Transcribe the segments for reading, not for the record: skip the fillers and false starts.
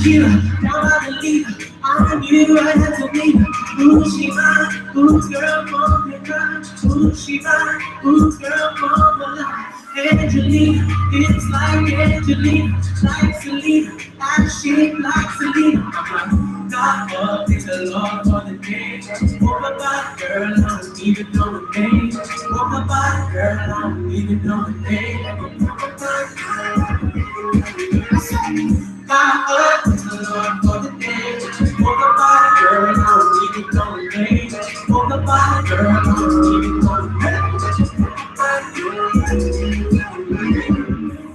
tequila, down by the leader. I knew I had to leave her. Ooh, she mine, ooh, girl, from the grind. Ooh, she mine, ooh, girl, from the line. Angelina, it's like Angelina, like Selena, I shape like Selena. God up is the Lord for the day. Oh my body, girl, I don't even know the name. Oh my body, girl, I don't even know the name. God up is the Lord for the day. Oh my body, girl, I don't even know the name. Oh my body, girl, I don't even know the name.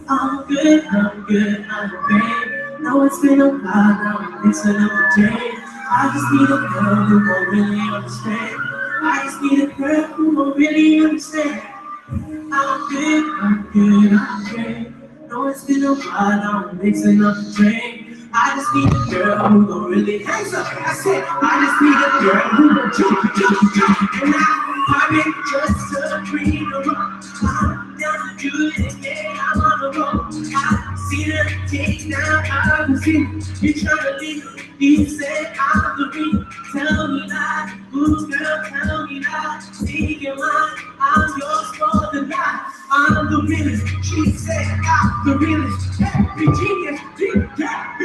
I'm good, I'm good, I'm great. Know it's been a while now, I'm mixing up the day. I just need a girl who gon' really understand. I just need a girl who gon' really understand. I'm good, I'm good, I'm great. Know it's been a while now, I'm mixing up the drink. I just need a girl who gon' really hands up. I said, I just need a girl who gon' jump. And I'm just to breathe the rock. I'm down to do it again, I'm on the road. I see the take down, I can see you tryna leave. You said I'm the reason. Tell me that, ooh girl, tell me that. Speak your mind, I'm yours for the night. I'm the realest. She said I'm the realest. Every genius, yeah.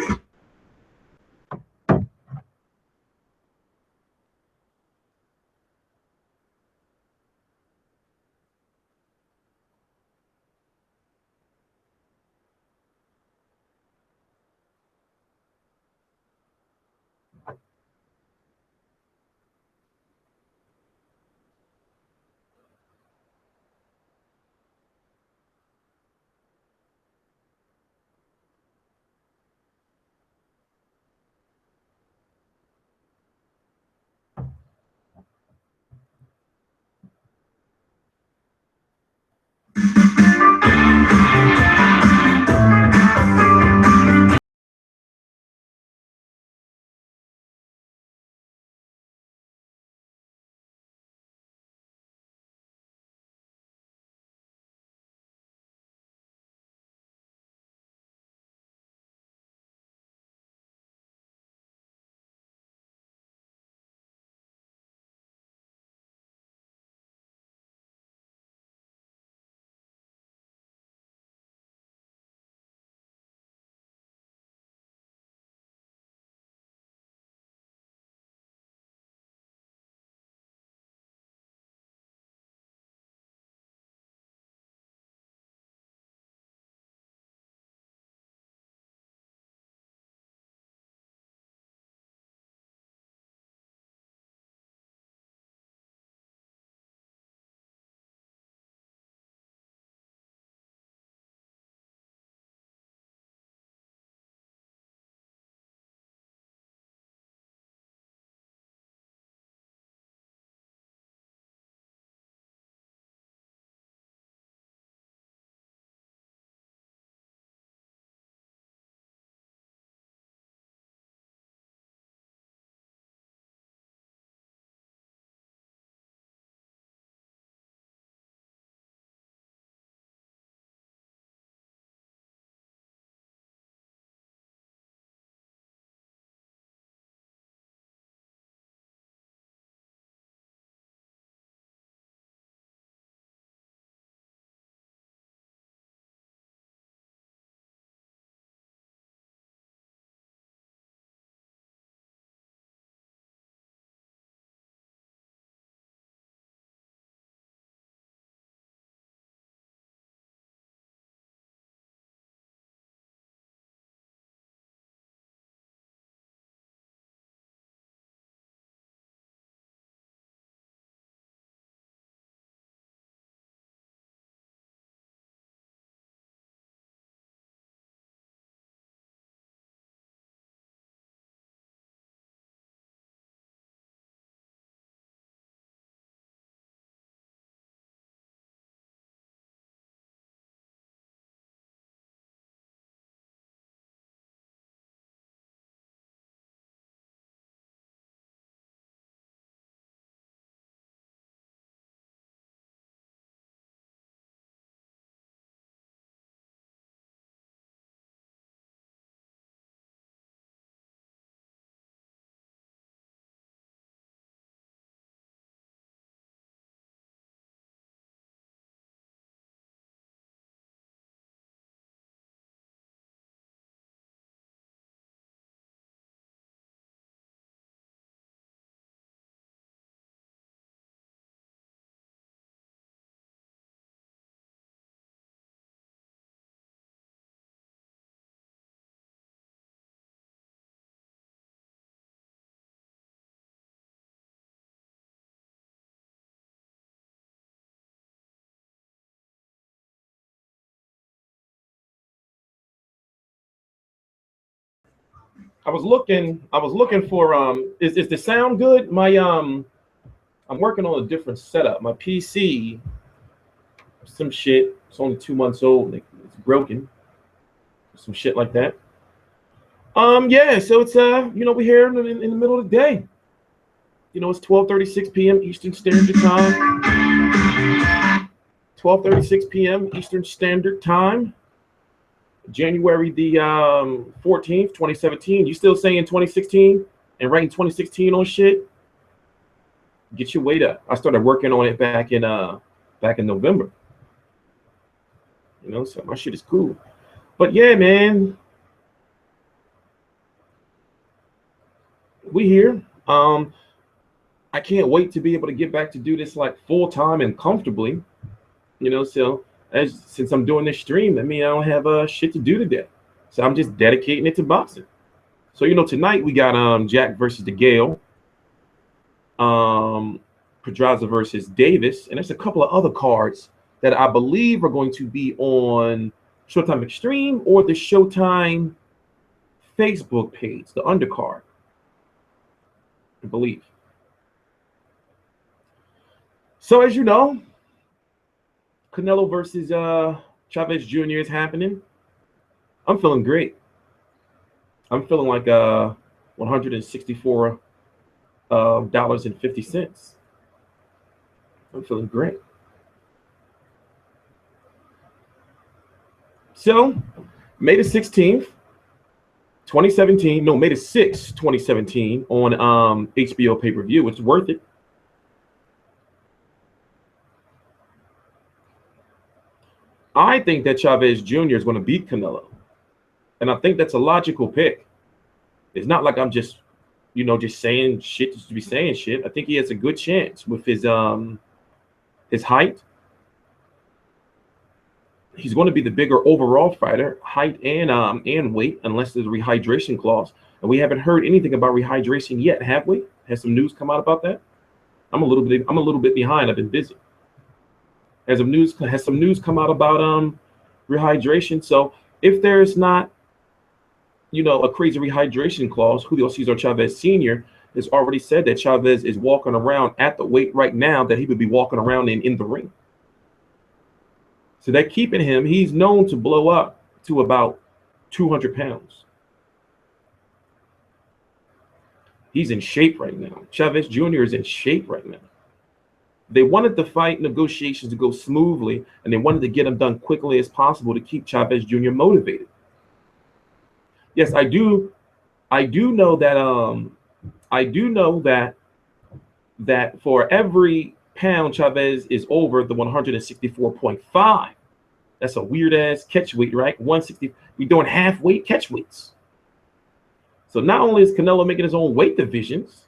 I was looking for is the sound good? My I'm working on a different setup. My PC, some shit. It's only 2 months old. It's broken. Some shit like that. Yeah. So it's we're here in the middle of the day. It's 12:36 p.m. Eastern Standard Time. 12:36 p.m. Eastern Standard Time. January the 14th, 2017. You still saying 2016 and writing 2016 on shit? Get your weight up. I started working on it back in November. So my shit is cool. But yeah, man, we here. I can't wait to be able to get back to do this like full time and comfortably. So since I'm doing this stream, I don't have shit to do today. So I'm just dedicating it to boxing. So tonight we got Jack versus DeGale, Pedraza versus Davis, and there's a couple of other cards that I believe are going to be on Showtime Extreme or the Showtime Facebook page, the undercard, I believe. So as you know, Canelo versus Chavez Jr. is happening. I'm feeling great. I'm feeling like $164 and 50 cents. I'm feeling great. So May the 16th, 2017. No, May the 6th, 2017 on HBO Pay-Per-View. It's worth it. I think that Chavez Jr. is going to beat Canelo. And I think that's a logical pick. It's not like I'm just saying shit just to be saying shit. I think he has a good chance with his height. He's going to be the bigger overall fighter, height and weight, unless there's a rehydration clause. And we haven't heard anything about rehydration yet, have we? Has some news come out about that? I'm a little bit behind. I've been busy. Has some news come out about rehydration? So if there's not a crazy rehydration clause, Julio Cesar Chavez Sr. has already said that Chavez is walking around at the weight right now that he would be walking around in the ring. So they're keeping him. He's known to blow up to about 200 pounds. He's in shape right now. Chavez Jr. is in shape right now. They wanted the fight negotiations to go smoothly, and they wanted to get them done quickly as possible to keep Chavez Jr. motivated. Yes, I do know that for every pound Chavez is over the 164.5. That's a weird ass catch weight, right? 160. We're doing half weight catch weights. So not only is Canelo making his own weight divisions,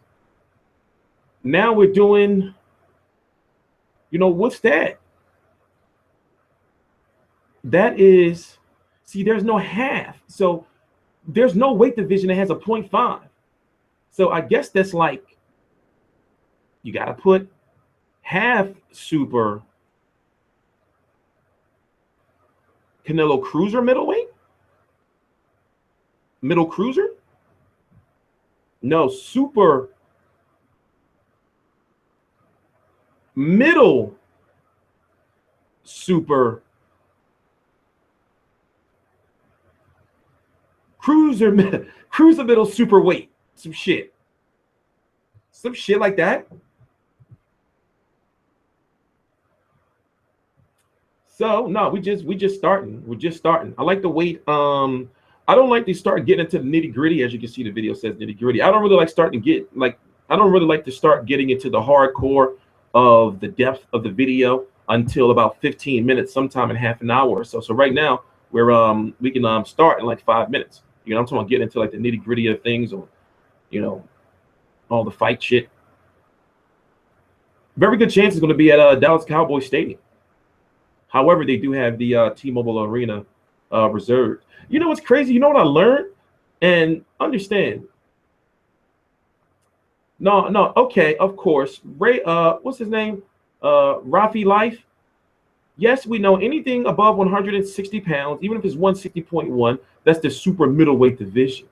now we're doing, what's that? That is, see, there's no half. So there's no weight division that has a 0.5. So I guess that's like, you got to put half super Canelo Cruiser middleweight? Middle cruiser? No, super middle super cruiser middle super weight. Some shit like that. So no, we just starting. We're just starting. I like the weight. I don't like to start getting into the nitty gritty. As you can see, the video says nitty gritty. I don't really like starting to get I don't really like to start getting into the hardcore of the depth of the video until about 15 minutes, sometime in half an hour or so. So right now we can start in like 5 minutes. I'm talking about getting into like the nitty gritty of things, or all the fight shit. Very good chance it's going to be at Dallas Cowboys Stadium. However, they do have the T-Mobile Arena reserved. You know what's crazy? You know what I learned? And understand. No, okay, of course. Ray, what's his name? Rafi Life. Yes, we know anything above 160 pounds, even if it's 160.1, that's the super middleweight division.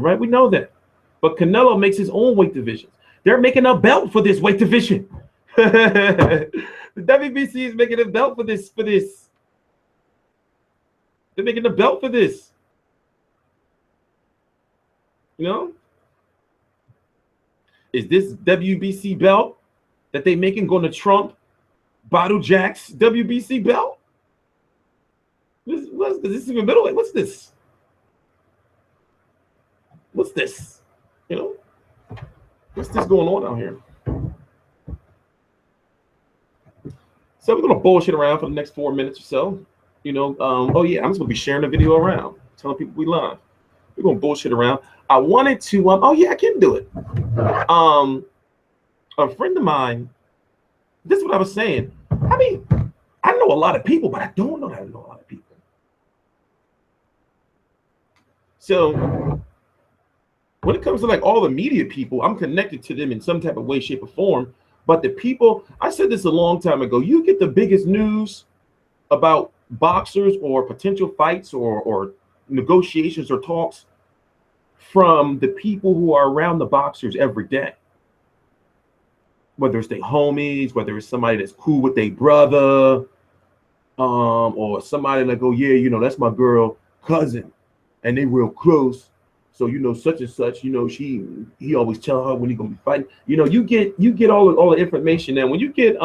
right? We know that. But Canelo makes his own weight divisions. They're making a belt for this weight division. The WBC is making a belt for this. They're making a belt for this. You know? Is this WBC belt that they making going to trump Bottle Jack's WBC belt? What's this? This is even middleweight. What's this? What's this? You know? What's this going on out here? So we're gonna bullshit around for the next 4 minutes or so. You know, oh yeah, I'm just gonna be sharing the video around, telling people we live. We're gonna bullshit around. I wanted to, oh yeah, I can do it. A friend of mine, this is what I was saying. I mean, I know a lot of people, but I don't know that I know a lot of people. So when it comes to like all the media people, I'm connected to them in some type of way, shape, or form. But the people, I said this a long time ago, you get the biggest news about boxers or potential fights or negotiations or talks from the people who are around the boxers every day. Whether it's their homies, whether it's somebody that's cool with their brother, or somebody like, oh yeah, you know, that's my girl cousin, and they real close. So you know, such and such, you know, he always tell her when he gonna be fighting. You know, you get all the information. Now, when you get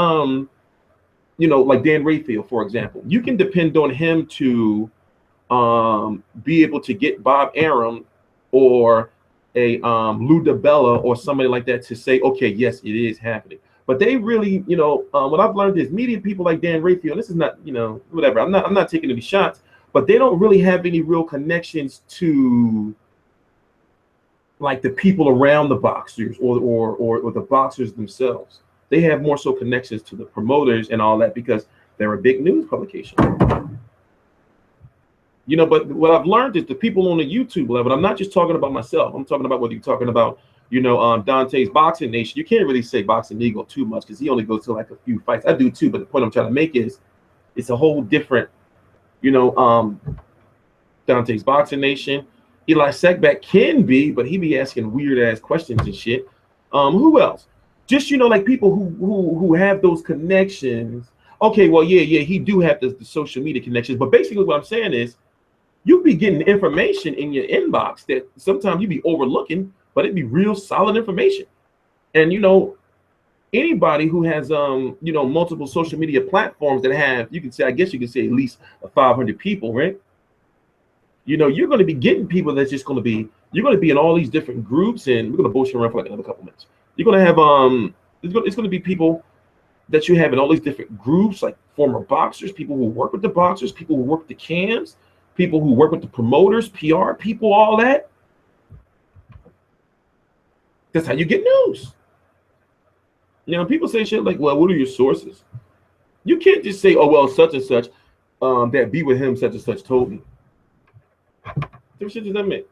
you know, like Dan Rayfield, for example, you can depend on him to be able to get Bob Arum or a Lou DiBella or somebody like that to say, okay, yes, it is happening. But they really, you know, what I've learned is media people like Dan Rayfield, this is not, you know, whatever. I'm not taking any shots, but they don't really have any real connections to like the people around the boxers or the boxers themselves. They have more so connections to the promoters and all that because they're a big news publication. You know, but what I've learned is the people on the YouTube level, I'm not just talking about myself. I'm talking about whether you're talking about, you know, Dante's Boxing Nation. You can't really say Boxing Eagle too much because he only goes to like a few fights. I do too, but the point I'm trying to make is it's a whole different, you know, Dante's Boxing Nation. Eli Sekback can be, but he be asking weird ass questions and shit. Who else? Just, you know, like people who have those connections. Okay, well, yeah, he do have the social media connections, but basically what I'm saying is you be getting information in your inbox that sometimes you be overlooking, but it'd be real solid information. And you know, anybody who has you know, multiple social media platforms that have, you can say, I guess you can say at least 500 people, right? You know, you're going to be getting people that's just going to be, you're going to be in all these different groups, and we're going to bullshit around for like another couple minutes. You're going to have it's going to be people that you have in all these different groups, like former boxers, people who work with the boxers, people who work with the cams, people who work with the promoters, PR people, all that. That's how you get news. You know, people say shit like, well, what are your sources? You can't just say, oh, well, such and such, that be with him, such and such told me. What shit does that mean?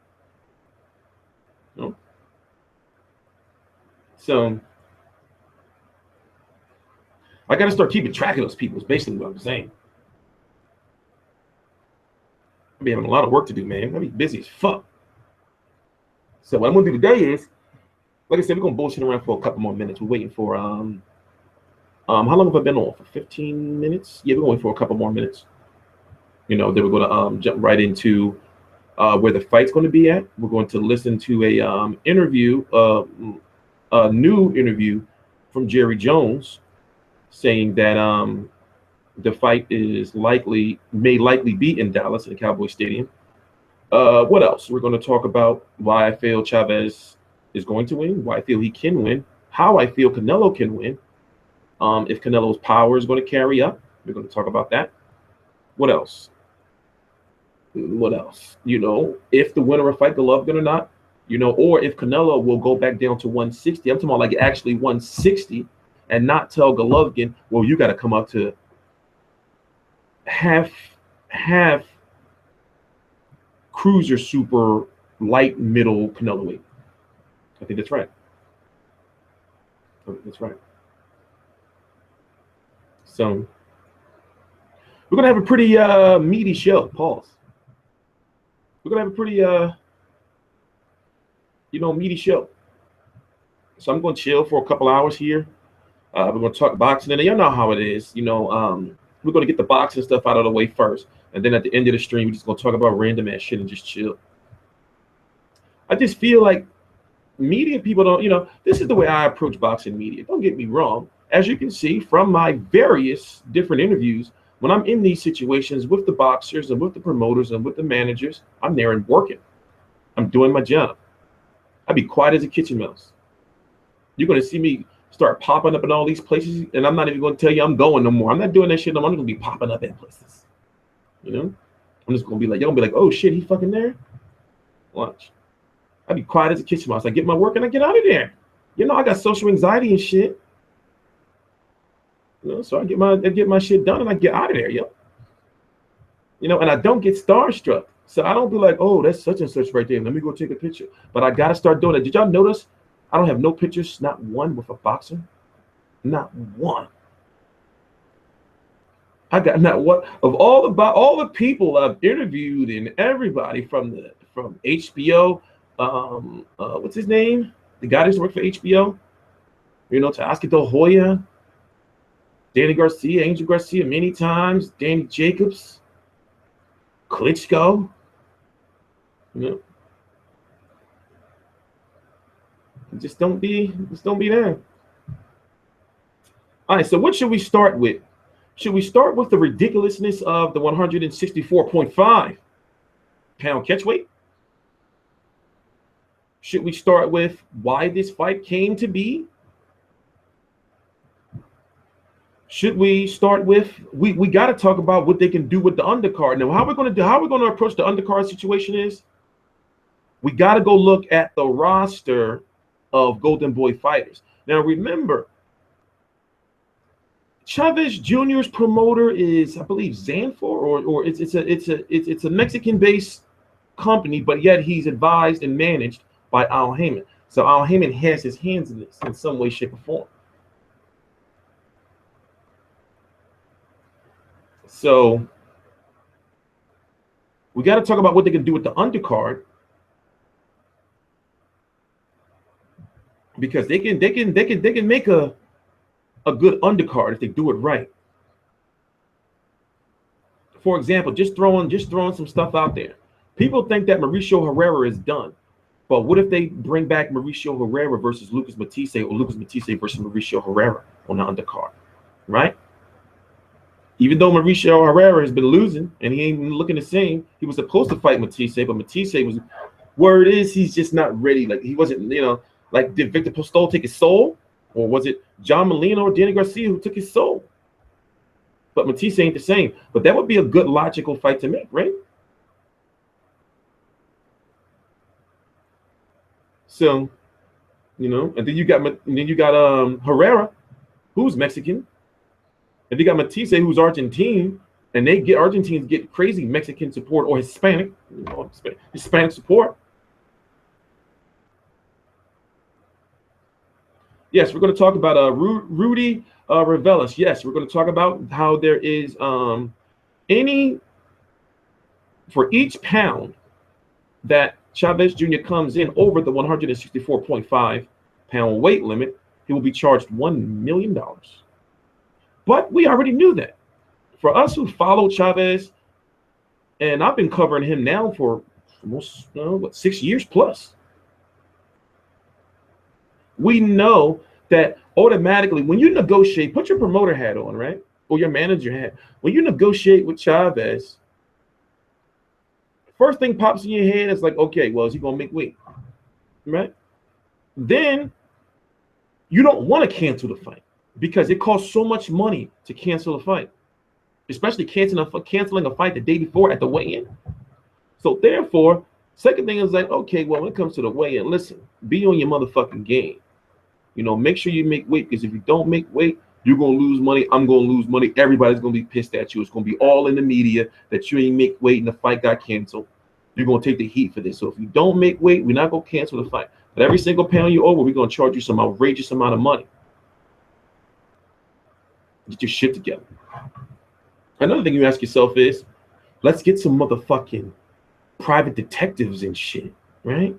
No. So I got to start keeping track of those people, is basically what I'm saying. I'll be having a lot of work to do, man. I'll be busy as fuck. So what I'm going to do today is, like I said, we're going to bullshit around for a couple more minutes. We're waiting for, how long have I been on? For 15 minutes? Yeah, we're going for a couple more minutes. You know, then we're going to jump right into where the fight's going to be at. We're going to listen to a interview, a new interview from Jerry Jones, saying that the fight is may likely be in Dallas at the Cowboy Stadium. What else? We're going to talk about why I feel Chavez is going to win, why I feel he can win, how I feel Canelo can win, if Canelo's power is going to carry up. We're going to talk about that. What else? What else? You know, if the winner will fight Golovkin or not, you know, or if Canelo will go back down to 160. I'm talking about like actually 160 and not tell Golovkin, well, you got to come up to half cruiser super light middle Canelo weight. I think that's right. That's right. So we're gonna have a pretty meaty show. Pause. We're gonna have a pretty meaty show. So I'm going to chill for a couple hours here. We're going to talk boxing, and y'all know how it is. We're going to get the boxing stuff out of the way first, and then at the end of the stream, we're just going to talk about random ass shit and just chill. I just feel like media people don't, this is the way I approach boxing media. Don't get me wrong. As you can see from my various different interviews, when I'm in these situations with the boxers and with the promoters and with the managers, I'm there and working. I'm doing my job. I'd be quiet as a kitchen mouse. You're going to see me start popping up in all these places, and I'm not even going to tell you I'm going no more. I'm not doing that shit no more. I'm going to be popping up in places. I'm just going to be like, y'all going to be like, oh shit, he fucking there? Watch. I'd be quiet as a kitchen mouse. I get my work and I get out of there. I got social anxiety and shit. So I get my shit done and I get out of there, and I don't get starstruck. So I don't be like, oh, that's such and such right there. Let me go take a picture. But I gotta start doing it. Did y'all notice? I don't have no pictures, not one with a boxer, not one. I got not one of all the people I've interviewed and everybody from HBO. What's his name? The guy that used to work for HBO. To Oscar De La Hoya, Danny Garcia, Angel Garcia many times, Danny Jacobs, Klitschko. Just don't be there. All right, so what should we start with? Should we start with the ridiculousness of the 164.5 pound catch weight? Should we start with why this fight came to be? Should we start with we got to talk about what they can do with the undercard? Now, how we're going to approach the undercard situation is we got to go look at the roster of Golden Boy fighters. Now, remember, Chavez Jr.'s promoter is, I believe, Zanfor, or it's a Mexican-based company, but yet he's advised and managed by Al Heyman. So Al Heyman has his hands in this in some way, shape, or form. So we got to talk about what they can do with the undercard, because they can make a good undercard if they do it right. For example, just throwing some stuff out there. People think that Mauricio Herrera is done, but what if they bring back Mauricio Herrera versus Lucas Matisse, or Lucas Matisse versus Mauricio Herrera on the undercard, right? Even though Mauricio Herrera has been losing and he ain't looking the same, he was supposed to fight Matisse, but Matisse was, word is he's just not ready. Like he wasn't, like did Victor Postol take his soul? Or was it John Molina or Danny Garcia who took his soul? But Matisse ain't the same. But that would be a good logical fight to make, right? So, and then you got Herrera, who's Mexican. And you got Matisse, who's Argentine, and Argentines get crazy Mexican support or Hispanic, Hispanic support. Yes, we're going to talk about Rudy Revelis. Yes, we're going to talk about how there is for each pound that Chavez Jr. comes in over the 164.5 pound weight limit, he will be charged $1 million. But we already knew that. For us who follow Chavez, and I've been covering him now for almost 6 years plus. We know that automatically when you negotiate, put your promoter hat on, right? Or your manager hat. When you negotiate with Chavez, first thing pops in your head is like, okay, well, is he going to make weight? Right? Then you don't want to cancel the fight because it costs so much money to cancel a fight, especially canceling a fight the day before at the weigh-in. So therefore, second thing is like, okay, well, when it comes to the weigh-in, listen, be on your motherfucking game. Make sure you make weight, because if you don't make weight, you're going to lose money. I'm going to lose money. Everybody's going to be pissed at you. It's going to be all in the media that you ain't make weight and the fight got canceled. You're going to take the heat for this. So if you don't make weight, we're not going to cancel the fight. But every single pound you're over, we're going to charge you some outrageous amount of money. Get your shit together. Another thing you ask yourself is, let's get some motherfucking private detectives and shit, right?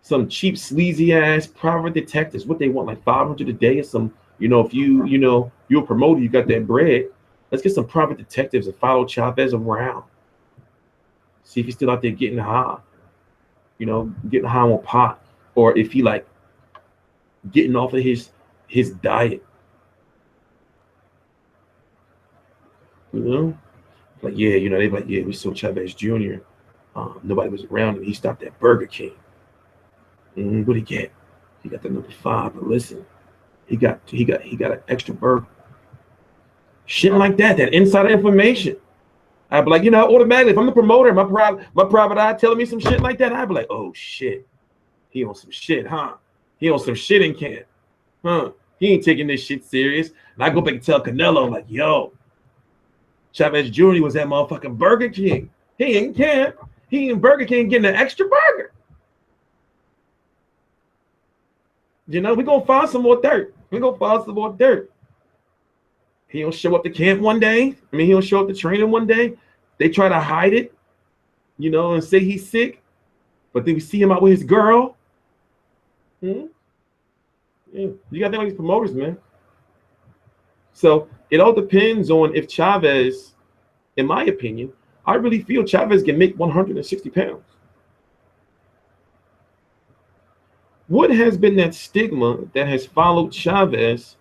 some cheap sleazy ass private detectives. What they want, like 500 a day or some, if you're a promoter, you got that bread. Let's get some private detectives and follow Chavez around. See if he's still out there getting high, getting high on pot, or if he like getting off of his diet. Like, yeah, they like, yeah, we saw Chavez Jr. Nobody was around him. He stopped at Burger King. What'd he get? He got the number 5. But listen, he got an extra burger. Shit like that insider information. I'd be like, automatically, if I'm the promoter, my private eye telling me some shit like that, I'd be like, oh shit, he on some shit, huh? He on some shit in camp, huh? He ain't taking this shit serious. And I go back and tell Canelo, like, yo, Chavez Jr. was at motherfucking Burger King. He in camp. He in Burger King getting an extra burger. We're going to find some more dirt. He don't show up to camp one day. He don't show up to training one day. They try to hide it, and say he's sick. But then we see him out with his girl. Yeah. You got to think like these promoters, man. So it all depends on if Chavez, in my opinion, I really feel Chavez can make 160 pounds. What has been that stigma that has followed Chavez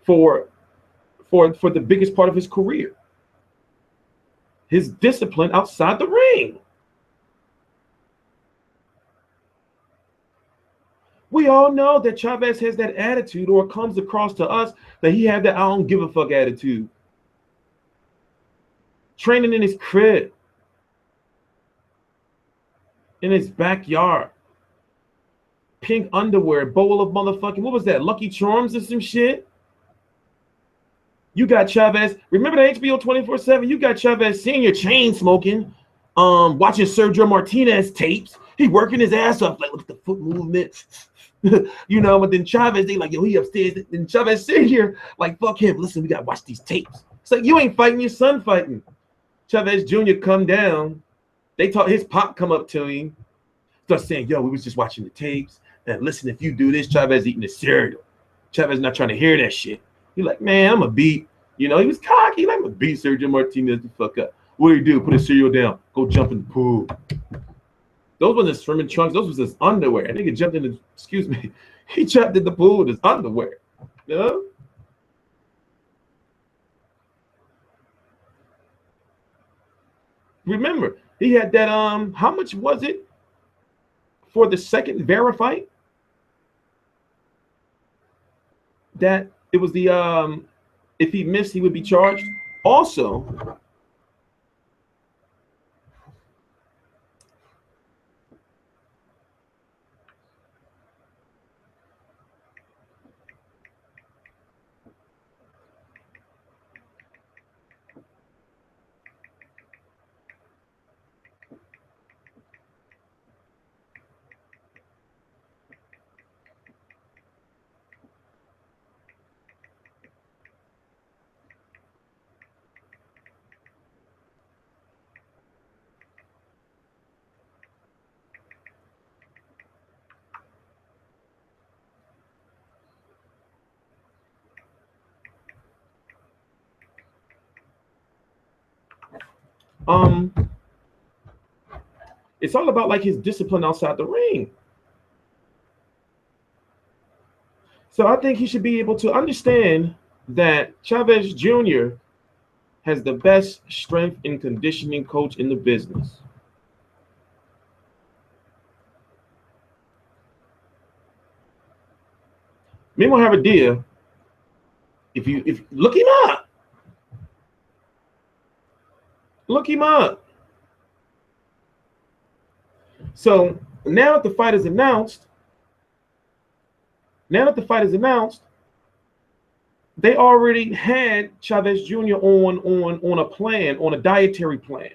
for the biggest part of his career? His discipline outside the ring. We all know that Chavez has that attitude, or comes across to us that he had that I don't give a fuck attitude. Training in his crib, in his backyard, pink underwear, bowl of motherfucking, what was that, Lucky Charms or some shit? You got Chavez, remember the HBO 24/7? You got Chavez Senior chain smoking, watching Sergio Martinez tapes. He working his ass off, like, look at the foot movement. But then Chavez, they like, yo, he upstairs. And Chavez Senior, like, fuck him. Listen, we gotta watch these tapes. It's like, you ain't fighting, your son fighting. Chavez Jr. come down. They taught his pop come up to him, start saying, yo, we was just watching the tapes. And listen, if you do this, Chavez eating the cereal. Chavez not trying to hear that shit. He like, man, I'm a beat. He was cocky. Like, I'm a beat Sergio Martinez the fuck up. What do you do? Put his cereal down. Go jump in the pool. Those wasn't his swimming trunks. Those was his underwear. And nigga jumped in the, he jumped in the pool with his underwear. Remember, he had that, how much was it for the second Vera fight? That it was the, if he missed, he would be charged. Also, it's all about like his discipline outside the ring. So I think he should be able to understand that Chavez Jr. has the best strength and conditioning coach in the business. Meanwhile, have a deal. If look him up. Look him up. So now that the fight is announced, they already had Chavez Jr. on a plan, on a dietary plan,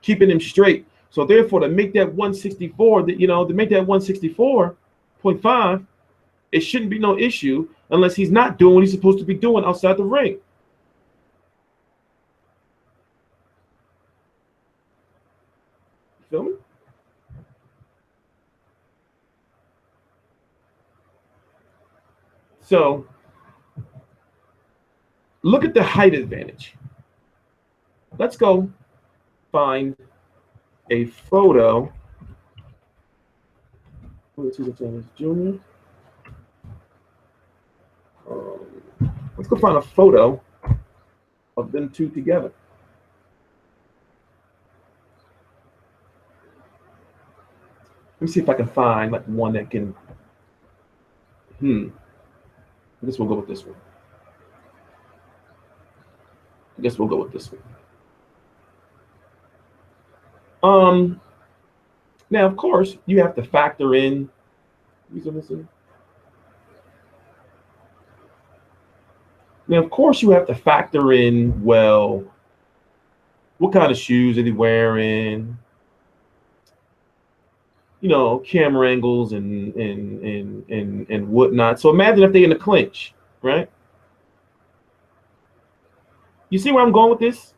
keeping him straight. So therefore, to make that 164, to make that 164.5, it shouldn't be no issue unless he's not doing what he's supposed to be doing outside the ring. You feel me? So look at the height advantage. Let's go find a photo. Junior. Let's go find a photo of them two together. Let me see if I can find like one that can. I guess we'll go with this one. Now of course you have to factor in. Now, of course, you have to factor in, well, what kind of shoes are they wearing? You know, camera angles and whatnot. So imagine if they're in a clinch, right? You see where I'm going with this?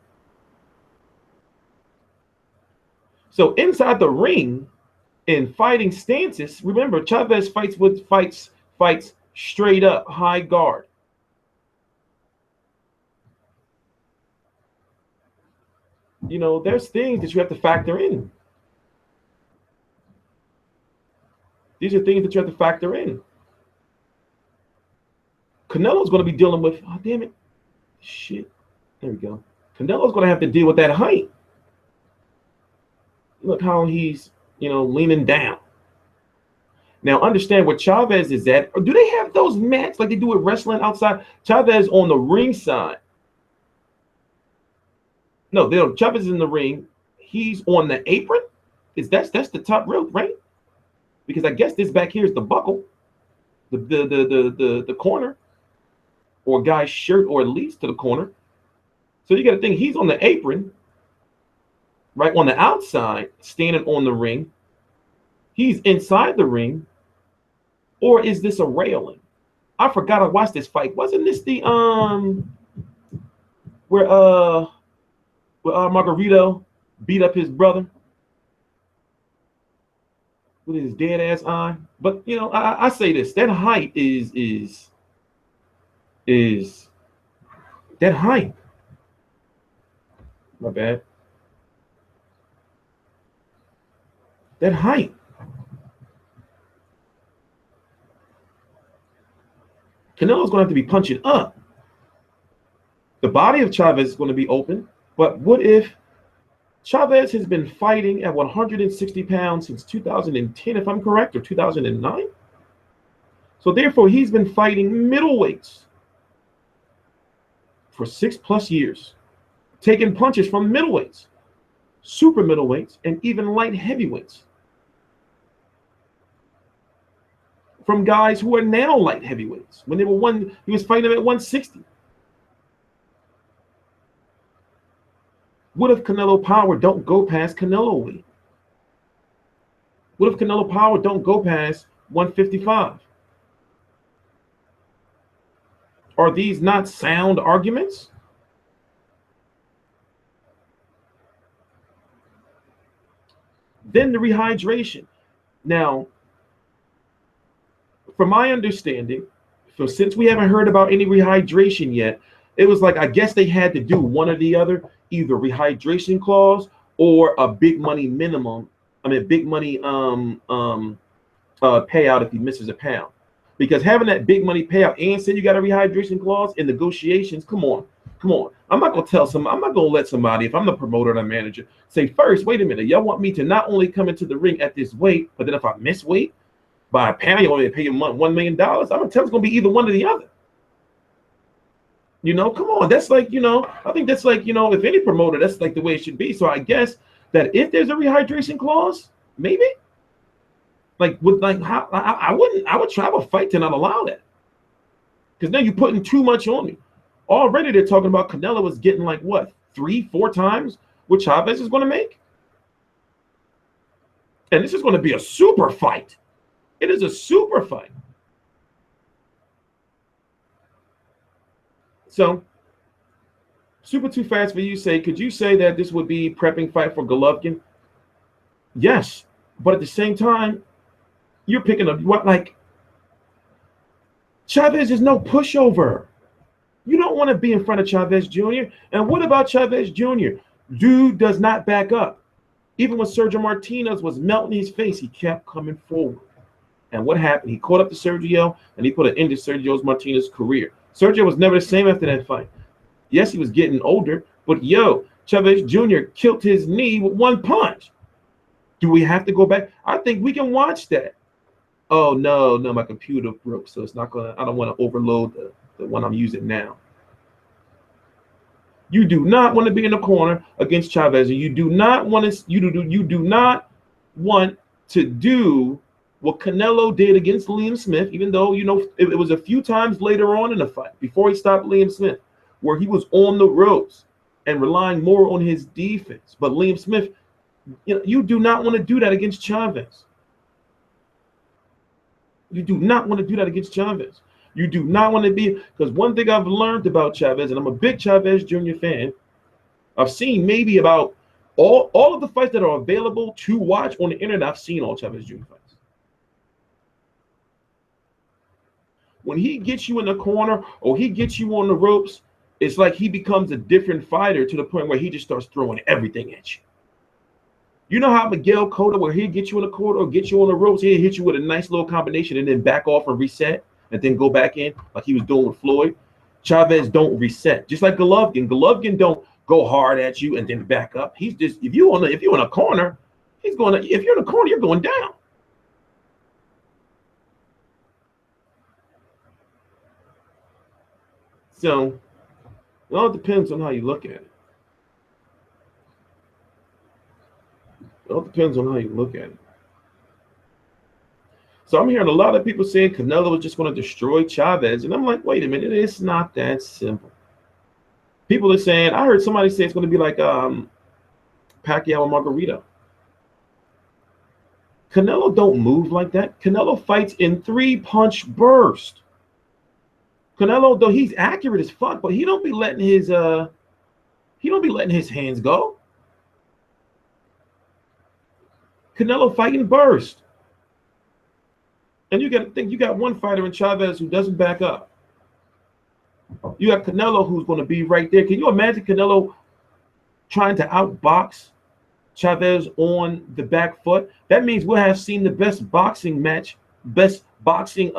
So inside the ring, in fighting stances, remember, Chavez fights straight up high guard. You know, there's things that you have to factor in. These are things that you have to factor in. Canelo's going to be dealing with, oh, damn it. Shit. There we go. Canelo's going to have to deal with that height. Look how he's, you know, leaning down. Now, understand where Chavez is at. Or do they have those mats like they do with wrestling outside? Chavez on the ring side. No, Chavez is in the ring. He's on the apron. That's the top rope, right? Because I guess this back here is the buckle, the corner, or guy's shirt, or at least to the corner. So you got to think he's on the apron, right on the outside, standing on the ring. He's inside the ring, or is this a railing? I forgot I watched this fight. Wasn't this the where Margarito beat up his brother with his dead ass eye? But you know, I say this: that height is that height. My bad. That height. Canelo's going to have to be punching up. The body of Chavez is going to be open. But what if Chavez has been fighting at 160 pounds since 2010, if I'm correct, or 2009? So therefore, he's been fighting middleweights for 6+ years, taking punches from middleweights, super middleweights, and even light heavyweights. From guys who are now light heavyweights. When they were he was fighting them at 160. What if Canelo Power don't go past Canelo weight? What if Canelo Power don't go past 155? Are these not sound arguments? Then the rehydration. Now, from my understanding, so since we haven't heard about any rehydration yet, it was like, I guess they had to do one or the other, either rehydration clause or a big money minimum. I mean, big money payout if he misses a pound. Because having that big money payout and say you got a rehydration clause in negotiations, come on. I'm not going to let somebody, if I'm the promoter and the manager, say, first, wait a minute, y'all want me to not only come into the ring at this weight, but then if I miss weight by a pound, you want me to pay you $1 million? I'm going to tell it's going to be either one or the other. You know, come on. That's like, you know, I think that's like, you know, if any promoter, that's like the way it should be. So I guess that if there's a rehydration clause, maybe, like, with like, how I would try a fight to not allow that. Because now you're putting too much on me. Already they're talking about Canelo was getting like what, 3-4 times what Chavez is going to make? And this is going to be a super fight. It is a super fight. So, super too fast for you say, could you say that this would be prepping fight for Golovkin? Yes, but at the same time, you're picking up what, like, Chavez is no pushover. You don't want to be in front of Chavez Jr. And what about Chavez Jr.? Dude does not back up. Even when Sergio Martinez was melting his face, he kept coming forward. And what happened? He caught up to Sergio, and he put an end to Sergio Martinez's career. Sergio was never the same after that fight. Yes, he was getting older, but Chavez Jr. killed his knee with one punch. Do we have to go back? I think we can watch that. Oh, no, my computer broke, so it's not going to, I don't want to overload the one I'm using now. You do not want to be in the corner against Chavez, and you do not want to do what Canelo did against Liam Smith, even though, it was a few times later on in the fight, before he stopped Liam Smith, where he was on the ropes and relying more on his defense. But Liam Smith, you do not want to do that against Chavez. You do not want to do that against Chavez. You do not want to be, because one thing I've learned about Chavez, and I'm a big Chavez Jr. fan, I've seen maybe about all of the fights that are available to watch on the internet. I've seen all Chavez Jr. fights. When he gets you in the corner or he gets you on the ropes, it's like he becomes a different fighter to the point where he just starts throwing everything at you. You know how Miguel Cotto, where he'll get you in the corner or get you on the ropes, he'll hit you with a nice little combination and then back off and reset and then go back in like he was doing with Floyd. Chavez don't reset. Just like Golovkin. Golovkin don't go hard at you and then back up. He's just, if you're in a corner, if you're in a corner, you're going down. So it all depends on how you look at it. It all depends on how you look at it. So I'm hearing a lot of people saying Canelo is just going to destroy Chavez. And I'm like, wait a minute, it's not that simple. People are saying, I heard somebody say it's going to be like Pacquiao and Margarito. Canelo don't move like that. Canelo fights in 3-punch burst. Canelo, though he's accurate as fuck, but he don't be letting his hands go. Canelo fighting burst. And you got to think, you got one fighter in Chavez who doesn't back up. You got Canelo who's going to be right there. Can you imagine Canelo trying to outbox Chavez on the back foot? That means we'll have seen the best boxing match, best boxing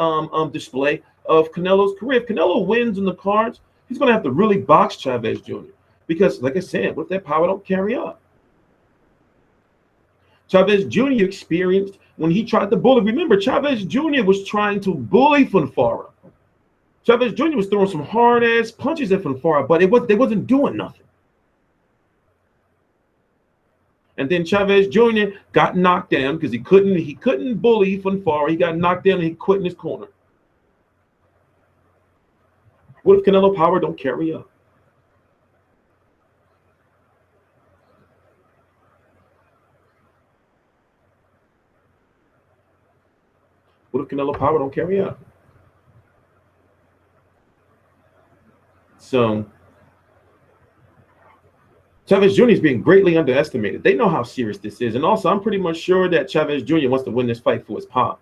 display of Canelo's career. If Canelo wins in the cards, he's going to have to really box Chavez Jr. Because, like I said, what that power don't carry up. Chavez Jr. experienced when he tried to bully. Remember, Chavez Jr. was trying to bully Fonfara. Chavez Jr. was throwing some hard-ass punches at Fonfara, but they wasn't doing nothing. And then Chavez Jr. got knocked down because he couldn't bully Fonfara. He got knocked down and he quit in his corner. What if Canelo power don't carry up? What if Canelo power don't carry up? So Chavez Jr. is being greatly underestimated. They know how serious this is. And also, I'm pretty much sure that Chavez Jr. wants to win this fight for his pop.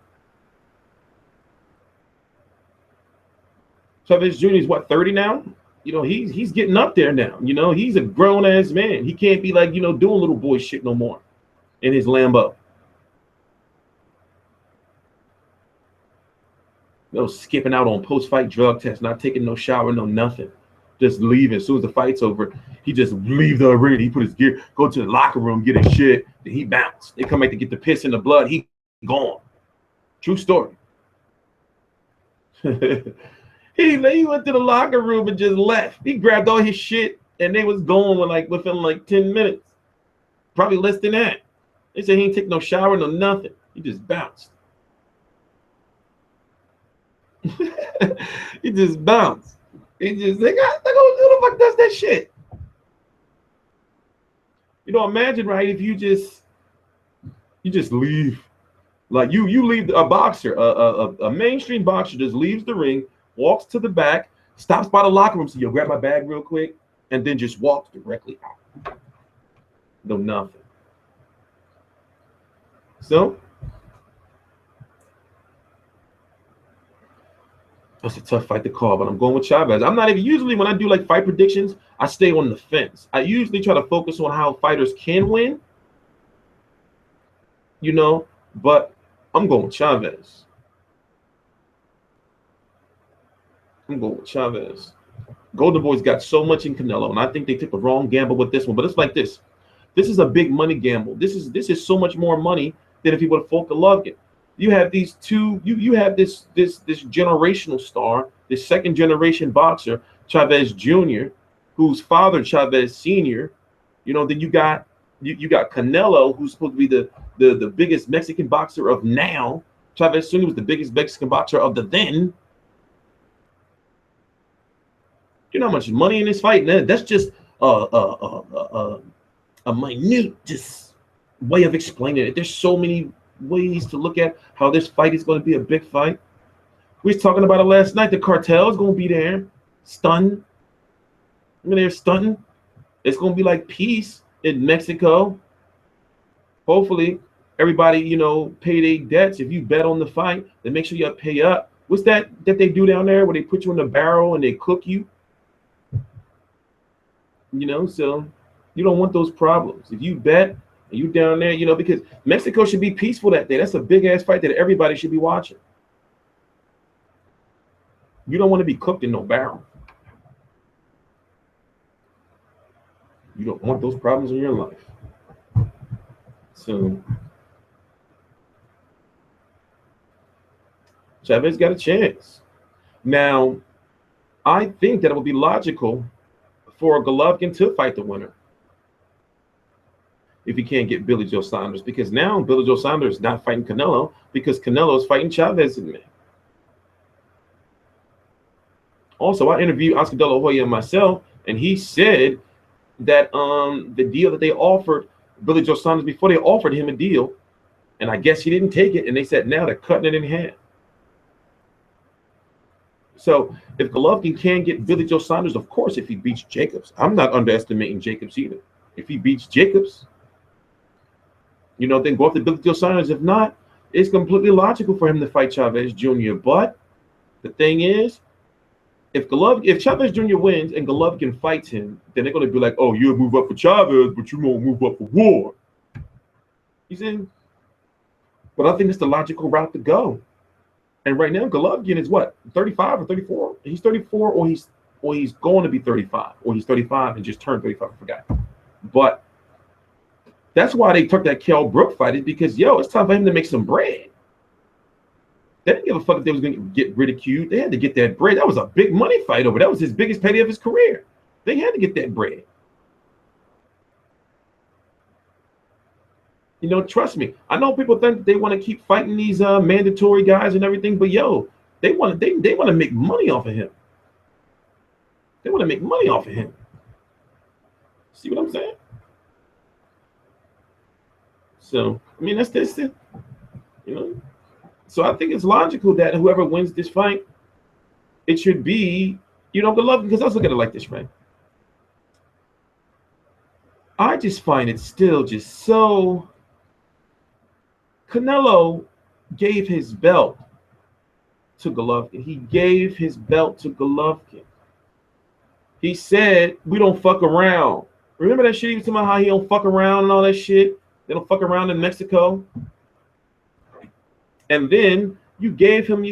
Chavez Jr. is what, 30 now? He's getting up there now. He's a grown-ass man. He can't be like, doing little boy shit no more in his Lambo. No skipping out on post-fight drug tests, not taking no shower, no nothing. Just leaving. As soon as the fight's over, he just leave the arena. He put his gear, go to the locker room, get his shit. Then he bounced. They come back to get the piss in the blood. He gone. True story. He went to the locker room and just left. He grabbed all his shit and they was gone within like 10 minutes. Probably less than that. They said he ain't take no shower, no nothing. He just bounced. He just bounced. Who the fuck does that shit? Imagine, right, if you just leave. Like you leave a boxer, a mainstream boxer just leaves the ring, walks to the back, stops by the locker room, so you'll grab my bag real quick, and then just walks directly out. No nothing. So That's a tough fight to call, but I'm going with Chavez. I'm not even usually when I do like fight predictions, I stay on the fence. I usually try to focus on how fighters can win, but I'm going with Chavez. I'm going with Chavez. Golden Boy's got so much in Canelo, and I think they took the wrong gamble with this one. But it's like this. This is a big money gamble. This is so much more money than if he would have fought Golovkin. You have these two. You have this generational star, this second generation boxer, Chavez Jr., whose father Chavez Sr. Then you got Canelo, who's supposed to be the biggest Mexican boxer of now. Chavez Sr. was the biggest Mexican boxer of the then. You know how much money in this fight? That's just a minute just way of explaining it. There's so many ways to look at how this fight is going to be a big fight. We was talking about it last night. The cartel is going to be there, stunned. They're stunting. It's going to be like peace in Mexico. Hopefully, everybody, pay their debts. If you bet on the fight, then make sure you pay up. What's that they do down there where they put you in the barrel and they cook you? So you don't want those problems. If you bet and you down there, because Mexico should be peaceful that day. That's a big ass fight that everybody should be watching. You don't want to be cooked in no barrel. You don't want those problems in your life. So Chavez got a chance. Now, I think that it would be logical for Golovkin to fight the winner if he can't get Billy Joe Saunders, because now Billy Joe Saunders is not fighting Canelo because Canelo is fighting Chavez in May. Also, I interviewed Oscar De La Hoya myself, and he said that the deal that they offered Billy Joe Saunders before they offered him a deal, and I guess he didn't take it, and they said now they're cutting it in half. So if Golovkin can get Billy Joe Saunders, of course, if he beats Jacobs, I'm not underestimating Jacobs either. If he beats Jacobs, then go after Billy Joe Saunders. If not, it's completely logical for him to fight Chavez Jr. But the thing is, if Chavez Jr. wins and Golovkin fights him, then they're going to be like, oh, you'll move up for Chavez, but you won't move up for war. You see? But I think it's the logical route to go. And right now, Golovkin is what, 35 or 34? He's 34, or he's going to be 35, or he's 35 and just turned 35. I forgot. But that's why they took that Kell Brook fight, is because it's time for him to make some bread. They didn't give a fuck if they was going to get ridiculed. They had to get that bread. That was a big money fight over. That was his biggest payday of his career. They had to get that bread. Trust me. I know people think they want to keep fighting these mandatory guys and everything, but they want to make money off of him. They want to make money off of him. See what I'm saying? So that's this. So I think it's logical that whoever wins this fight, it should be Golovkin. Because let's look at it like this, right? I just find it still just so. Canelo gave his belt to Golovkin. He gave his belt to Golovkin. He said, we don't fuck around. Remember that shit he was talking about, how he don't fuck around and all that shit? They don't fuck around in Mexico. And then you gave him,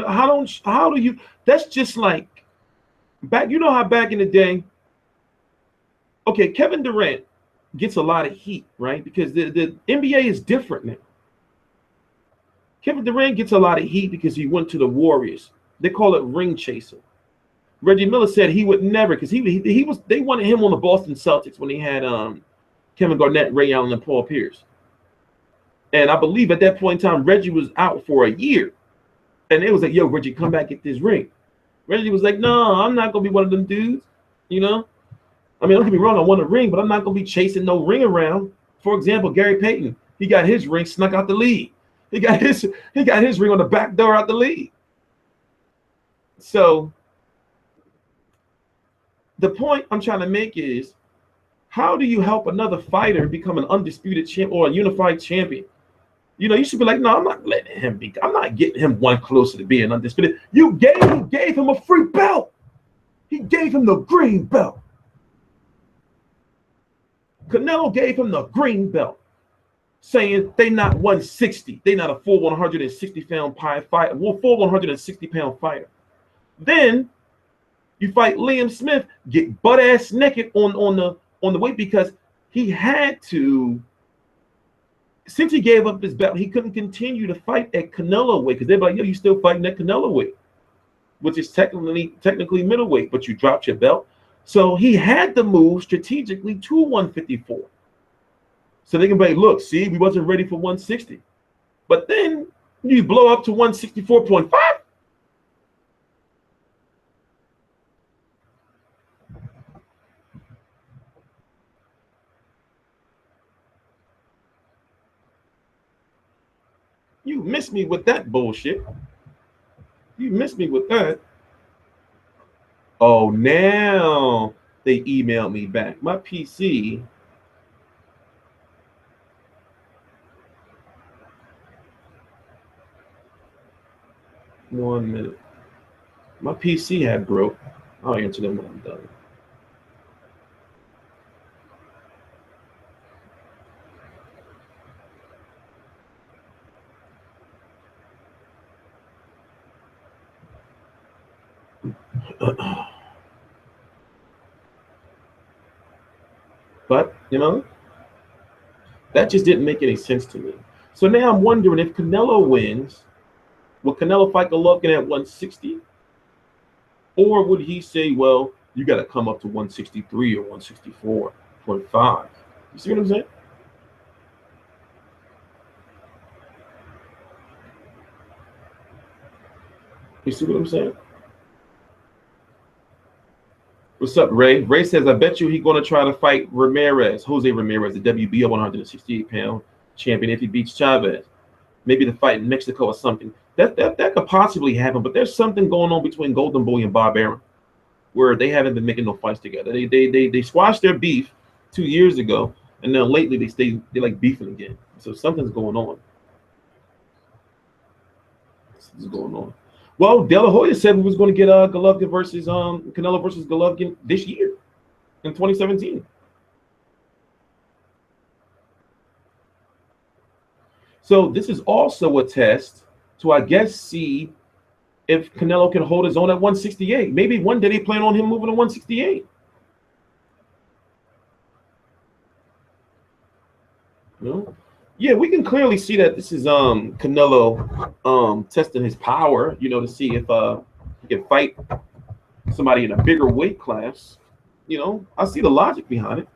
how do you, that's just like, back, how back in the day, okay, Kevin Durant gets a lot of heat, right? Because the NBA is different now. Kevin Durant gets a lot of heat because he went to the Warriors. They call it ring chasing. Reggie Miller said he would never, because they wanted him on the Boston Celtics when he had Kevin Garnett, Ray Allen, and Paul Pierce. And I believe at that point in time, Reggie was out for a year. And they was like, yo, Reggie, come back, get this ring. Reggie was like, no, I'm not going to be one of them dudes, don't get me wrong, I want a ring, but I'm not going to be chasing no ring around. For example, Gary Payton, he got his ring, snuck out the league. He got his ring on the back door out the league. So the point I'm trying to make is, how do you help another fighter become an undisputed champ or a unified champion? You know, you should be like, no, I'm not letting him be. I'm not getting him one closer to being undisputed. He gave him a free belt. He gave him the green belt. Canelo gave him the green belt, saying they not 160. They not a full 160-pound fight, full 160-pound fighter. Then you fight Liam Smith, get butt ass naked on the weight because he had to. Since he gave up his belt, he couldn't continue to fight at Canelo weight because they're like, yo, you still fighting at Canelo weight, which is technically middleweight, but you dropped your belt. So he had to move strategically to 154. So they can be like, look, see, we wasn't ready for 160. But then you blow up to 164.5. You missed me with that bullshit. You missed me with that. Oh, now they emailed me back. My PC. One minute. My PC had broke. I'll answer them when I'm done. But, you know, that just didn't make any sense to me. So now I'm wondering if Canelo wins, will Canelo fight Golovkin at 160? Or would he say, well, you got to come up to 163 or 164.5? You see what I'm saying? You see what I'm saying? What's up, Ray? Ray says, I bet you he's going to try to fight Ramirez, Jose Ramirez, the WBO 168-pound champion, if he beats Chavez. Maybe the fight in Mexico or something. That could possibly happen, but there's something going on between Golden Boy and Bob Arum where they haven't been making no fights together. They squashed their beef 2 years ago, and then lately they like beefing again. So something's going on. Something's going on. Well, De La Hoya said we was going to get Golovkin versus Canelo versus Golovkin this year in 2017. So this is also a test to, I guess, see if Canelo can hold his own at 168. Maybe one day they plan on him moving to 168. You know? Yeah, we can clearly see that this is Canelo testing his power, you know, to see if he can fight somebody in a bigger weight class. You know, I see the logic behind it.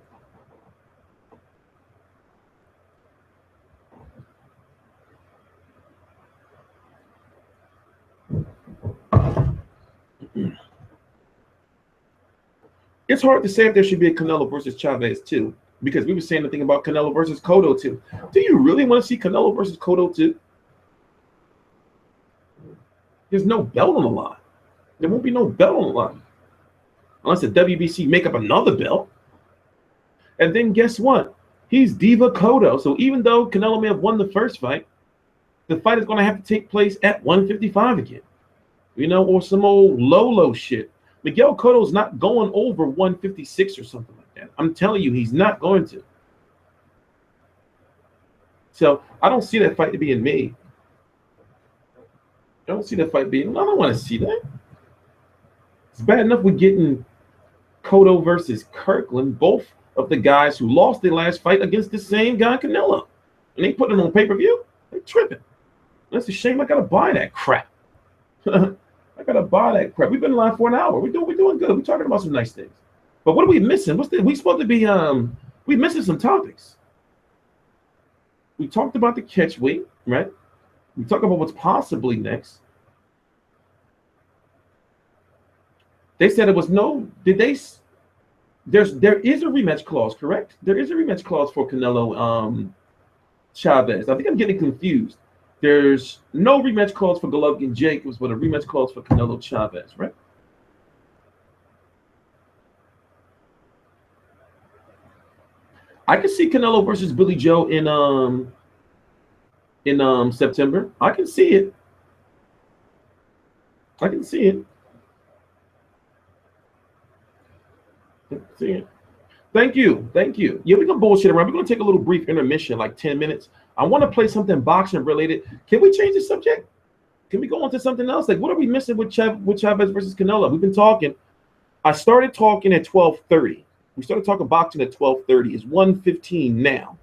It's hard to say if there should be a Canelo versus Chavez too, because we were saying the thing about Canelo versus Cotto too. Do you really want to see Canelo versus Cotto too? There's no belt on the line. There won't be no belt on the line unless the WBC make up another belt. And then guess what? He's Diva Cotto. So even though Canelo may have won the first fight, the fight is going to have to take place at 155 again, you know, or some old low shit. Miguel Cotto's not going over 156 or something like that. I'm telling you, he's not going to. So I don't see that fight being made. I don't see that fight being. I don't want to see that. It's bad enough we're getting Cotto versus Kirkland, both of the guys who lost their last fight against the same guy, Canelo, and they put it on pay-per-view. They're tripping. That's a shame. I gotta buy that crap. I gotta buy that crap. We've been live for an hour. We're doing good. We're talking about some nice things. But what are we missing? We supposed to be we missing some topics. We talked about the catch weight, right? We talked about what's possibly next. They said it was no. Did they? There is a rematch clause, correct? There is a rematch clause for Canelo Chavez. I think I'm getting confused. There's no rematch clause for Golovkin Jacobs, but a rematch clause for Canelo Chavez, right? I could see Canelo versus Billy Joe in in September. I can see it. I can see it. I can see it. Thank you. Thank you. Yeah, we can bullshit around. We're going to take a little brief intermission, like 10 minutes. I want to play something boxing related. Can we change the subject? Can we go on to something else? Like, what are we missing with Chavez versus Canelo? We've been talking. I started talking at 12:30. We started talking boxing at 12:30. It's 1:15 now.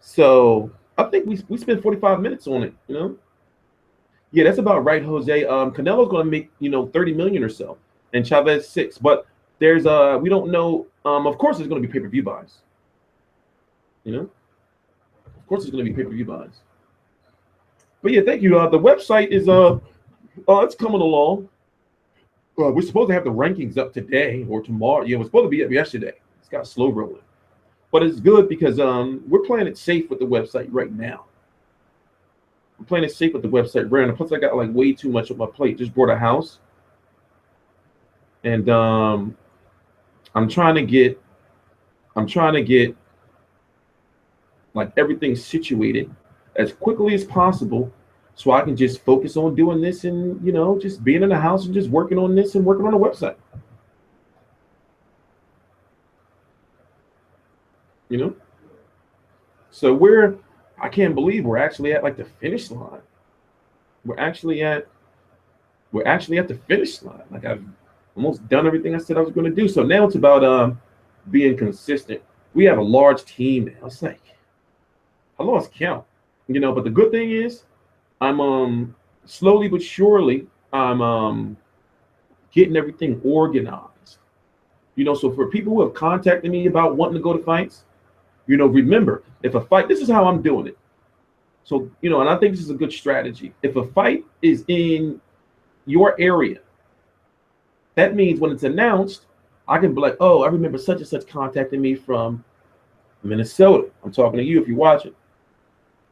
So I think we spent 45 minutes on it, you know? Yeah, that's about right, Jose. Canelo's going to make, 30 million or so, and Chavez 6. But there's we don't know. Of course, there's going to be pay-per-view buys. You know, of course, there's going to be pay-per-view buys. But yeah, thank you. The website is it's coming along. We're supposed to have the rankings up today or tomorrow. Yeah, it was supposed to be up yesterday. It's got slow rolling, but it's good because we're playing it safe with the website right now. I'm playing it safe with the website right now. Plus, I got like way too much on my plate. Just bought a house, and I'm trying to get like everything situated as quickly as possible, so I can just focus on doing this and just being in the house and just working on this and working on the website. So I can't believe we're actually at like the finish line. We're actually at the finish line. Like I've almost done everything I said I was going to do. So now it's about being consistent. We have a large team now. It's like I lost count, but the good thing is I'm slowly but surely I'm getting everything organized. So for people who have contacted me about wanting to go to fights, remember, if a fight, this is how I'm doing it. So, and I think this is a good strategy. If a fight is in your area, that means when it's announced, I can be like, oh, I remember such and such contacted me from Minnesota. I'm talking to you if you're watching.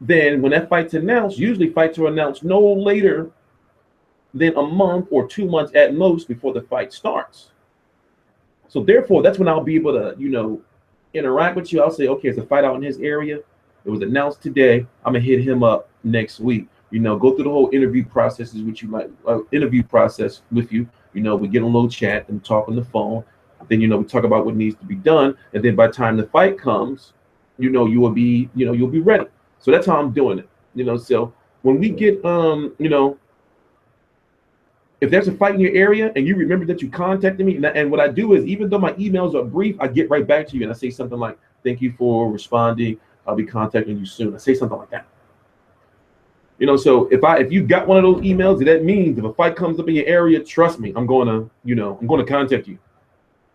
Then when that fight's announced, usually fights are announced no later than a month or 2 months at most before the fight starts. So therefore, that's when I'll be able to, interact with you. I'll say, okay, it's a fight out in his area. It was announced today. I'm gonna hit him up next week. Go through the whole interview processes, which you might interview process with you. We get on a little chat and talk on the phone. Then we talk about what needs to be done, and then by the time the fight comes, you will be you'll be ready. So that's how I'm doing it. So when we get if there's a fight in your area and you remember that you contacted me, and what I do is, even though my emails are brief, I get right back to you and I say something like, thank you for responding. I'll be contacting you soon. I say something like that. So if you got one of those emails, that means if a fight comes up in your area, trust me, I'm going to contact you.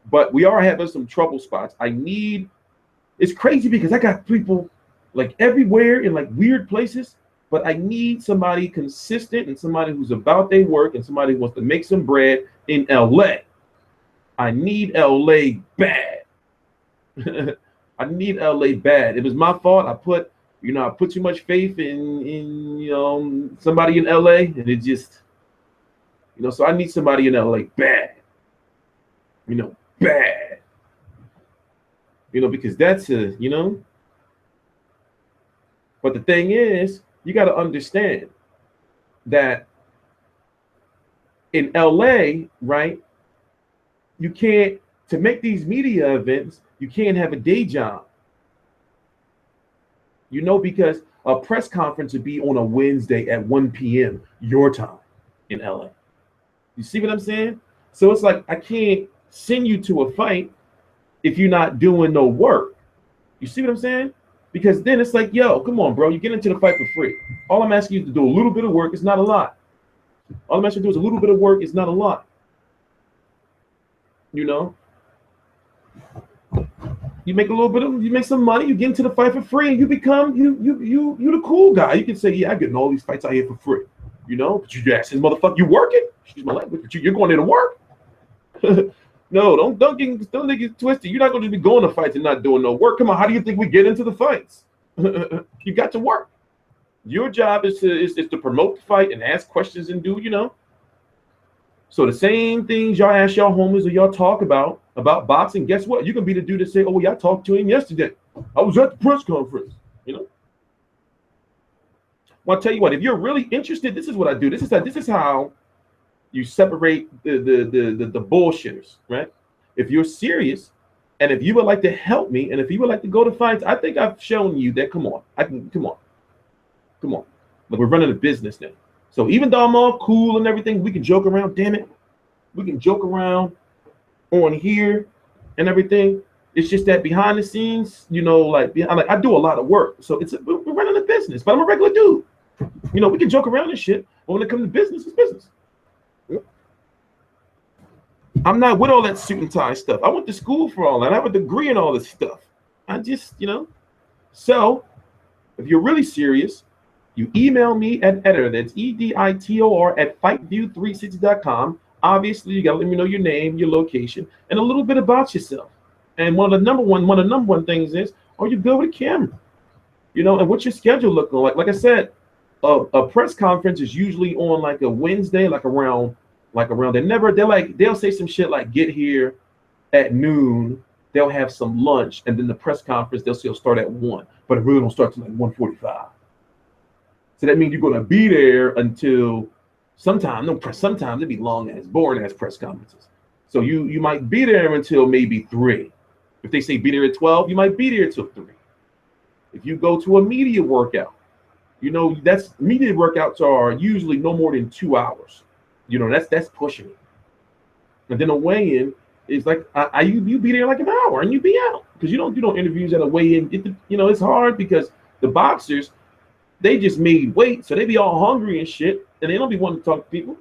But we are having some trouble spots. It's crazy because I got people like everywhere in like weird places. But I need somebody consistent and somebody who's about their work and somebody who wants to make some bread in LA. I need LA bad. I need LA bad. It was my fault. I put too much faith in somebody in LA, and it just so I need somebody in LA bad. Bad. Because that's But the thing is, you got to understand that in LA, right, you can't, to make these media events, you can't have a day job. Because a press conference would be on a Wednesday at 1 p.m. your time in LA. You see what I'm saying? So it's like I can't send you to a fight if you're not doing no work. You see what I'm saying? Because then it's like, yo, come on, bro. You get into the fight for free. All I'm asking you to do a little bit of work. It's not a lot. All I'm asking you to do is a little bit of work. It's not a lot. You make you make some money. You get into the fight for free, and you become you the cool guy. You can say, yeah, I get in all these fights out here for free. But you ask this motherfucker, you working? Excuse my language, but you're going there to work. No, don't get twisted. You're not going to be going to fights and not doing no work. Come on, how do you think we get into the fights? You got to work. Your job is to promote the fight and ask questions and do, So the same things y'all ask y'all homies or y'all talk about boxing, guess what? You can be the dude that say, oh, yeah, I talked to him yesterday. I was at the press conference. You know. Well, I'll tell you what. If you're really interested, this is what I do. This is how you separate the bullshitters, right? If you're serious, and if you would like to help me, and if you would like to go to fights, I think I've shown you that. Come on, come on. But we're running a business now. So even though I'm all cool and everything, we can joke around. Damn it, we can joke around on here and everything. It's just that behind the scenes, you know, like I do a lot of work. So we're running a business, but I'm a regular dude. You know, we can joke around and shit, but when it comes to business, it's business. I'm not with all that suit and tie stuff. I went to school for all that. I have a degree in all this stuff. I just, you know. So if you're really serious, you email me at editor, that's EDITOR at FightView360.com. Obviously, you gotta let me know your name, your location, and a little bit about yourself. And one of the number one things is, are you good with a camera? You know, and what's your schedule looking like? Like I said, a press conference is usually on like a Wednesday, like around they'll say some shit like get here at noon, they'll have some lunch, and then the press conference they'll say it'll start at 1, but it really don't start till like 1:45. So that means you're gonna be there until sometimes they be long ass, boring ass press conferences. So you might be there until maybe 3. If they say be there at 12, you might be there till 3. If you go to a media workout, you know, that's media workouts are usually no more than 2 hours. You know, that's pushing it. And then a weigh-in is like you be there like an hour and you be out because you don't do no interviews at a weigh-in. You know, it's hard because the boxers, they just made weight, so they be all hungry and shit, and they don't be wanting to talk to people.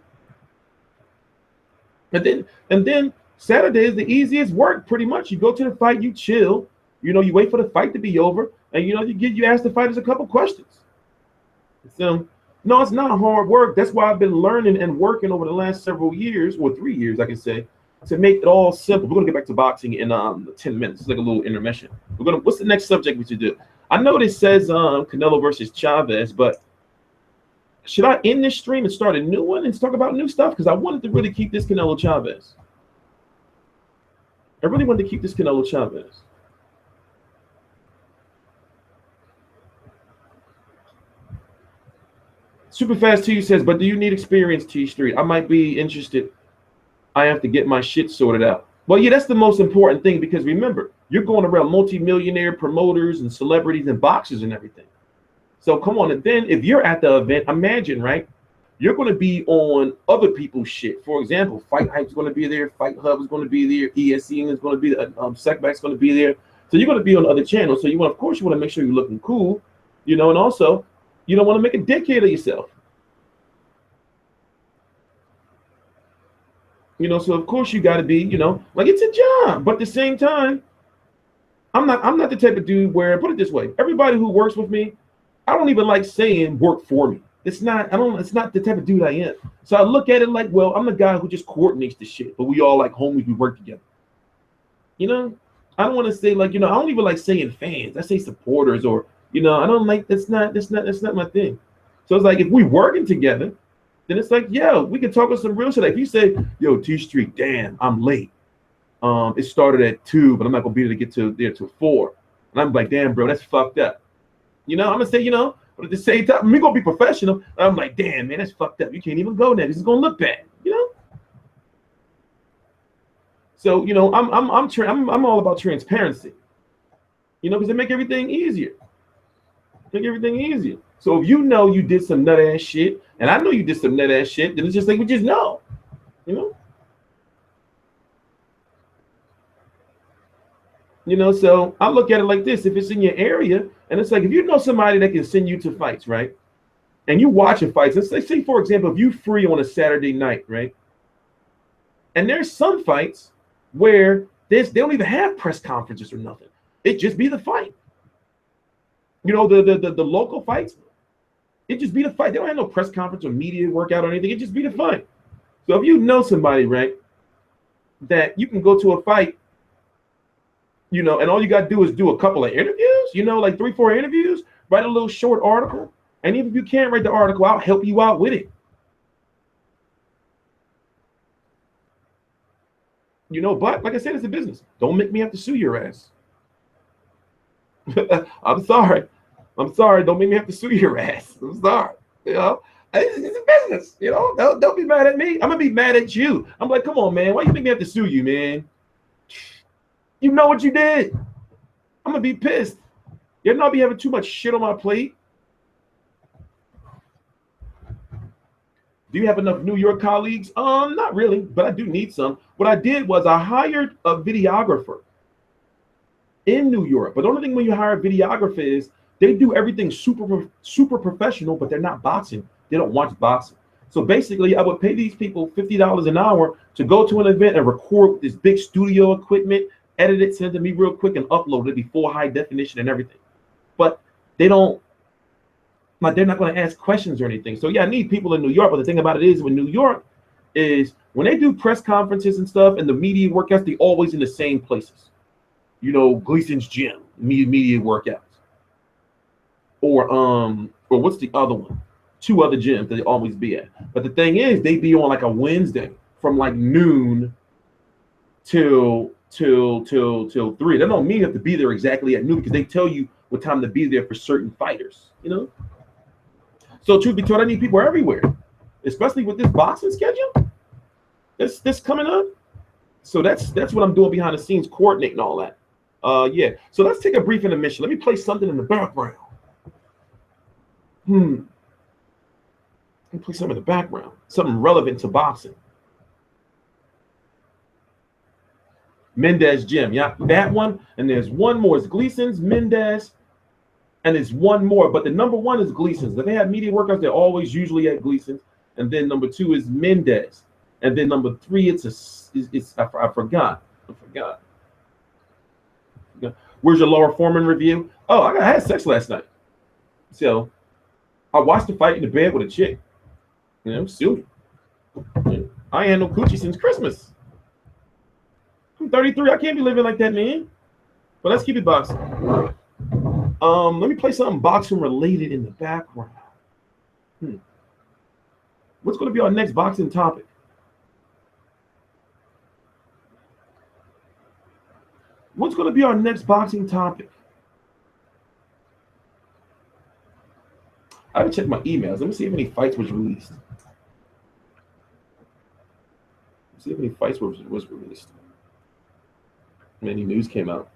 And then Saturday is the easiest work, pretty much. You go to the fight, you chill, you know, you wait for the fight to be over, and you know, you ask the fighters a couple questions. So no, it's not hard work. That's why I've been learning and working over the last several years, or 3 years, I can say, to make it all simple. We're gonna get back to boxing in 10 minutes. It's like a little intermission. What's the next subject we should do? I know this says Canelo versus Chavez, but should I end this stream and start a new one and talk about new stuff? Because I wanted to really keep this Canelo Chavez. I really wanted to keep this Canelo Chavez. Superfast T says, but do you need experience, TstreeT? I might be interested. I have to get my shit sorted out. Well, yeah, that's the most important thing because remember, you're going around multi-millionaire promoters and celebrities and boxers and everything. So come on, and then if you're at the event, imagine, right? You're going to be on other people's shit. For example, Fight Hype is going to be there, Fight Hub is going to be there, ESPN is going to be there, Secback's going to be there. So you're going to be on other channels. So you want, of course, you want to make sure you're looking cool, you know, and also you don't want to make a dickhead of yourself. You know, so of course you got to be, you know, like it's a job, but at the same time, I'm not the type of dude where, put it this way, everybody who works with me, I don't even like saying work for me. It's not the type of dude I am. So I look at it like, well, I'm the guy who just coordinates the shit, but we all like homies, we work together. You know, I don't want to say like, you know, I don't even like saying fans. I say supporters or, you know, I don't like, that's not my thing. So it's like, if we working together, then it's like, yeah, we can talk about some real shit. Like if you say, yo, TstreeT, damn, I'm late. It started at 2, but I'm not gonna be able to get to there till 4. And I'm like, damn, bro, that's fucked up. You know, I'm gonna say, you know, but at the same time, we gonna be professional. I'm like, damn, man, that's fucked up. You can't even go there. This is gonna look bad, you know. So, you know, I'm all about transparency. You know, because it make everything easier. Make everything easier. So if you know you did some nut ass shit, and I know you did some nut ass shit, then it's just like we just know, you know. You know, so I look at it like this: if it's in your area, and it's like if you know somebody that can send you to fights, right? And you watching fights, let's say for example, if you free on a Saturday night, right? And there's some fights where they don't even have press conferences or nothing. It just be the fight. You know, the local fights, it just be the fight. They don't have no press conference or media workout or anything. It just be the fight. So if you know somebody, right, that you can go to a fight, you know, and all you got to do is do a couple of interviews, you know, like 3-4 interviews, write a little short article. And even if you can't write the article, I'll help you out with it. You know, but like I said, it's a business. Don't make me have to sue your ass. I'm sorry. I'm sorry. Don't make me have to sue your ass. I'm sorry. You know, it's a business. You know, don't be mad at me. I'm gonna be mad at you. I'm like, come on, man. Why you make me have to sue you, man? You know what you did. I'm gonna be pissed. You're not be having too much shit on my plate. Do you have enough New York colleagues? Not really, but I do need some. What I did was I hired a videographer in New York. But the only thing when you hire a videographer is they do everything super professional, but they're not boxing. They don't watch boxing. So basically, I would pay these people $50 an hour to go to an event and record this big studio equipment, edit it, send it to me real quick, and upload it before high definition and everything. But they don't. Like they're not going to ask questions or anything. So yeah, I need people in New York. But the thing about it is, with New York, is when they do press conferences and stuff, and the media workouts, they always in the same places. You know, Gleason's gym, media workouts, or what's the other one? 2 other gyms that they always be at. But the thing is, they be on like a Wednesday from like noon till 3. That don't mean you have to be there exactly at noon because they tell you what time to be there for certain fighters. You know. So truth be told, I need people everywhere, especially with this boxing schedule. This coming up. So that's what I'm doing behind the scenes, coordinating all that. Yeah. So let's take a brief intermission. Let me play something in the background. Let me play something in the background, something relevant to boxing. Mendez Gym, yeah, that one. And there's one more. It's Gleason's, Mendez. And it's one more, but the number 1 is Gleason's. If they have media workouts, they're always usually at Gleason's. And then number 2 is Mendez. And then number 3, I forgot. Where's your Laura Foreman review? Oh, I had sex last night. So I watched the fight in the bed with a chick. You know, silly. I ain't had no coochie since Christmas. I'm 33. I can't be living like that, man. But let's keep it boxing. Let me play something boxing related in the background. What's going to be our next boxing topic? What's going to be our next boxing topic? I haven't checked my emails. Let me see if any fights was released. See if any fights was released. Any news came out.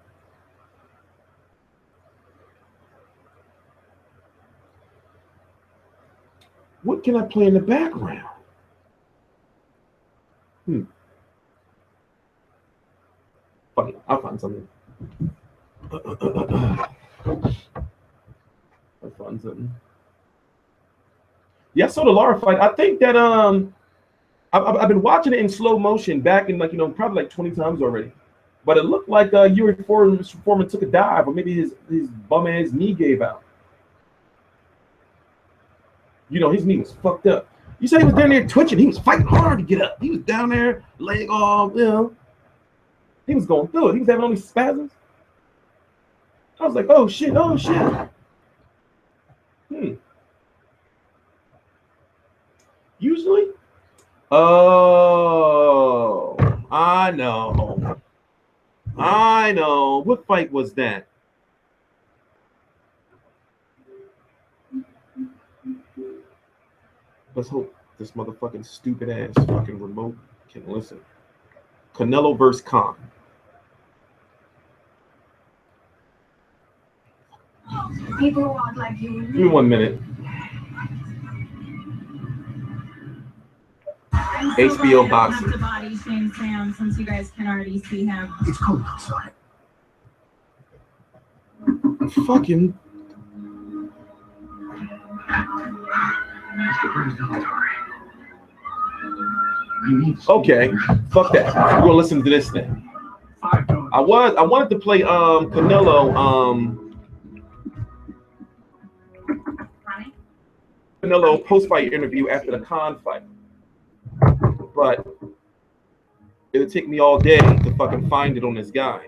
What can I play in the background? Fuck it, I'll find something. Yeah, I saw the Lara fight. I think that I've been watching it in slow motion back in probably like 20 times already. But it looked like Yuri Foreman took a dive, or maybe his bum ass knee gave out. You know, his knee was fucked up. You said he was down there twitching. He was fighting hard to get up. He was down there, leg off, you know. He was going through it. He was having all these spasms. I was like, oh shit, oh shit. Usually? Oh, I know. What fight was that? Let's hope this motherfucking stupid ass fucking remote can listen. Canelo versus Khan. People walk like you. Give me 1 minute. HBO boxing. To body shame Sam, since you guys can already see him. It's cold outside. Fucking. Okay, fuck that. We're gonna listen to this thing. I wanted to play Canelo post-fight interview after the Khan fight, but it'll take me all day to fucking find it on this guy.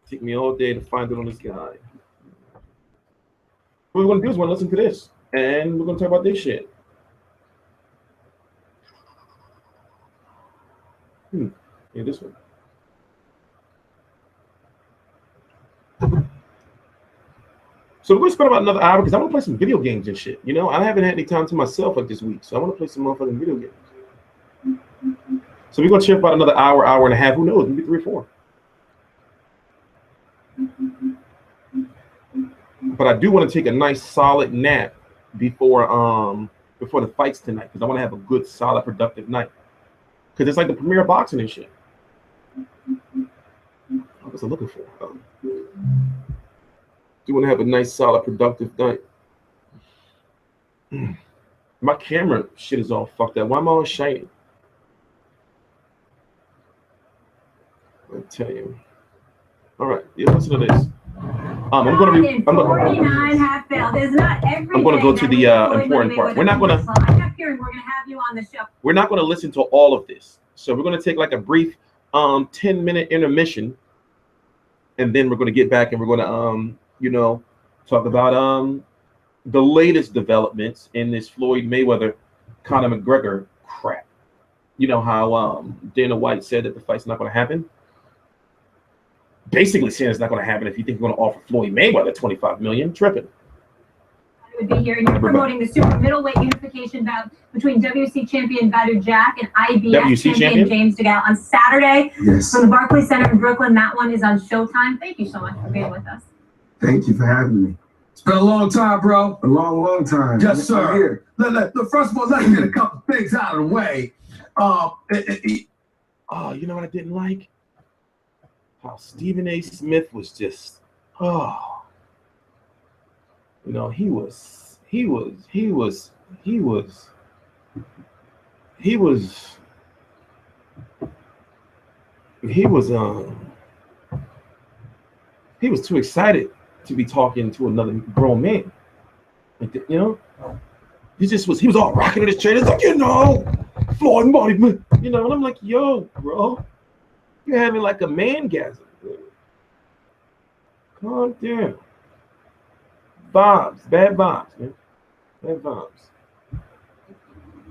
Take me all day to find it on this guy. What we're gonna do is we're gonna listen to this, and we're gonna talk about this shit. Yeah, this one. So we're gonna spend about another hour because I want to play some video games and shit. You know, I haven't had any time to myself like this week, so I want to play some motherfucking video games. So we're gonna chill about another hour, hour and a half. Who knows? Maybe 3 or 4. But I do want to take a nice solid nap before the fights tonight because I want to have a good, solid, productive night. Because it's like the premiere of boxing and shit. What was I looking for? Do want to have a nice, solid, productive night. My camera shit is all fucked up. Why am I always shiny? I'll tell you. All right, yeah, listen to this. I'm gonna go to the important part. We're not gonna listen to all of this. So we're gonna take like a brief 10-minute intermission, and then we're gonna get back and we're gonna talk about the latest developments in this Floyd Mayweather Conor McGregor crap. You know how Dana White said that the fight's not gonna happen. Basically saying it's not going to happen if you think you're going to offer Floyd Mayweather $25 million, tripping. I would be here, and you're promoting the super middleweight unification bout between WC champion Badou Jack and IBF champion James DeGale on Saturday from the Barclays Center in Brooklyn. That one is on Showtime. Thank you so much for being with us. Thank you for having me. It's been a long time, bro. A long time. Yes, sir. Look, first of all, let's get a couple things out of the way. You know what I didn't like? How Stephen A. Smith was just, he was too excited to be talking to another grown man. Like, he was all rocking in his chair. It's like, Floyd Money, and I'm like, yo, bro. You're having like a man-gasm. Calm down. Vibes, bad vibes, man. Bad vibes.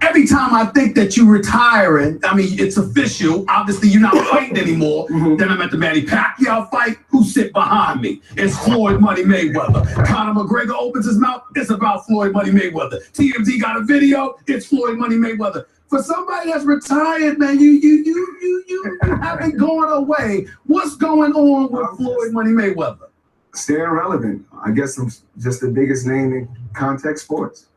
Every time I think that you're retiring, I mean, it's official. Obviously, you're not fighting anymore. Then I'm at the Manny Pacquiao fight. Who sit behind me? It's Floyd Money Mayweather. Conor McGregor opens his mouth. It's about Floyd Money Mayweather. TMZ got a video. It's Floyd Money Mayweather. For somebody that's retired, man, you haven't gone away. What's going on with Floyd Money Mayweather? Staying relevant. I guess I'm just the biggest name in contact sports.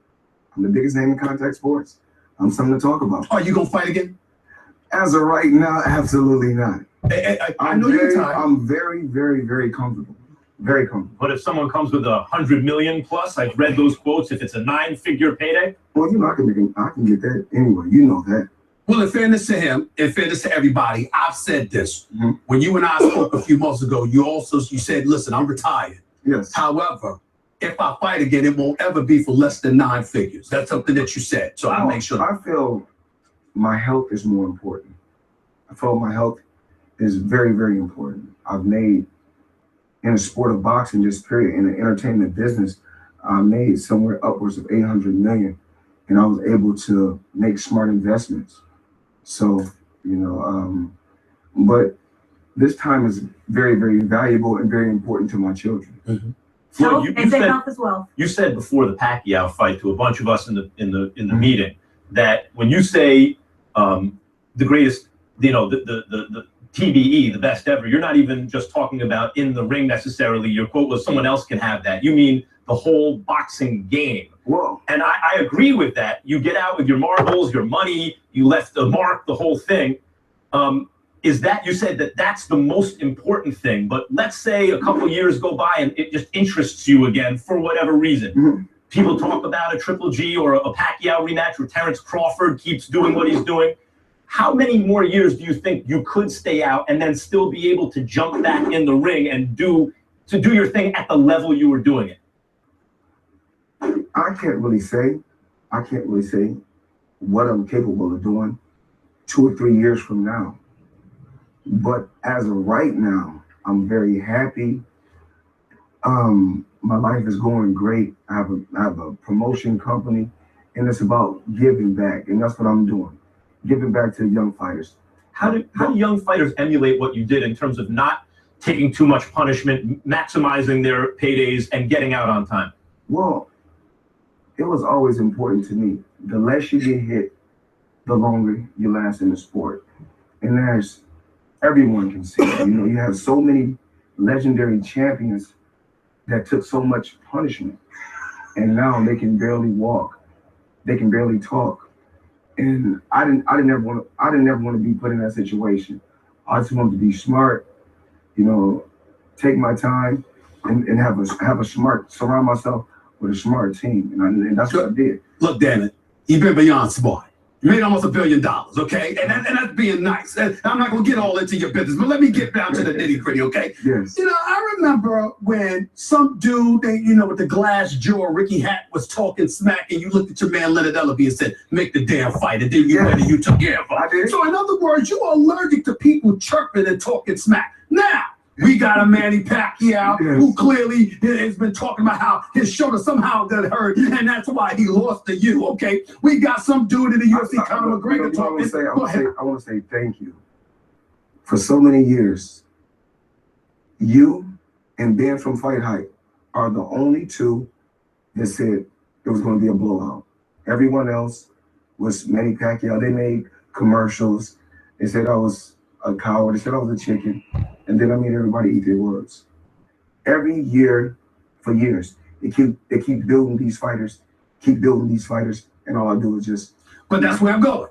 I'm the biggest name in contact sports. I'm something to talk about. Are you gonna fight again? As of right now, absolutely not. I know you're tired. I'm very, very, very comfortable. Very comfortable. But if someone comes with $100 million plus, I've read those quotes. If it's a 9-figure payday, well, I can get that anyway. You know that. Well, in fairness to him, in fairness to everybody, I've said this. When you and I spoke a few months ago, you said, listen, I'm retired. Yes. However, if I fight again, it won't ever be for less than 9 figures. That's something that you said. So I'll make sure. I feel my health is more important. I feel my health is very, very important. I've made, in the sport of boxing, just period, in the entertainment business, I made somewhere upwards of 800 million, and I was able to make smart investments. So, but this time is very, very valuable and very important to my children. So you said before the Pacquiao fight to a bunch of us in the meeting that when you say the greatest, the TBE, the best ever, you're not even just talking about in the ring necessarily. Your quote was someone else can have that. You mean the whole boxing game. Whoa. And I agree with that. You get out with your marbles, your money, you left a mark, the whole thing. Is that, you said that that's the most important thing, but let's say a couple years go by and it just interests you again for whatever reason. People talk about a Triple G or a Pacquiao rematch where Terrence Crawford keeps doing what he's doing. How many more years do you think you could stay out and then still be able to jump back in the ring and do your thing at the level you were doing it? I can't really say what I'm capable of doing 2 or 3 years from now. But as of right now, I'm very happy. My life is going great. I have a promotion company, and it's about giving back, and that's what I'm doing. Giving back to the young fighters. How do young fighters emulate what you did in terms of not taking too much punishment, maximizing their paydays, and getting out on time? Well, it was always important to me. The less you get hit, the longer you last in the sport. And there's, everyone can see it. You know, you have so many legendary champions that took so much punishment, and now they can barely walk, they can barely talk. And I didn't ever want to be put in that situation. I just wanted to be smart, you know, take my time, and have a smart, surround myself with a smart team, and that's what I did. Look, damn it, you've been beyond smart. You made almost $1 billion, okay? And that's being nice. And I'm not gonna get all into your business, but let me get down to the nitty gritty, okay? Yes. You know, I remember when some dude, you know, with the glass jaw, Ricky Hat, was talking smack, and you looked at your man Leonard Ellaby and said, "Make the damn fight," and then you went and you took care of it. I did. So in other words, you are allergic to people chirping and talking smack. Now, we got a Manny Pacquiao who clearly has been talking about how his shoulder somehow got hurt, and that's why he lost to you, okay? We got some dude in the UFC, Conor McGregor, talking. I want to say thank you. For so many years, you and Ben from Fight Hype are the only two that said it was going to be a blowout. Everyone else was Manny Pacquiao. They made commercials. They said I was a coward. They said I was a chicken. And then I made everybody eat their words. Every year, for years, they keep building these fighters, and all I do is just. But that's where I'm going.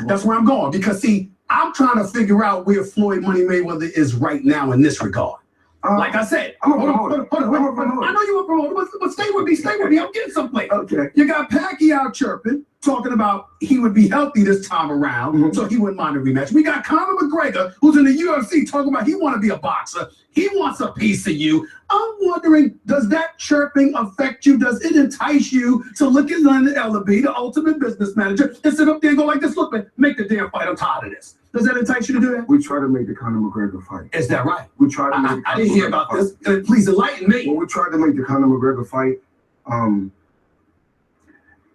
That's where I'm going, because see, I'm trying to figure out where Floyd Money Mayweather is right now in this regard. Like I said, hold on. I know you were promoter, but stay with me. I'm getting someplace. Okay. You got Pacquiao chirping, talking about he would be healthy this time around, so he wouldn't mind a rematch. We got Conor McGregor, who's in the UFC, talking about he want to be a boxer. He wants a piece of you. I'm wondering, does that chirping affect you? Does it entice you to look at Leonard Ellaby, the ultimate business manager, and sit up there and go like this, "Look, man, make the damn fight. I'm tired of this." Does that entice you to do that? We try to make the Conor McGregor fight. Is that right? We tried to make I didn't hear about this. Please enlighten me. Well, we tried to make the Conor McGregor fight.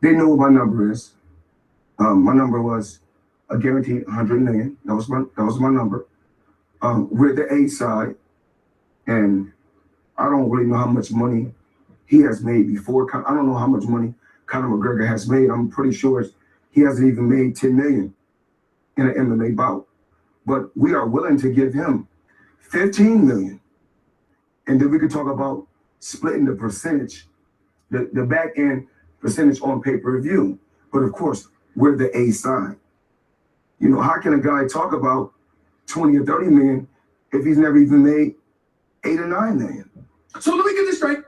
They know what my number is. My number was a guaranteed 100 million. That was my number. We're the A side, and I don't really know how much money he has made before. I don't know how much money Conor McGregor has made. I'm pretty sure he hasn't even made 10 million in an MMA bout. But we are willing to give him 15 million. And then we could talk about splitting the percentage, the back end percentage on pay-per-view. But of course, we're the A side. You know, how can a guy talk about 20 or 30 million if he's never even made 8 or 9 million? So let me get this straight.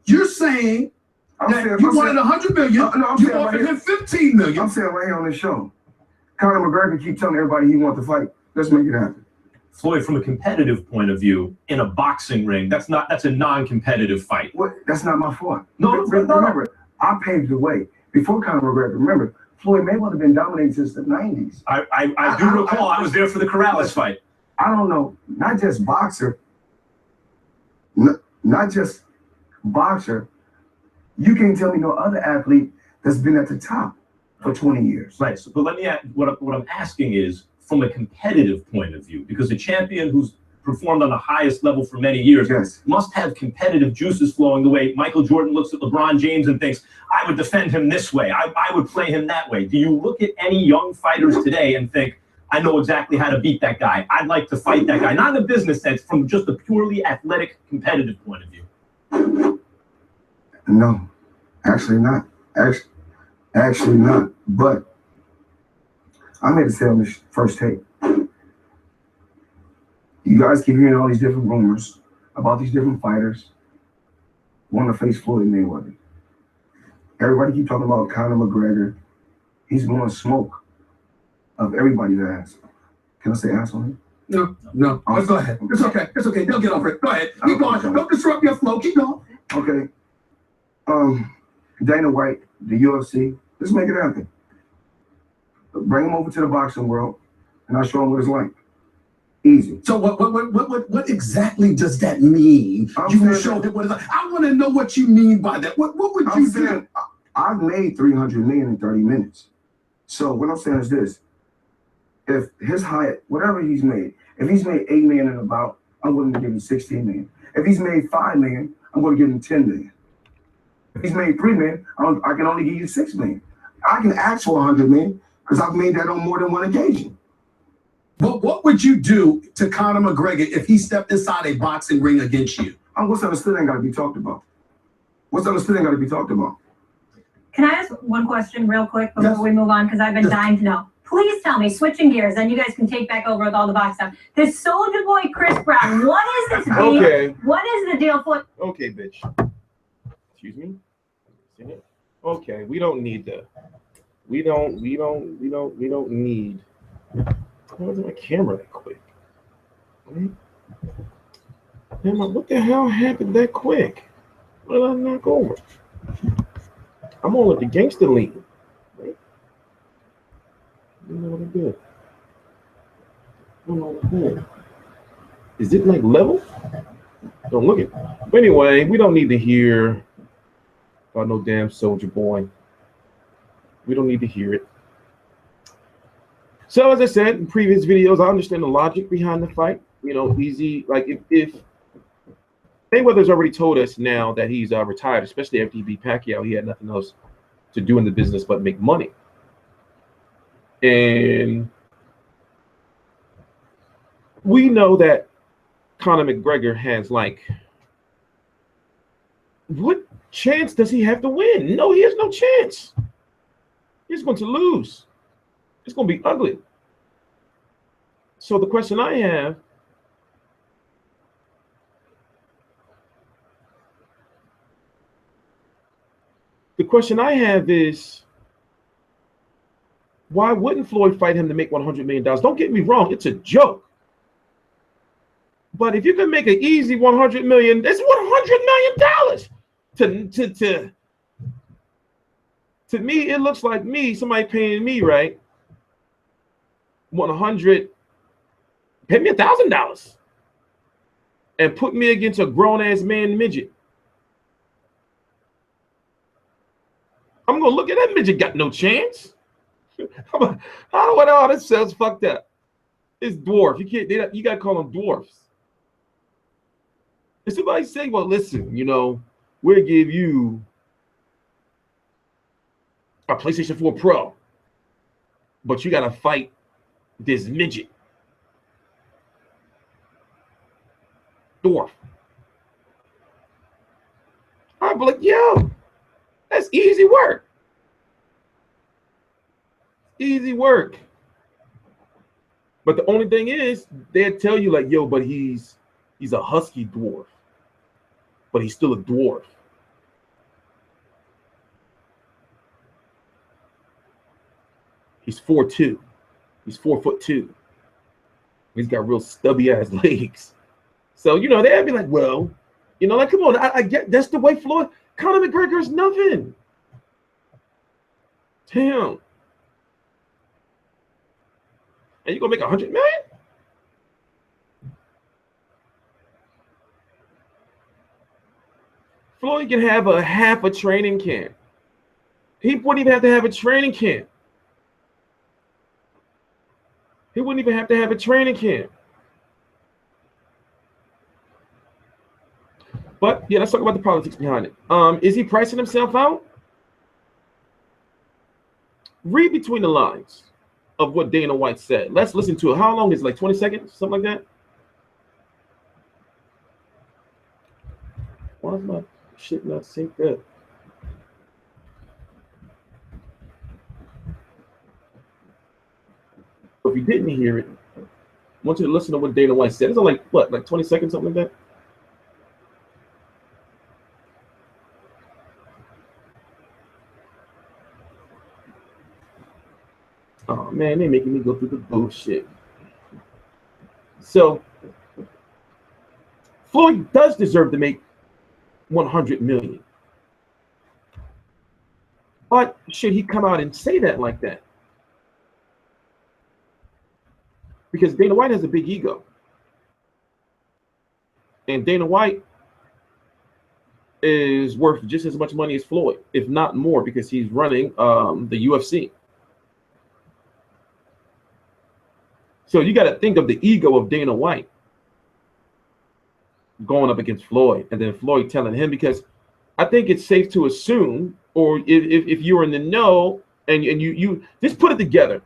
You're saying that you wanted 100 million. No, you offered him 15 million. I'm saying right here on this show, Conor McGregor keep telling everybody he wants to fight. Let's make it happen. Floyd, from a competitive point of view, in a boxing ring, that's a non-competitive fight. What? That's not my fault. No. Remember, I paved the way. Before Conor McGregor, remember, Floyd Mayweather been dominating since the 90s. I do recall. I was there for the Corrales fight. I don't know, not just boxer, not just boxer. You can't tell me no other athlete that's been at the top for 20 years. Right. So, but let me ask, what I'm asking is, from a competitive point of view, because a champion who's performed on the highest level for many years must have competitive juices flowing the way Michael Jordan looks at LeBron James and thinks, I would defend him this way. I would play him that way. Do you look at any young fighters today and think, I know exactly how to beat that guy. I'd like to fight that guy. Not in a business sense, from just a purely athletic, competitive point of view. No, actually not. Actually not. But I made a say on this first tape. You guys keep hearing all these different rumors about these different fighters want to face Floyd Mayweather. Everybody keep talking about Conor McGregor. He's blowing smoke of everybody's ass. Can I say ass on him? No. Let's go ahead. It's okay. They'll get over it. Go ahead. Keep going. Don't disrupt your flow. Keep going. Okay. Dana White, the UFC, let's make it happen. Bring him over to the boxing world, and I'll show him what it's like. Easy. So what exactly does that mean? You will show him what it's like. I want to know what you mean by that. What would you do? I've made 300 million in 30 minutes. So what I'm saying is this: if his height, whatever he's made, if he's made 8 million in about, I'm willing to give him 16 million. If he's made 5 million, I'm going to give him 10 million. If he's made 3 million, I can only give you 6 million. I can ask for 100 million because I've made that on more than one occasion. But what would you do to Conor McGregor if he stepped inside a boxing ring against you? What's understood ain't got to be talked about. What's understood ain't got to be talked about. Can I ask one question real quick before we move on? Because I've been dying to know. Please tell me, switching gears, and you guys can take back over with all the box stuff. This Soldier Boy Chris Brown, what is this beef? Okay. What is the deal for? Okay, bitch. Excuse me. Okay, we don't need that. We don't need. Why was my camera that quick? What the hell happened that quick? What did I knock over? I'm on with the gangster lean. Right? You know what I did? I don't know what I did. Is it like level? Don't look it. But anyway, we don't need to hear about no damn Soldier Boy. We don't need to hear it. So as I said in previous videos, I understand the logic behind the fight. You know, easy. Like if Mayweather's already told us now that he's retired, especially after he beat Pacquiao, he had nothing else to do in the business but make money. And we know that Conor McGregor has, like, what chance does he have to win? No, he has no chance. He's going to lose. It's going to be ugly. So the question I have, is, why wouldn't Floyd fight him to make $100 million? Don't get me wrong, it's a joke. But if you can make an easy $100 million, that's $100 million. To me, it looks like somebody paying me, right? Pay me $1,000 and put me against a grown-ass man midget. I'm gonna look at that midget, got no chance. All this sounds fucked up. It's dwarf. You gotta call them dwarfs. If somebody say, well, listen, you know, we'll give you a PlayStation 4 Pro, but you gotta fight this midget. Dwarf. I'd be like, yo, that's easy work. Easy work. But the only thing is, they'll tell you, like, yo, but he's a husky dwarf. But he's still a dwarf. He's 4'2". He's 4'2". He's got real stubby ass legs. So, you know, they'd be like, well, you know, like, come on, I get that's the way Floyd. Conor McGregor's nothing. Damn. And you gonna make $100 million? Floyd can have half a training camp. He wouldn't even have to have a training camp. He wouldn't even have to have a training camp. But yeah, let's talk about the politics behind it. Is he pricing himself out? Read between the lines of what Dana White said. Let's listen to it. How long is it? Like 20 seconds? Something like that? Why is my shit not synced up? If you didn't hear it, I want you to listen to what Dana White said. It's like, what, like 20 seconds, something like that? Oh man, they're making me go through the bullshit. So Floyd does deserve to make $100 million. But should he come out and say that like that? Because Dana White has a big ego. And Dana White is worth just as much money as Floyd, if not more, because he's running the UFC. So you got to think of the ego of Dana White. going up against Floyd, and then Floyd telling him, because I think it's safe to assume, or if you're in the know and you just put it together.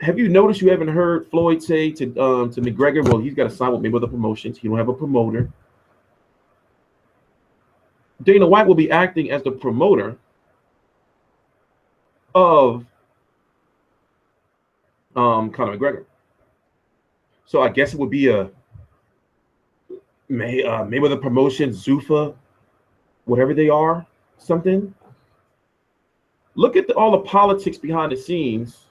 Have you noticed you haven't heard Floyd say to McGregor, well, he's got to sign with Mayweather Promotions. He don't have a promoter. Dana White will be acting as the promoter of Conor McGregor. So I guess it would be a Mayweather Promotions, Zuffa, whatever they are, something. Look at all the politics behind the scenes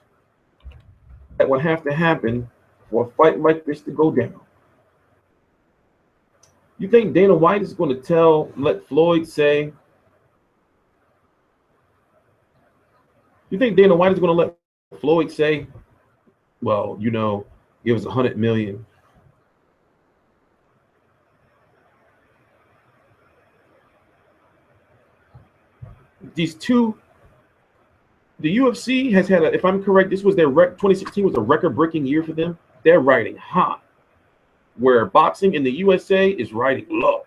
that would have to happen for a fight like this to go down. You think Dana White is going to let Floyd say? You think Dana White is going to let Floyd say, well, you know, give us $100 million. These two, the UFC has had if I'm correct, this was their 2016 was a record-breaking year for them. They're riding high, where boxing in the USA is riding low.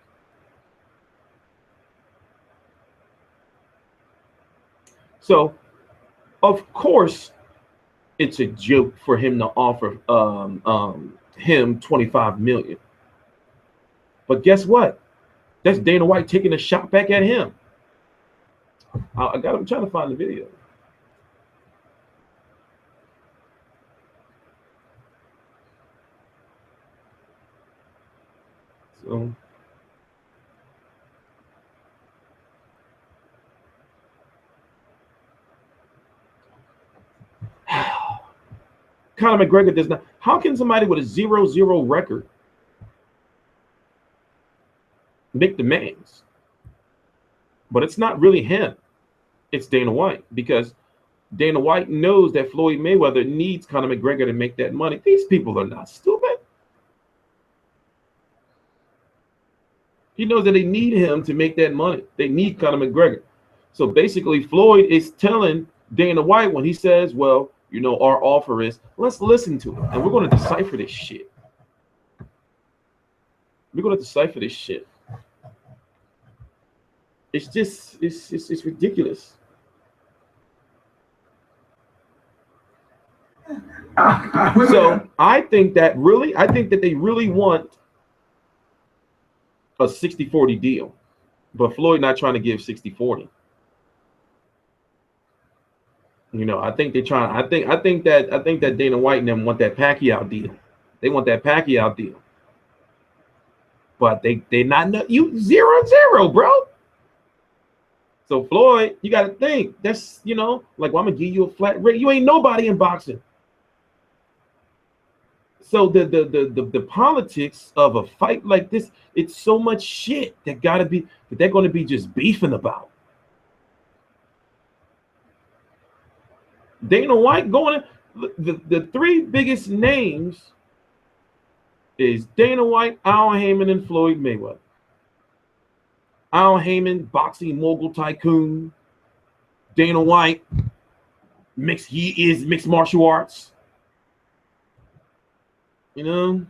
So, of course, it's a joke for him to offer him $25 million. But guess what? That's Dana White taking a shot back at him. I'm trying to find the video. So Conor McGregor does not. How can somebody with a 0-0 record make demands? But it's not really him. It's Dana White, because Dana White knows that Floyd Mayweather needs Conor McGregor to make that money. These people are not stupid. He knows that they need him to make that money. They need Conor McGregor. So basically, Floyd is telling Dana White when he says, well, you know, our offer is, let's listen to it. And we're going to decipher this shit. We're going to decipher this shit. It's just, it's ridiculous. So I think that they really want a 60-40 deal, but Floyd not trying to give 60-40. You know, I think they're trying. I think that Dana White and them want that Pacquiao deal. They want that Pacquiao deal, but they not you 0-0, bro. So Floyd, you got to think that's, you know, like, well, I'm gonna give you a flat rate. You ain't nobody in boxing. So the politics of a fight like this, it's so much shit that they're going to be just beefing about. Dana White going the three biggest names is Dana White, Al Heyman, and Floyd Mayweather. Al Heyman, boxing mogul tycoon. Dana White, he is mixed martial arts. You know?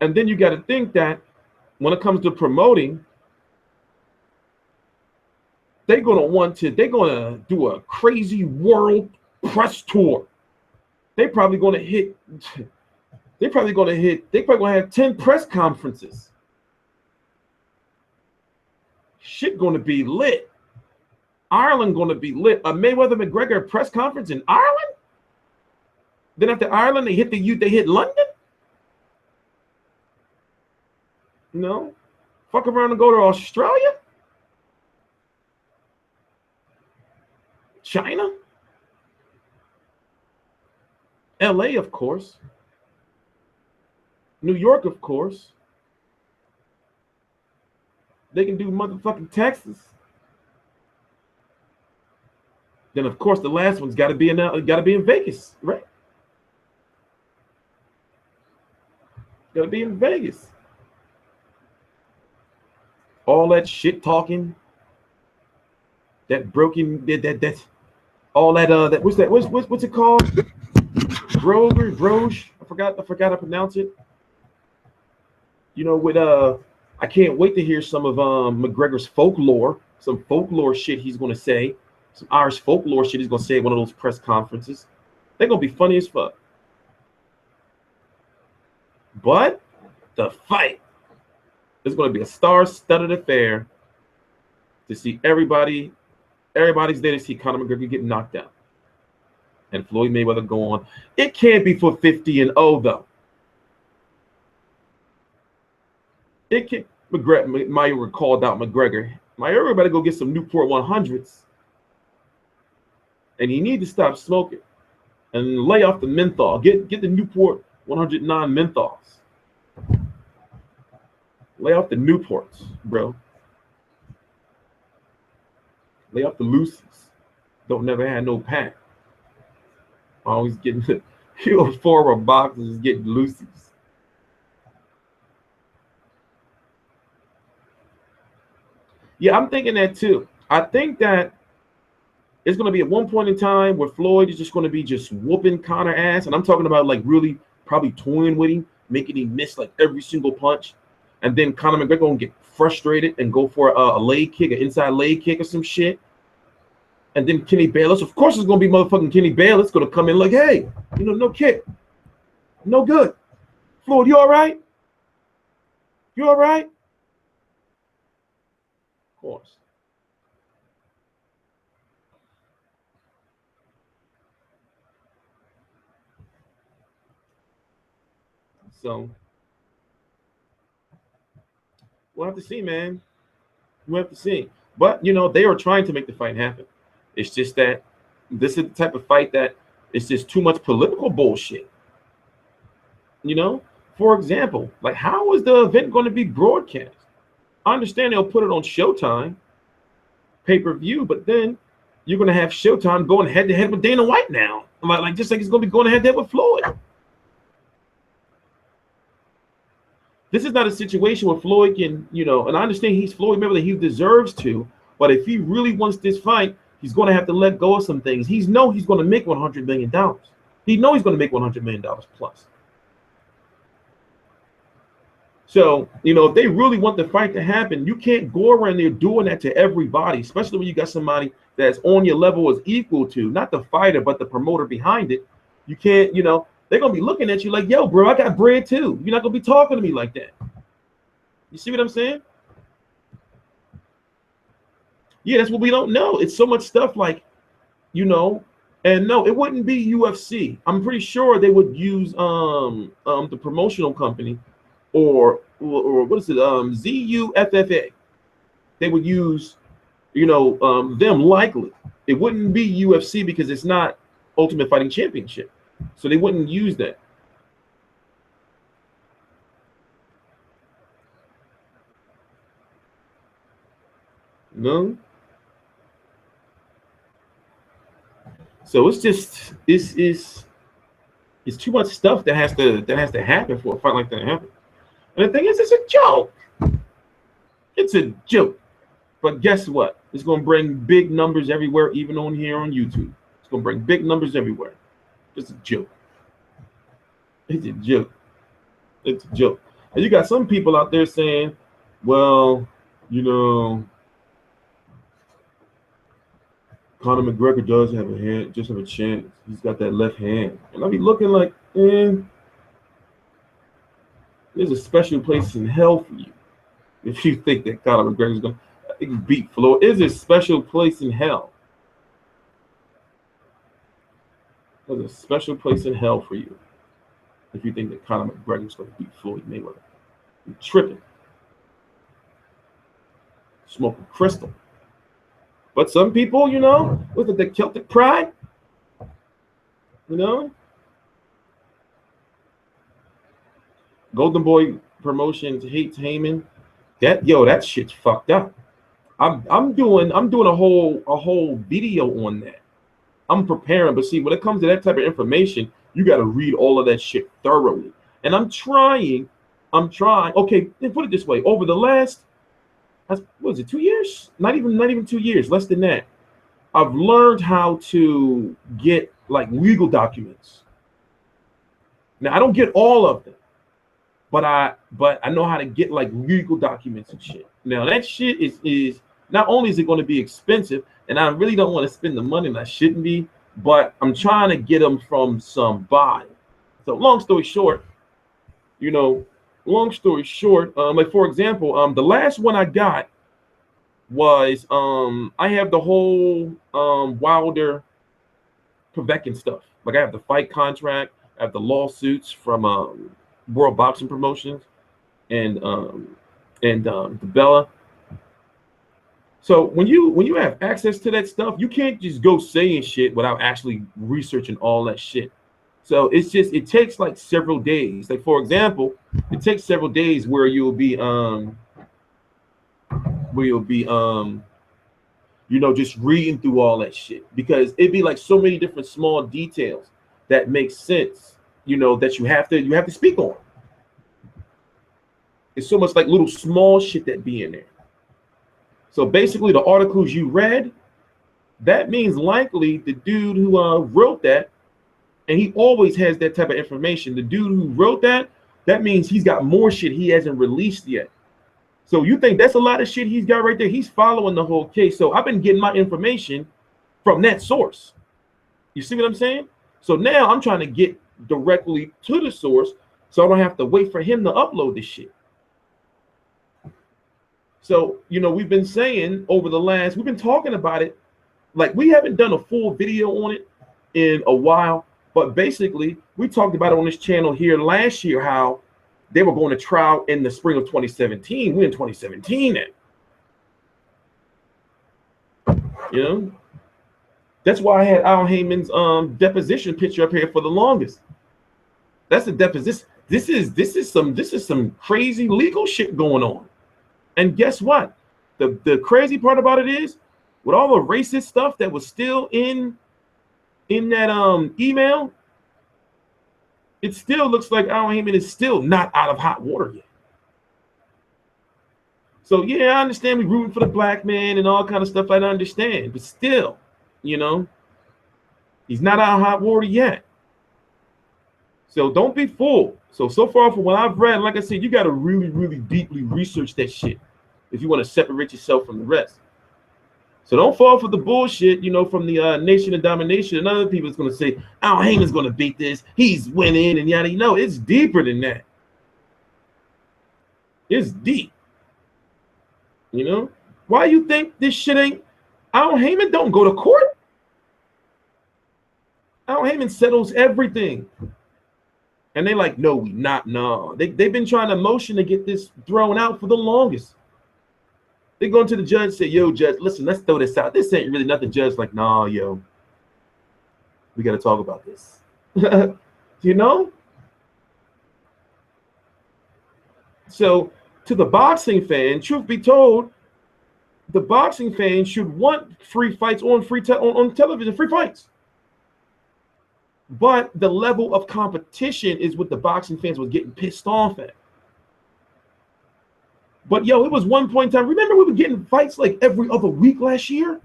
And then you got to think that when it comes to promoting, they're going to do a crazy world press tour. They're probably going to have 10 press conferences. Shit going to be lit. Ireland going to be lit. A Mayweather McGregor press conference in Ireland. Then after Ireland, they hit London. No, fuck around and go to Australia, China, LA, of course, New York, of course. They can do motherfucking Texas. Then of course the last one's got to be in Vegas, right? Got to be in Vegas. All that shit talking, that broken, that all that what's it called? Broge. I forgot how to pronounce it. You know, with I can't wait to hear some of McGregor's folklore, some folklore shit he's gonna say, some Irish folklore shit he's gonna say at one of those press conferences. They're gonna be funny as fuck. But the fight is gonna be a star-studded affair to see everybody's there to see Conor McGregor get knocked out and Floyd Mayweather go on. It can't be for 50-0 though. It can't. Mayweather called out McGregor. Mayweather better go get some Newport 100s, and you need to stop smoking and lay off the menthol. Get the Newport 109 menthols. Lay off the Newports, bro. Lay off the Lucy's. Don't never have no pack. Always getting forward boxes, getting Lucy's. Yeah, I'm thinking that too. I think that it's going to be at one point in time where Floyd is just going to be just whooping Conor ass. And I'm talking about like really probably toying with him, making him miss like every single punch. And then Conor McGregor going to get frustrated and go for a leg kick, an inside leg kick or some shit. And then Kenny Bayless, of course it's going to be motherfucking Kenny Bayless going to come in like, hey, you know, no kick. No good. Floyd, you all right? You all right? Of course. So we'll have to see, man. We'll have to see. But, you know, they are trying to make the fight happen. It's just that this is the type of fight that it's just too much political bullshit. You know, for example, like how is the event going to be broadcast? I understand they'll put it on Showtime, pay-per-view, but then you're going to have Showtime going head-to-head with Dana White now. Like just like it's going to be going head-to-head with Floyd. This is not a situation where Floyd can, you know, and I understand he's Floyd Mayweather, he deserves to, but if he really wants this fight, he's going to have to let go of some things. He's going to make $100 million. He knows he's going to make $100 million plus. So, you know, if they really want the fight to happen, you can't go around there doing that to everybody, especially when you got somebody that's on your level is equal to, not the fighter, but the promoter behind it. You can't, you know, they're going to be looking at you like, yo, bro, I got bread too. You're not going to be talking to me like that. You see what I'm saying? Yeah, that's what we don't know. It's so much stuff like, you know, and no, it wouldn't be UFC. I'm pretty sure they would use the promotional company or what is it? ZUFFA. They would use, you know, them likely. It wouldn't be UFC because it's not Ultimate Fighting Championship. So they wouldn't use that. No. So it's just it's too much stuff that has to happen for a fight like that to happen. And the thing is, it's a joke. It's a joke. But guess what? It's going to bring big numbers everywhere, even on here on YouTube. It's going to bring big numbers everywhere. It's a joke. It's a joke. It's a joke. And you got some people out there saying, well, you know, Conor McGregor does have a hand, just have a chance. He's got that left hand. And I be looking like, there's a special place in hell for you if you think that Conor McGregor is going to beat Floyd. There's a special place in hell. There's a special place in hell for you if you think that Conor McGregor is going to beat Floyd Mayweather. You're tripping. Smoking crystal. But some people, you know, with the Celtic pride, you know, Golden Boy Promotions hates Heyman. That shit's fucked up. I'm doing a whole video on that. I'm preparing, but see, when it comes to that type of information, you got to read all of that shit thoroughly. And I'm trying. Okay, then put it this way: over the last, what was it, 2 years? Not even 2 years, less than that. I've learned how to get like legal documents. Now I don't get all of them, but I know how to get like legal documents and shit. Now that shit is not only is it going to be expensive, and I really don't want to spend the money, and I shouldn't be, but I'm trying to get them from somebody. So long story short, like for example, the last one I got was I have the whole Wilder Paveckin stuff. Like I have the fight contract, I have the lawsuits from World Boxing Promotions and the Bella. So when you have access to that stuff, you can't just go saying shit without actually researching all that shit. So it takes like several days. Like for example, it takes several days where you'll be just reading through all that shit, because it'd be like so many different small details that make sense, that you have to speak on. It's so much like little small shit that be in there. So basically the articles you read, that means likely the dude who wrote that, and he always has that type of information. The dude who wrote that means he's got more shit he hasn't released yet. So you think that's a lot of shit he's got right there? He's following the whole case. So I've been getting my information from that source. You see what I'm saying? So now I'm trying to get directly to the source so I don't have to wait for him to upload this shit. So, we've been saying we've been talking about it. Like we haven't done a full video on it in a while, but basically we talked about it on this channel here last year, how they were going to trial in the spring of 2017. We're in 2017 now. That's why I had Al Heyman's deposition picture up here for the longest. That's a deposition. This is some crazy legal shit going on. And guess what? The crazy part about it is, with all the racist stuff that was still in that email, it still looks like Al Heyman is still not out of hot water yet. So yeah, I understand we rooting for the black man and all kind of stuff. I understand, but still, he's not out of hot water yet. So don't be fooled. So far from what I've read, like I said, you got to really, really deeply research that shit if you want to separate yourself from the rest. So don't fall for the bullshit, from the Nation of Domination and other people. It's going to say, Al Heyman's going to beat this. He's winning and yada. It's deeper than that. It's deep. Why you think this shit ain't? Al Heyman don't go to court. Al Heyman settles everything. And they like, no, no. They've been trying to motion to get this thrown out for the longest. They go to the judge and say, yo, judge, listen, let's throw this out. This ain't really nothing. Judge like, nah, yo, we got to talk about this. So to the boxing fan, truth be told, the boxing fan should want free fights on television, free fights. But the level of competition is what the boxing fans was getting pissed off at. But it was one point in time. Remember, we were getting fights like every other week last year?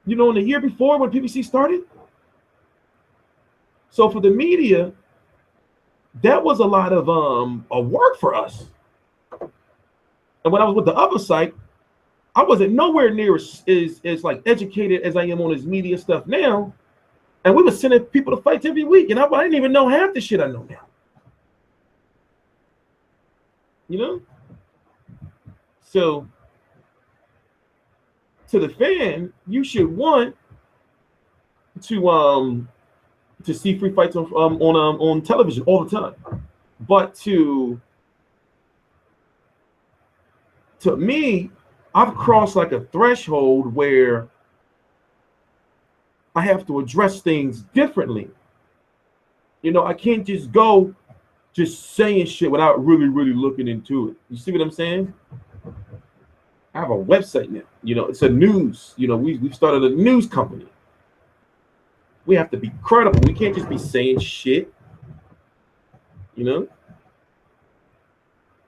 In the year before when PBC started? So for the media, that was a lot of work for us. And when I was with the other site, I wasn't nowhere near as like educated as I am on this media stuff now. And we were sending people to fights every week, and I didn't even know half the shit I know now. So to the fan, you should want to see free fights on television all the time. But to me, I've crossed like a threshold where I have to address things differently. I can't just go saying shit without really, really looking into it. You see what I'm saying? I have a website now. It's a news. We've started a news company. We have to be credible. We can't just be saying shit.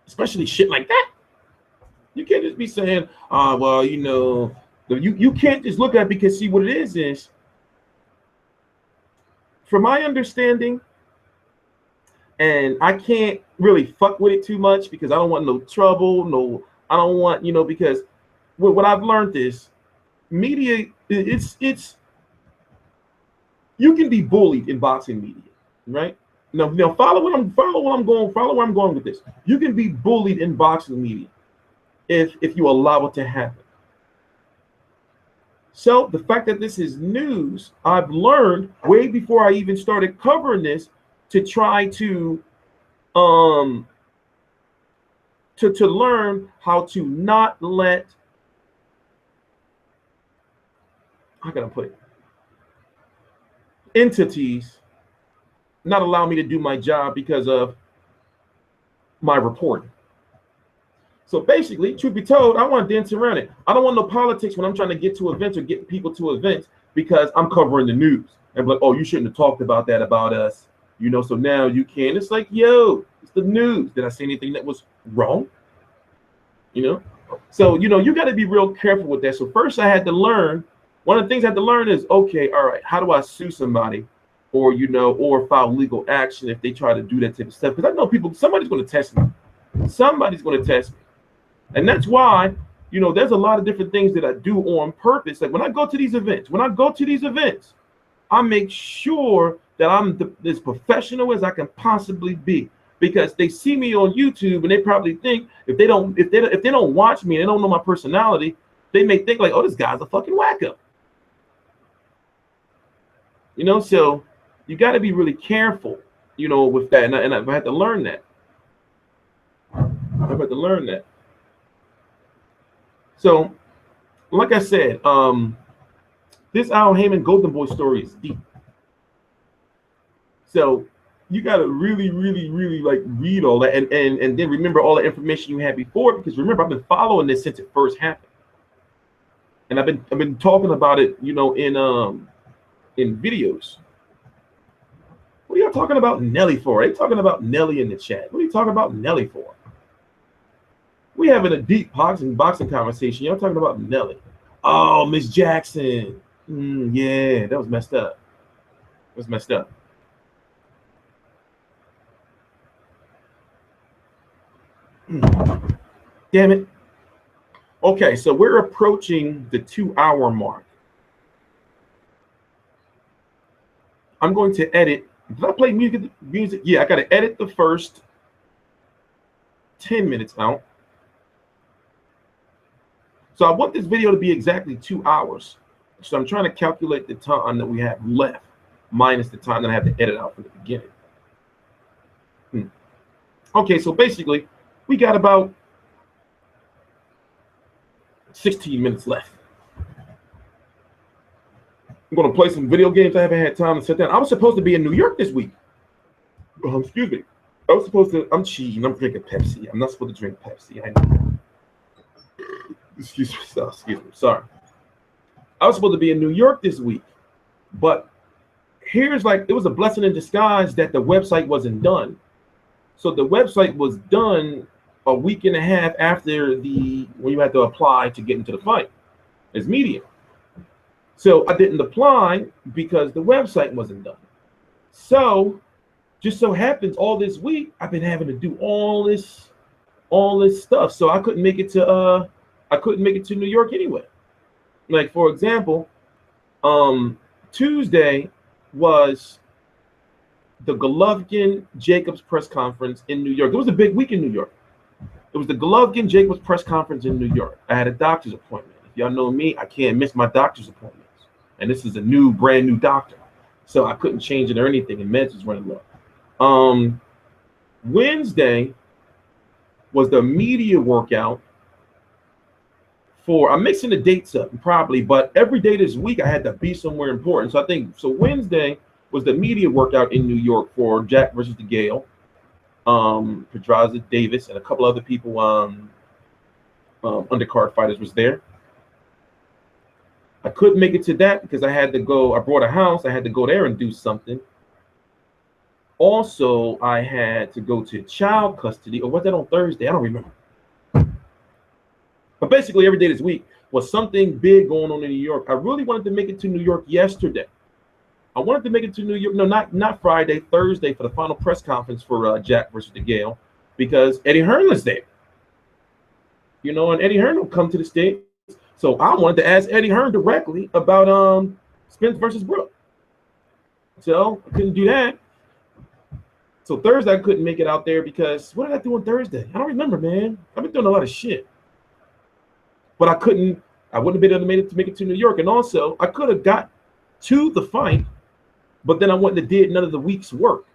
Especially shit like that. You can't just be saying, You can't just look at it, because see what it is from my understanding, and I can't really fuck with it too much because I don't want no trouble, I don't want, because what I've learned is media, it's you can be bullied in boxing media, right? Now follow where I'm going with this. You can be bullied in boxing media if you allow it to happen. So the fact that this is news, I've learned way before I even started covering this to try to learn how to not let, how can I put it, entities not allow me to do my job because of my reporting. So basically, truth be told, I want to dance around it. I don't want no politics when I'm trying to get to events or get people to events because I'm covering the news. And like, oh, you shouldn't have talked about that about us. So now you can. It's like, yo, it's the news. Did I say anything that was wrong? So, you got to be real careful with that. So first I had to learn, one of the things I had to learn is, okay, all right, how do I sue somebody or, or file legal action if they try to do that type of stuff? Because I know somebody's going to test me. Somebody's going to test me. And that's why, there's a lot of different things that I do on purpose. Like when I go to these events, I make sure that I'm as professional as I can possibly be, because they see me on YouTube and they probably think if they don't watch me and they don't know my personality, they may think like, oh, this guy's a fucking wacko. So you got to be really careful, with that. And I've had to learn that. So, like I said, this Al Heyman Golden Boy story is deep. So you got to really, really, really like read all that and then remember all the information you had before, because remember, I've been following this since it first happened. And I've been talking about it, in videos. What are y'all talking about Nelly for? Are they talking about Nelly in the chat? What are you talking about Nelly for? We having a deep boxing conversation. Y'all talking about Nelly. Oh, Miss Jackson. Yeah, that was messed up. Damn it. Okay, so we're approaching the 2-hour mark. I'm going to edit. Did I play music? Yeah, I got to edit the first 10 minutes out. So I want this video to be exactly 2 hours. So I'm trying to calculate the time that we have left minus the time that I have to edit out from the beginning. Okay, so basically we got about 16 minutes left. I'm going to play some video games. I haven't had time to sit down. I was supposed to be in New York this week. Excuse me. I'm cheating. I'm drinking Pepsi. I'm not supposed to drink Pepsi. I know. Excuse me. Sorry. I was supposed to be in New York this week, but it was a blessing in disguise that the website wasn't done. So the website was done a week and a half after when you had to apply to get into the fight as media. So I didn't apply because the website wasn't done. So just so happens all this week I've been having to do all this stuff. So I couldn't make it to New York anyway. Like for example, Tuesday was the Golovkin-Jacobs press conference in New York. It was a big week in New York. It was the Golovkin-Jacobs press conference in New York. I had a doctor's appointment. If y'all know me, I can't miss my doctor's appointments. And this is a brand new doctor. So I couldn't change it or anything, and meds was running low. Wednesday was the media workout I'm mixing the dates up probably, but every day this week I had to be somewhere important. So Wednesday was the media workout in New York for Jack versus DeGale, Pedraza Davis, and a couple other people, undercard fighters was there. I couldn't make it to that because I brought a house. I had to go there and do something. Also, I had to go to child custody, or was that on Thursday? I don't remember. But basically every day this week was something big going on in New York. I really wanted to make it to New York yesterday. I wanted to make it to New York. No, not Friday, Thursday for the final press conference for Jack versus DeGale, because Eddie Hearn was there. You know, and Eddie Hearn will come to the States. So I wanted to ask Eddie Hearn directly about Spence versus Brook. So I couldn't do that. So Thursday I couldn't make it out there because what did I do on Thursday? I don't remember, man. I've been doing a lot of shit. But I wouldn't have been able to make it to New York. And also I could have got to the fight, but then I wouldn't have did none of the week's work.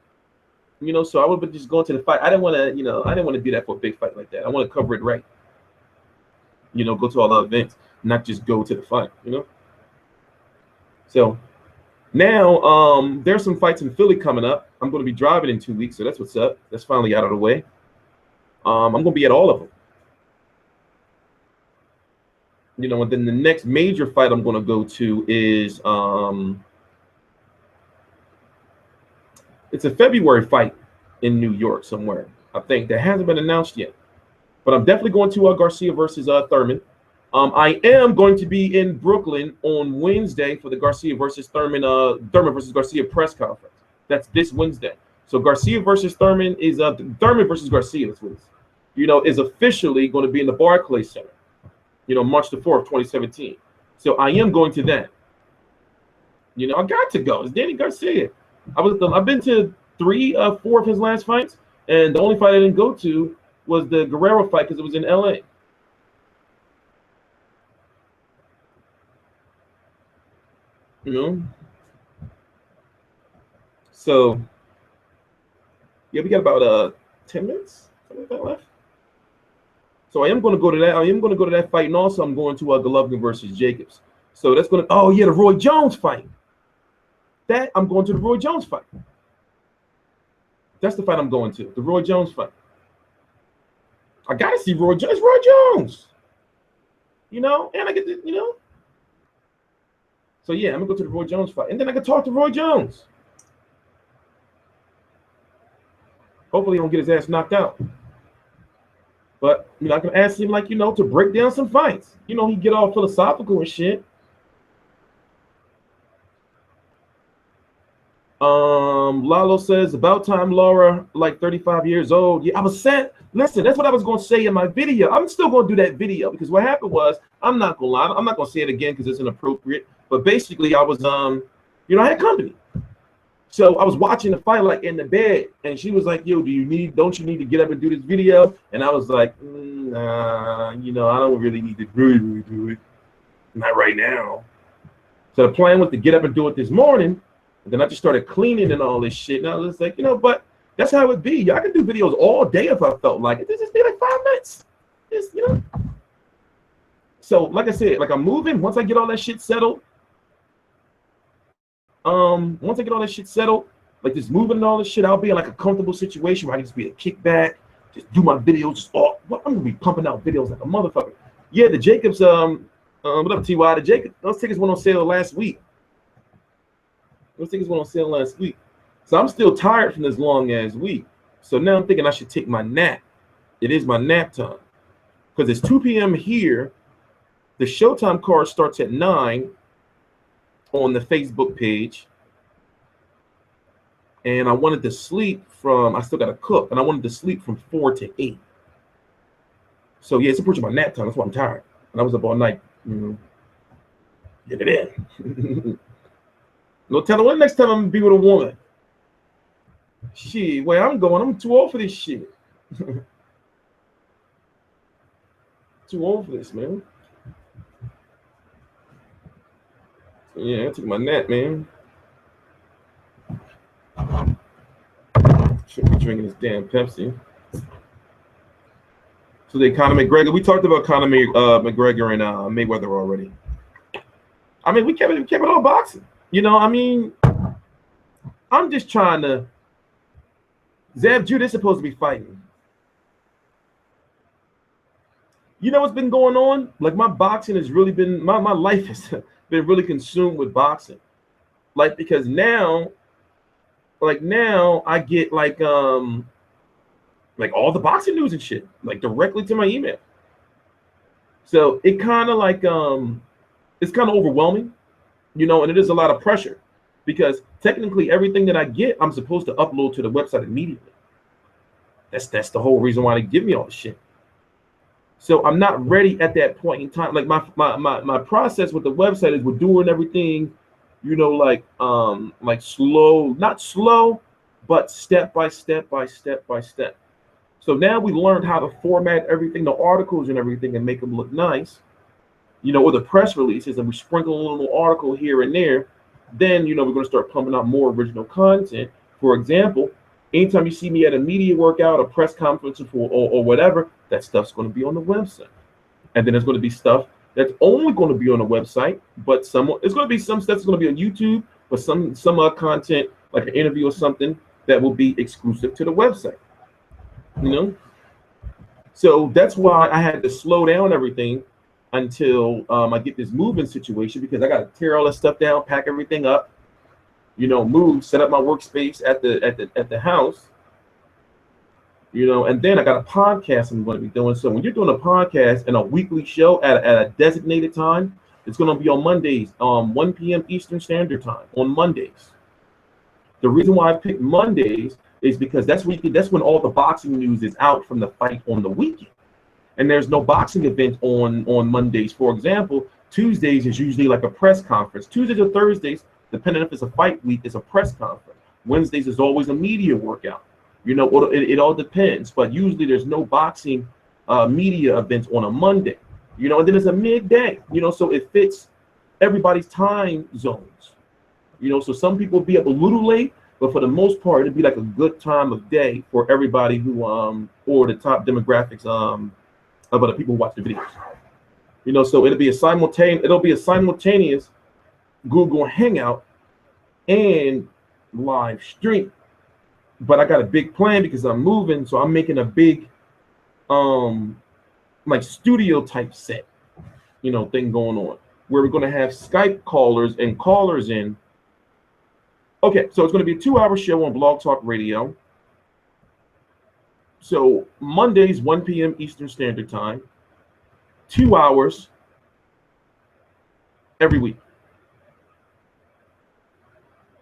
You know, so I would have just gone to the fight. I didn't want to, I didn't want to do that for a big fight like that. I want to cover it right. You know, go to all the events, not just go to the fight, you know? So now there's some fights in Philly coming up. I'm going to be driving in 2 weeks, so that's what's up. That's finally out of the way. I'm going to be at all of them. You know, and then the next major fight I'm going to go to is it's a February fight in New York somewhere. I think that hasn't been announced yet. But I'm definitely going to Garcia versus Thurman. I am going to be in Brooklyn on Wednesday for the Garcia versus Thurman versus Garcia press conference. That's this Wednesday. So Garcia versus Thurman is Thurman versus Garcia. That's what it is. You know, is officially going to be in the Barclays Center. You know, March the 4th, 2017. So I am going to that. You know, I got to go. It's Danny Garcia. I've been to 4 of his last fights, and the only fight I didn't go to was the Guerrero fight because it was in LA. You know? So yeah, we got about 10 minutes, something like that left. So I am going to go to that. I am going to go to that fight, and also I'm going to Golovkin versus Jacobs. So that's going to. Oh yeah, the Roy Jones fight. That I'm going to the Roy Jones fight. That's the fight I'm going to. The Roy Jones fight. I gotta see Roy Jones. It's Roy Jones. You know, and I get to, you know. So yeah, I'm gonna go to the Roy Jones fight, and then I can talk to Roy Jones. Hopefully, he don't get his ass knocked out. But you know, I can ask him, like, you know, to break down some fights. You know, he get all philosophical and shit. Lalo says, about time Laura, like 35 years old. Yeah, I was saying, listen, that's what I was going to say in my video. I'm still going to do that video because what happened was, I'm not going to lie. I'm not going to say it again because it's inappropriate. But basically, I was, you know, I had company. So I was watching the fight like in the bed, and she was like, yo, don't you need to get up and do this video? And I was like, nah, you know, I don't really need to really do it. Not right now. So the plan was to get up and do it this morning. And then I just started cleaning and all this shit. And I was like, you know, but that's how it would be. I could do videos all day if I felt like it. This just be like 5 minutes. Just, you know. So like I said, like I'm moving. Once I get all that shit settled, like this moving and all this shit, I'll be in like a comfortable situation where I can just be a kickback, just do my videos, I'm gonna be pumping out videos like a motherfucker. Yeah, the Jacobs, what up, TY? The Jacobs, those tickets went on sale last week. So I'm still tired from this long ass week. So now I'm thinking I should take my nap. It is my nap time. Because it's 2 p.m. here. The Showtime card starts at 9 on the Facebook page. And I wanted to sleep I still got to cook, and I wanted to sleep from 4 to 8. So yeah, it's approaching my nap time. That's why I'm tired. And I was up all night, you know, get it in. No telling when next time I'm gonna be with a woman. Shit, where I'm going, I'm too old for this shit. Too old for this, man. So yeah, I took my nap, man. Shouldn't be drinking this damn Pepsi. So the Conor McGregor, we talked about Conor McGregor and Mayweather already. I mean, we kept it all boxing. You know, I mean, I'm just trying to. Zab Judah supposed to be fighting. You know what's been going on? Like my boxing has really been, my life has been really consumed with boxing. Like because now I get like all the boxing news and shit, like directly to my email. So it kind of like it's kind of overwhelming, you know, and it is a lot of pressure because technically everything that I get, I'm supposed to upload to the website immediately. That's the whole reason why they give me all the shit. So I'm not ready at that point in time. Like my process with the website is we're doing everything, you know, like slow, not slow, but step by step by step by step. So now we learned how to format everything, the articles and everything, and make them look nice, you know, or the press releases, and we sprinkle a little article here and there. Then, you know, we're going to start pumping out more original content. For example, anytime you see me at a media workout, a press conference, or whatever, that stuff's going to be on the website. And then there's going to be stuff that's only going to be on the website, but it's going to be some stuff that's going to be on YouTube, but some content like an interview or something that will be exclusive to the website. You know, so that's why I had to slow down everything until I get this moving situation, because I got to tear all that stuff down, pack everything up, you know, move, set up my workspace at the house, you know, and then I got a podcast I'm going to be doing. So when you're doing a podcast and a weekly show at a designated time, it's going to be on Mondays, 1 p.m. Eastern Standard Time on Mondays. The reason why I picked Mondays is because that's when all the boxing news is out from the fight on the weekend. And there's no boxing event on Mondays. For example, Tuesdays is usually like a press conference. Tuesdays or Thursdays, depending if it's a fight week, is a press conference. Wednesdays is always a media workout. You know, it all depends. But usually there's no boxing media events on a Monday. You know, and then it's a midday. You know, so it fits everybody's time zones. You know, so some people be up a little late, but for the most part, it'd be like a good time of day for everybody who or the top demographics of the people who watch the videos. You know, so it'll be a simultaneous Google Hangout and live stream. But I got a big plan because I'm moving, so I'm making a big like studio type set, you know, thing going on where we're gonna have Skype callers and callers in. Okay, so it's going to be a 2-hour show on Blog Talk Radio. So Mondays, 1 p.m. Eastern Standard Time, 2 hours every week.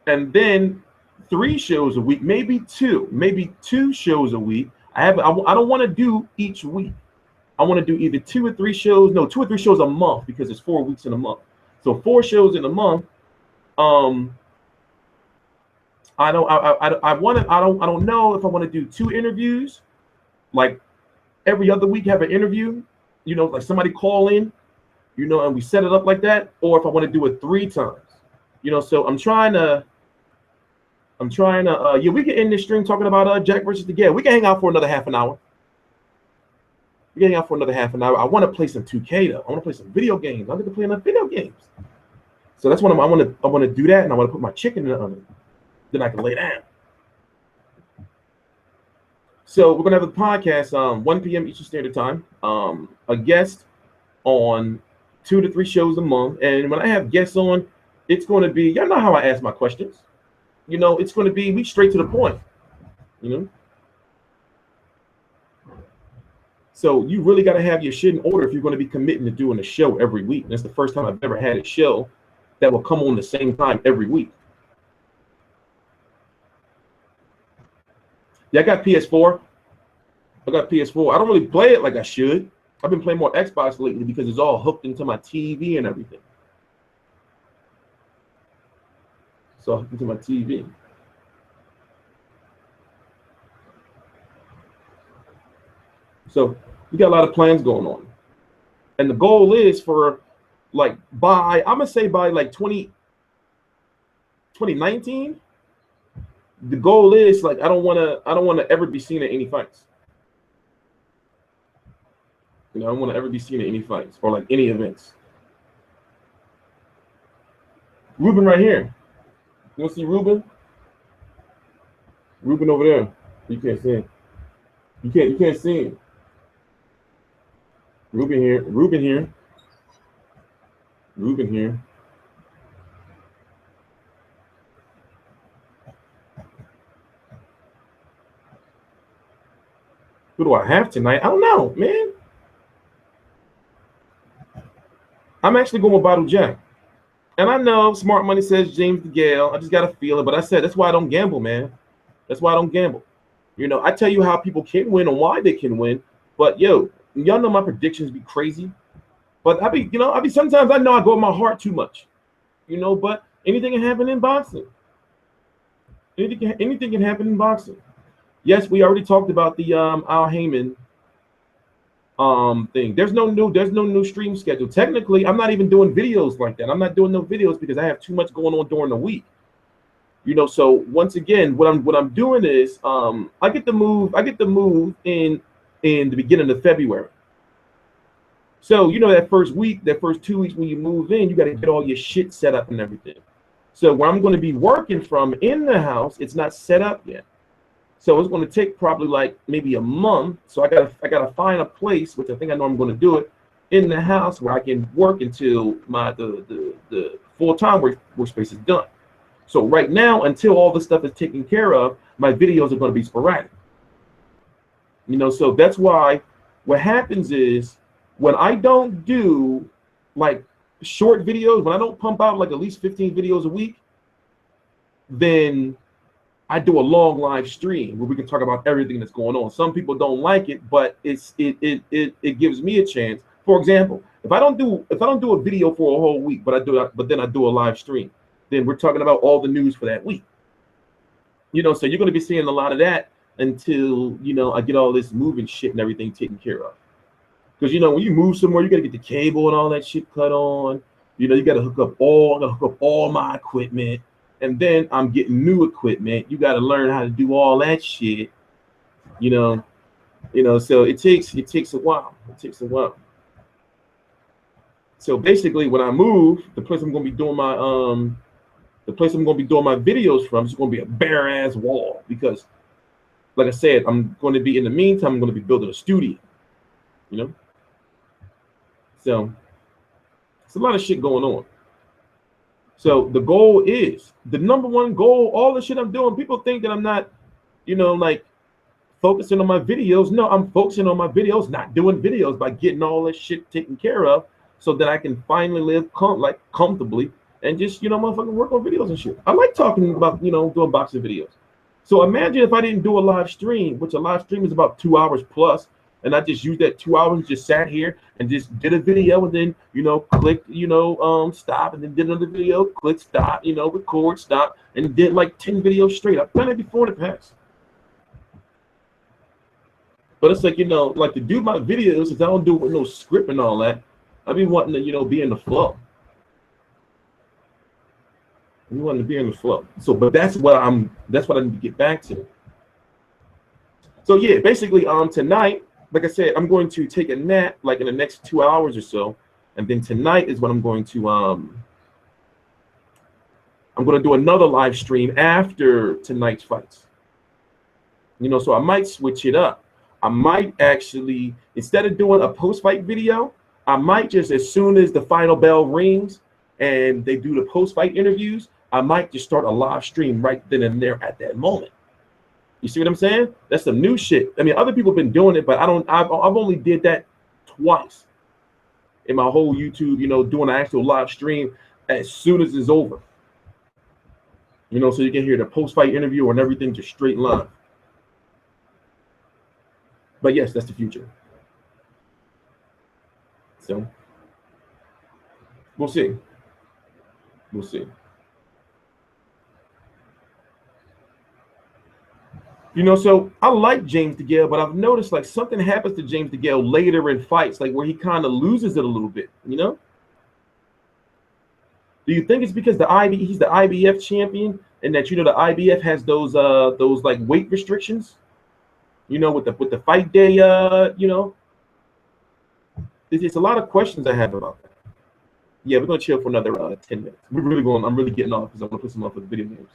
And then 3 shows a week, maybe 2 shows a week. I don't want to do each week. I want to do either 2 or 3 shows. No, 2 or 3 shows a month because it's 4 weeks in a month. So 4 shows in a month. I don't know if I want to do 2 interviews, like every other week have an interview, you know, like somebody call in, you know, and we set it up like that, or if I want to do it 3 times, you know. So I'm trying to yeah, we can end this stream talking about Jack versus the Gale. We can hang out for another half an hour. I want to play some 2K though. I want to play some video games. I get to play enough video games. So that's what I want to do that, and I want to put my chicken in the oven. Then I can lay down. So we're gonna have a podcast 1 p.m. Eastern Standard Time. A guest on 2 to 3 shows a month. And when I have guests on, it's going to be, y'all know how I ask my questions. You know, it's going to be straight to the point. You know. So you really got to have your shit in order if you're going to be committing to doing a show every week. And that's the first time I've ever had a show that will come on the same time every week. Yeah, I got PS4. I don't really play it like I should. I've been playing more Xbox lately because it's all hooked into my TV and everything. It's all hooked into my TV. So we got a lot of plans going on. And the goal is for like by like 2019. The goal is like I don't want to ever be seen at any fights. You know, I don't want to ever be seen at any fights or like any events. Ruben right here. You want to see Ruben? Ruben over there. You can't see him. You can't see him. Ruben here. Ruben here. Ruben here. Who do I have tonight? I don't know, man. I'm actually going with Bottle Jack. And I know Smart Money says James DeGale. I just got to feel it. But I said, that's why I don't gamble, man. That's why I don't gamble. You know, I tell you how people can win and why they can win. But, yo, y'all know my predictions be crazy. But sometimes I know I go with my heart too much. You know, but anything can happen in boxing. Anything can happen in boxing. Yes, we already talked about the Al Heyman thing. There's no new stream schedule. Technically, I'm not even doing videos like that. I'm not doing no videos because I have too much going on during the week. You know, so once again, what I'm doing is I get the move in the beginning of February. So, you know, that first 2 weeks when you move in, you got to get all your shit set up and everything. So where I'm going to be working from in the house, it's not set up yet. So it's going to take probably like maybe a month. So I gotta find a place, which I think I know I'm going to do it, in the house where I can work until the full-time workspace is done. So right now, until all this stuff is taken care of, my videos are going to be sporadic. You know, so that's why what happens is when I don't do like short videos, when I don't pump out like at least 15 videos a week, then I do a long live stream where we can talk about everything that's going on. Some people don't like it, but it gives me a chance. For example, if I don't do a video for a whole week, but then I do a live stream, then we're talking about all the news for that week. You know, so you're going to be seeing a lot of that until, you know, I get all this moving shit and everything taken care of. Because, you know, when you move somewhere, you got to get the cable and all that shit cut on. You know, you got to hook up all my equipment. And then I'm getting new equipment. You got to learn how to do all that shit. You know, so it takes a while. It takes a while. So basically, when I move, the place I'm going to be doing my videos from is going to be a bare ass wall because, like I said, I'm going to be in the meantime. I'm going to be building a studio. You know, so it's a lot of shit going on. So the goal is the number one goal. All the shit I'm doing, people think that I'm not, you know, like focusing on my videos. No, I'm focusing on my videos, not doing videos, by getting all this shit taken care of, so that I can finally live comfortably and just, you know, motherfucking work on videos and shit. I like talking about, you know, doing boxing videos. So imagine if I didn't do a live stream, which a live stream is about 2 hours plus. And I just used that 2 hours, just sat here and just did a video and then, you know, click, you know, stop, and then did another video, click, stop, you know, record, stop, and did like 10 videos straight. I've done it before in the past. But it's like, you know, like to do my videos, if I don't do it with no script and all that, I've been wanting to, you know, be in the flow. We want to be in the flow. So, but that's what I need to get back to. So yeah, basically, tonight, like I said, I'm going to take a nap like in the next 2 hours or so, and then tonight is when I'm going to do another live stream after tonight's fights. You know, so I might switch it up. I might actually, instead of doing a post-fight video, I might just, as soon as the final bell rings and they do the post-fight interviews, I might just start a live stream right then and there at that moment. You see what I'm saying? That's some new shit. I mean, other people have been doing it, but I've only did that twice in my whole YouTube, you know, doing an actual live stream as soon as it's over. You know, so you can hear the post-fight interview and everything just straight line. But yes, that's the future. So we'll see. We'll see. You know, so I like James DeGale, but I've noticed like something happens to James DeGale later in fights, like where he kind of loses it a little bit, you know? Do you think it's because he's the IBF champion, and that, you know, the IBF has those like weight restrictions, you know, with the fight day, you know? It's a lot of questions I have about that. Yeah, we're gonna chill for another 10 minutes. I'm really getting off because I want to put some off of the video games.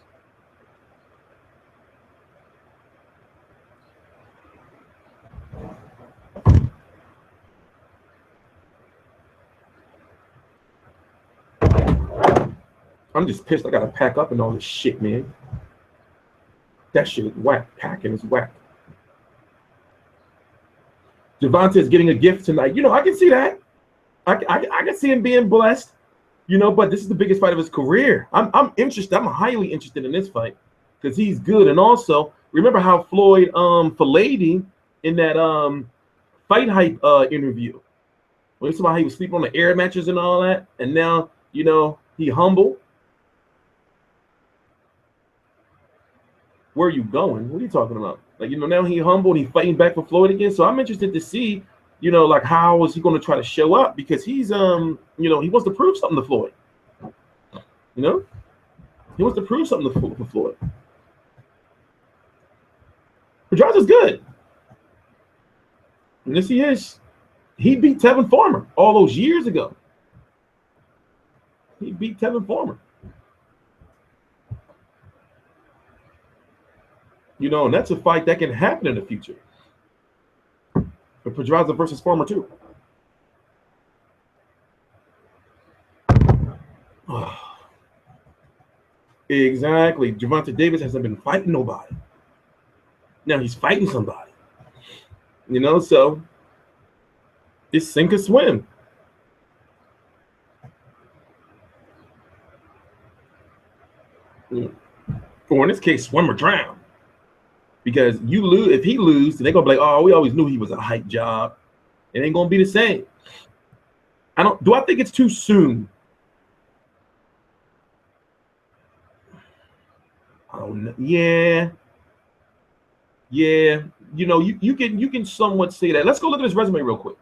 I'm just pissed I gotta pack up and all this shit, man. That shit is whack. Packing is whack. Javante is getting a gift tonight. You know, I can see that. I can see him being blessed, you know, but this is the biggest fight of his career. I'm interested. I'm highly interested in this fight because he's good. And also, remember how Floyd filleted him in that Fight Hype interview. When he said how he was sleeping on the air mattress and all that, and now, you know, he humble. Where are you going? What are you talking about? Like, you know, now he humble and he's fighting back for Floyd again. So I'm interested to see, you know, like how is he going to try to show up, because he's you know, he wants to prove something to Floyd. You know, he wants to prove something to Floyd. Pedraza's good. And yes, he is. He beat Tevin Farmer all those years ago. He beat Tevin Farmer. You know, and that's a fight that can happen in the future. But Pedraza versus Farmer too. Exactly. Gervonta Davis hasn't been fighting nobody. Now he's fighting somebody. You know, so it's sink or swim. Or in this case, swim or drown. Because you lose, if he loses, they're gonna be like, oh, we always knew he was a hype job. It ain't gonna be the same. Do I think it's too soon? I don't know. Yeah. Yeah. You know, you can somewhat say that. Let's go look at his resume real quick.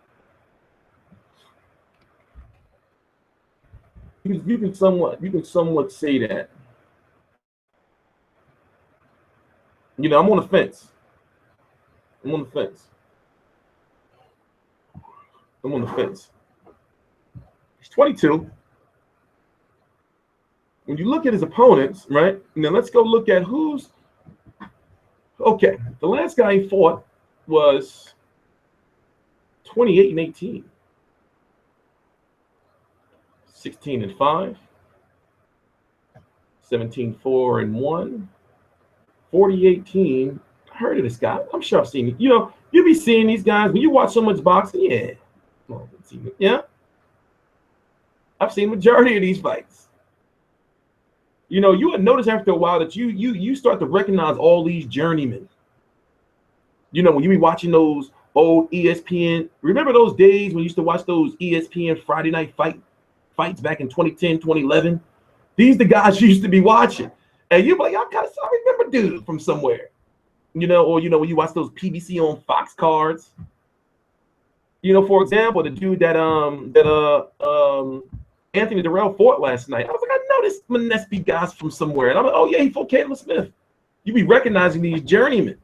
You can somewhat say that. You know, I'm on the fence. I'm on the fence. He's 22. When you look at his opponents, right? Now let's go look at who's okay. The last guy he fought was 28-18. 16-5. 17-4-1. 40-18. I heard of this guy. I'm sure I've seen it. You know, you be seeing these guys when you watch so much boxing. Yeah. Yeah. I've seen the majority of these fights. You know, you would notice after a while that you start to recognize all these journeymen. You know, when you be watching those old ESPN, remember those days when you used to watch those ESPN Friday night fights back in 2010, 2011? These the guys you used to be watching. And you're like, I remember dude from somewhere. You know, or, you know, when you watch those PBC on Fox cards. You know, for example, the dude that Anthony Durrell fought last night. I was like, I know this Monespi guy's from somewhere. And I'm like, oh yeah, he fought Caleb Smith. You be recognizing these journeymen.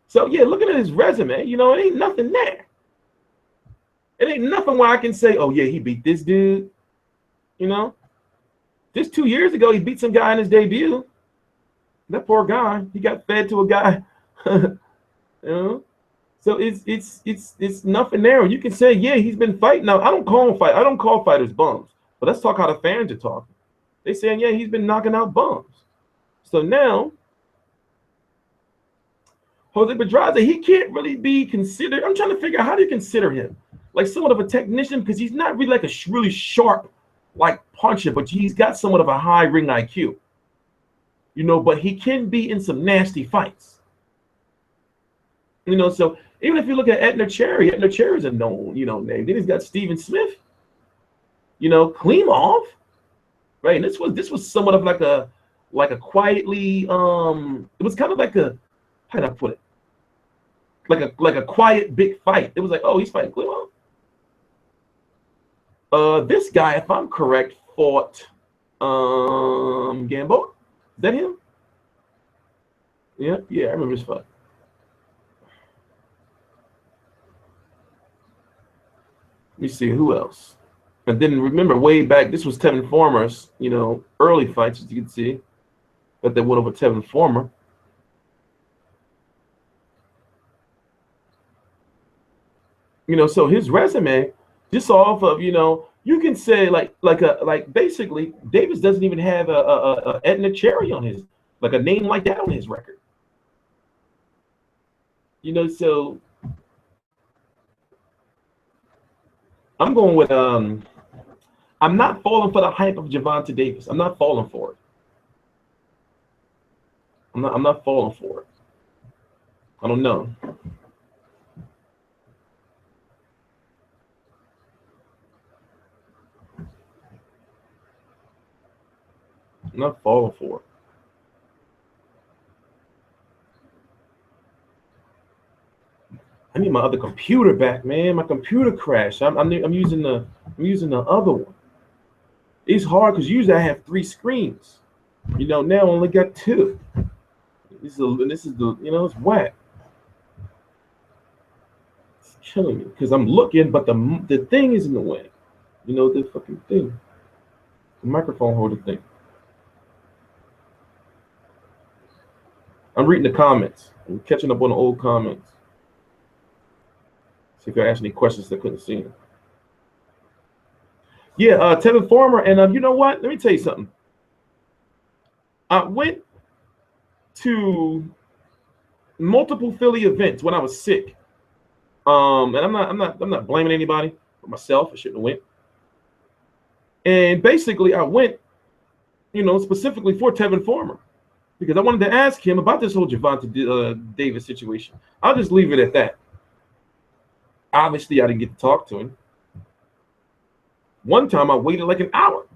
So yeah, looking at his resume, you know, it ain't nothing there. It ain't nothing where I can say, oh yeah, he beat this dude. You know, just 2 years ago, he beat some guy in his debut. That poor guy, he got fed to a guy. You know, so it's nothing there. You can say, yeah, he's been fighting. Now I don't call fighters bums, but let's talk how the fans are talking. They saying, yeah, he's been knocking out bums. So now, Jose Pedraza, he can't really be considered. I'm trying to figure out how do you consider him like somewhat of a technician, because he's not really like a really sharp like puncher, but he's got somewhat of a high ring IQ. You know, but he can be in some nasty fights. You know, so even if you look at Edner Cherry is a known, you know, name. Then he's got Steven Smith, you know, Klimov, right? And this was somewhat of like a quietly, it was kind of like a, how do I put it? Like a quiet big fight. It was like, oh, he's fighting Klimov. This guy, if I'm correct, fought Gamboa. Is that him? Yeah, I remember this fight. Let me see who else. And then remember way back, this was Tevin Farmer's, you know, early fights, as you can see, that they went over Tevin Farmer. You know, so his resume, just off of, you know, you can say like basically Davis doesn't even have a Edner Cherry on his, like a name like that on his record. You know, so I'm going with I'm not falling for the hype of Gervonta Davis. I'm not falling for it. I'm not falling for it. I don't know. I'm not falling for it. I need my other computer back, man. My computer crashed. I'm using the other one. It's hard because usually I have 3 screens. You know, now I only got 2. This is the you know, it's whack. It's killing me because I'm looking, but the thing is in the way. You know, the fucking thing, the microphone holder thing. I'm reading the comments. I'm catching up on the old comments. See if I asked any questions that I couldn't see. Yeah, Tevin Farmer, and you know what? Let me tell you something. I went to multiple Philly events when I was sick. And I'm not blaming anybody but myself. I shouldn't have went. And basically, I went, you know, specifically for Tevin Farmer because I wanted to ask him about this whole Gervonta Davis situation. I'll just leave it at that. Obviously, I didn't get to talk to him. One time, I waited like an hour.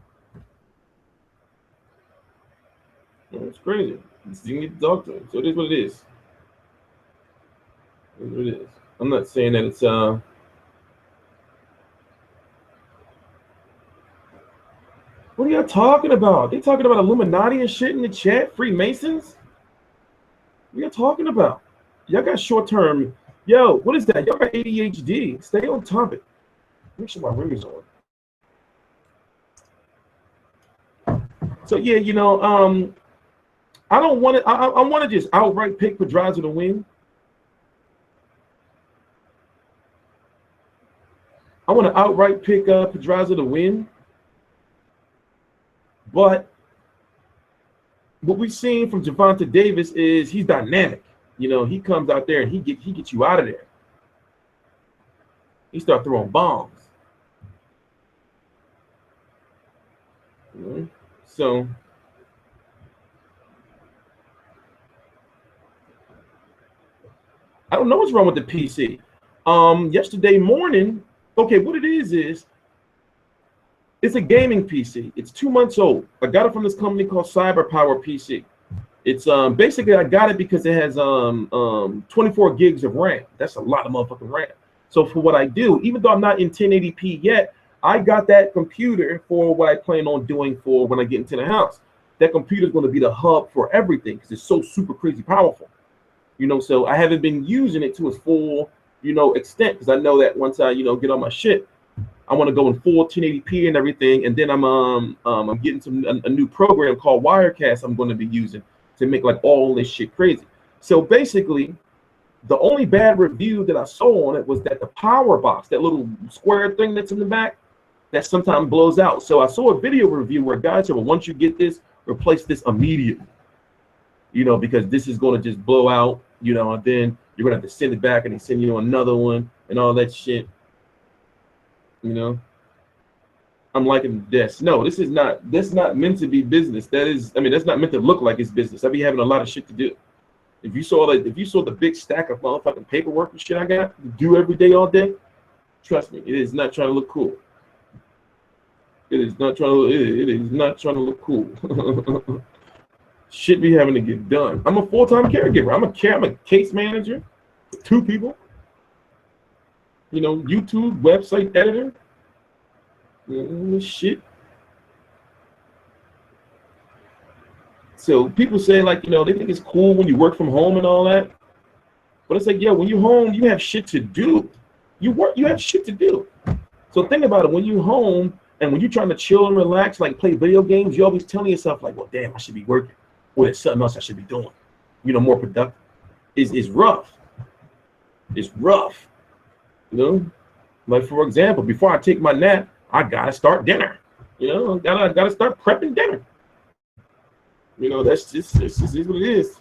It's crazy. You didn't get to talk to him. So it is what it is. It is what it is. I'm not saying that it's What are y'all talking about? They talking about Illuminati and shit in the chat? Freemasons? What are y'all talking about? Y'all got short-term. Yo, what is that? Y'all got ADHD. Stay on topic. Make sure my ring is on. So yeah, you know, I don't want to. I want to just outright pick Pedraza to win. I want to outright pick Pedraza to win. But what we've seen from Gervonta Davis is he's dynamic. You know, he comes out there and he gets you out of there. He start throwing bombs. You know? So I don't know what's wrong with the PC. Yesterday morning, okay, what it is it's a gaming PC. It's 2 months old. I got it from this company called CyberPower PC. It's basically I got it because it has 24 gigs of RAM. That's a lot of motherfucking RAM. So for what I do, even though I'm not in 1080p yet, I got that computer for what I plan on doing for when I get into the house. That computer is going to be the hub for everything because it's so super crazy powerful. You know, so I haven't been using it to its full, you know, extent because I know that once I, you know, get on my shit, I want to go in full 1080p and everything, and then I'm getting a new program called Wirecast I'm going to be using to make like all this shit crazy. So basically, the only bad review that I saw on it was that the power box, that little square thing that's in the back, that sometimes blows out. So I saw a video review where guys said, well, once you get this, replace this immediately. You know, because this is going to just blow out, you know, and then you're going to have to send it back and they send you another one and all that shit. You know, I'm liking this. No, that's not meant to be business. That is, I mean, that's not meant to look like it's business. I be having a lot of shit to do. If you saw the big stack of motherfucking paperwork and shit I got to do every day, all day, trust me, it is not trying to look cool. It is not trying to look cool. Shit be having to get done. I'm a full-time caregiver. I'm a case manager, 2 people. You know, YouTube, website editor. Shit. So people say, like, you know, they think it's cool when you work from home and all that. But it's like, yeah, when you're home, you have shit to do. You have shit to do. So think about it. When you're home and when you're trying to chill and relax, like play video games, you're always telling yourself, like, well, damn, I should be working. Or there's something else I should be doing. You know, more productive. It's rough. It's rough. You know, like for example, before I take my nap, I gotta start dinner. You know, I gotta start prepping dinner. You know, that's just what it is.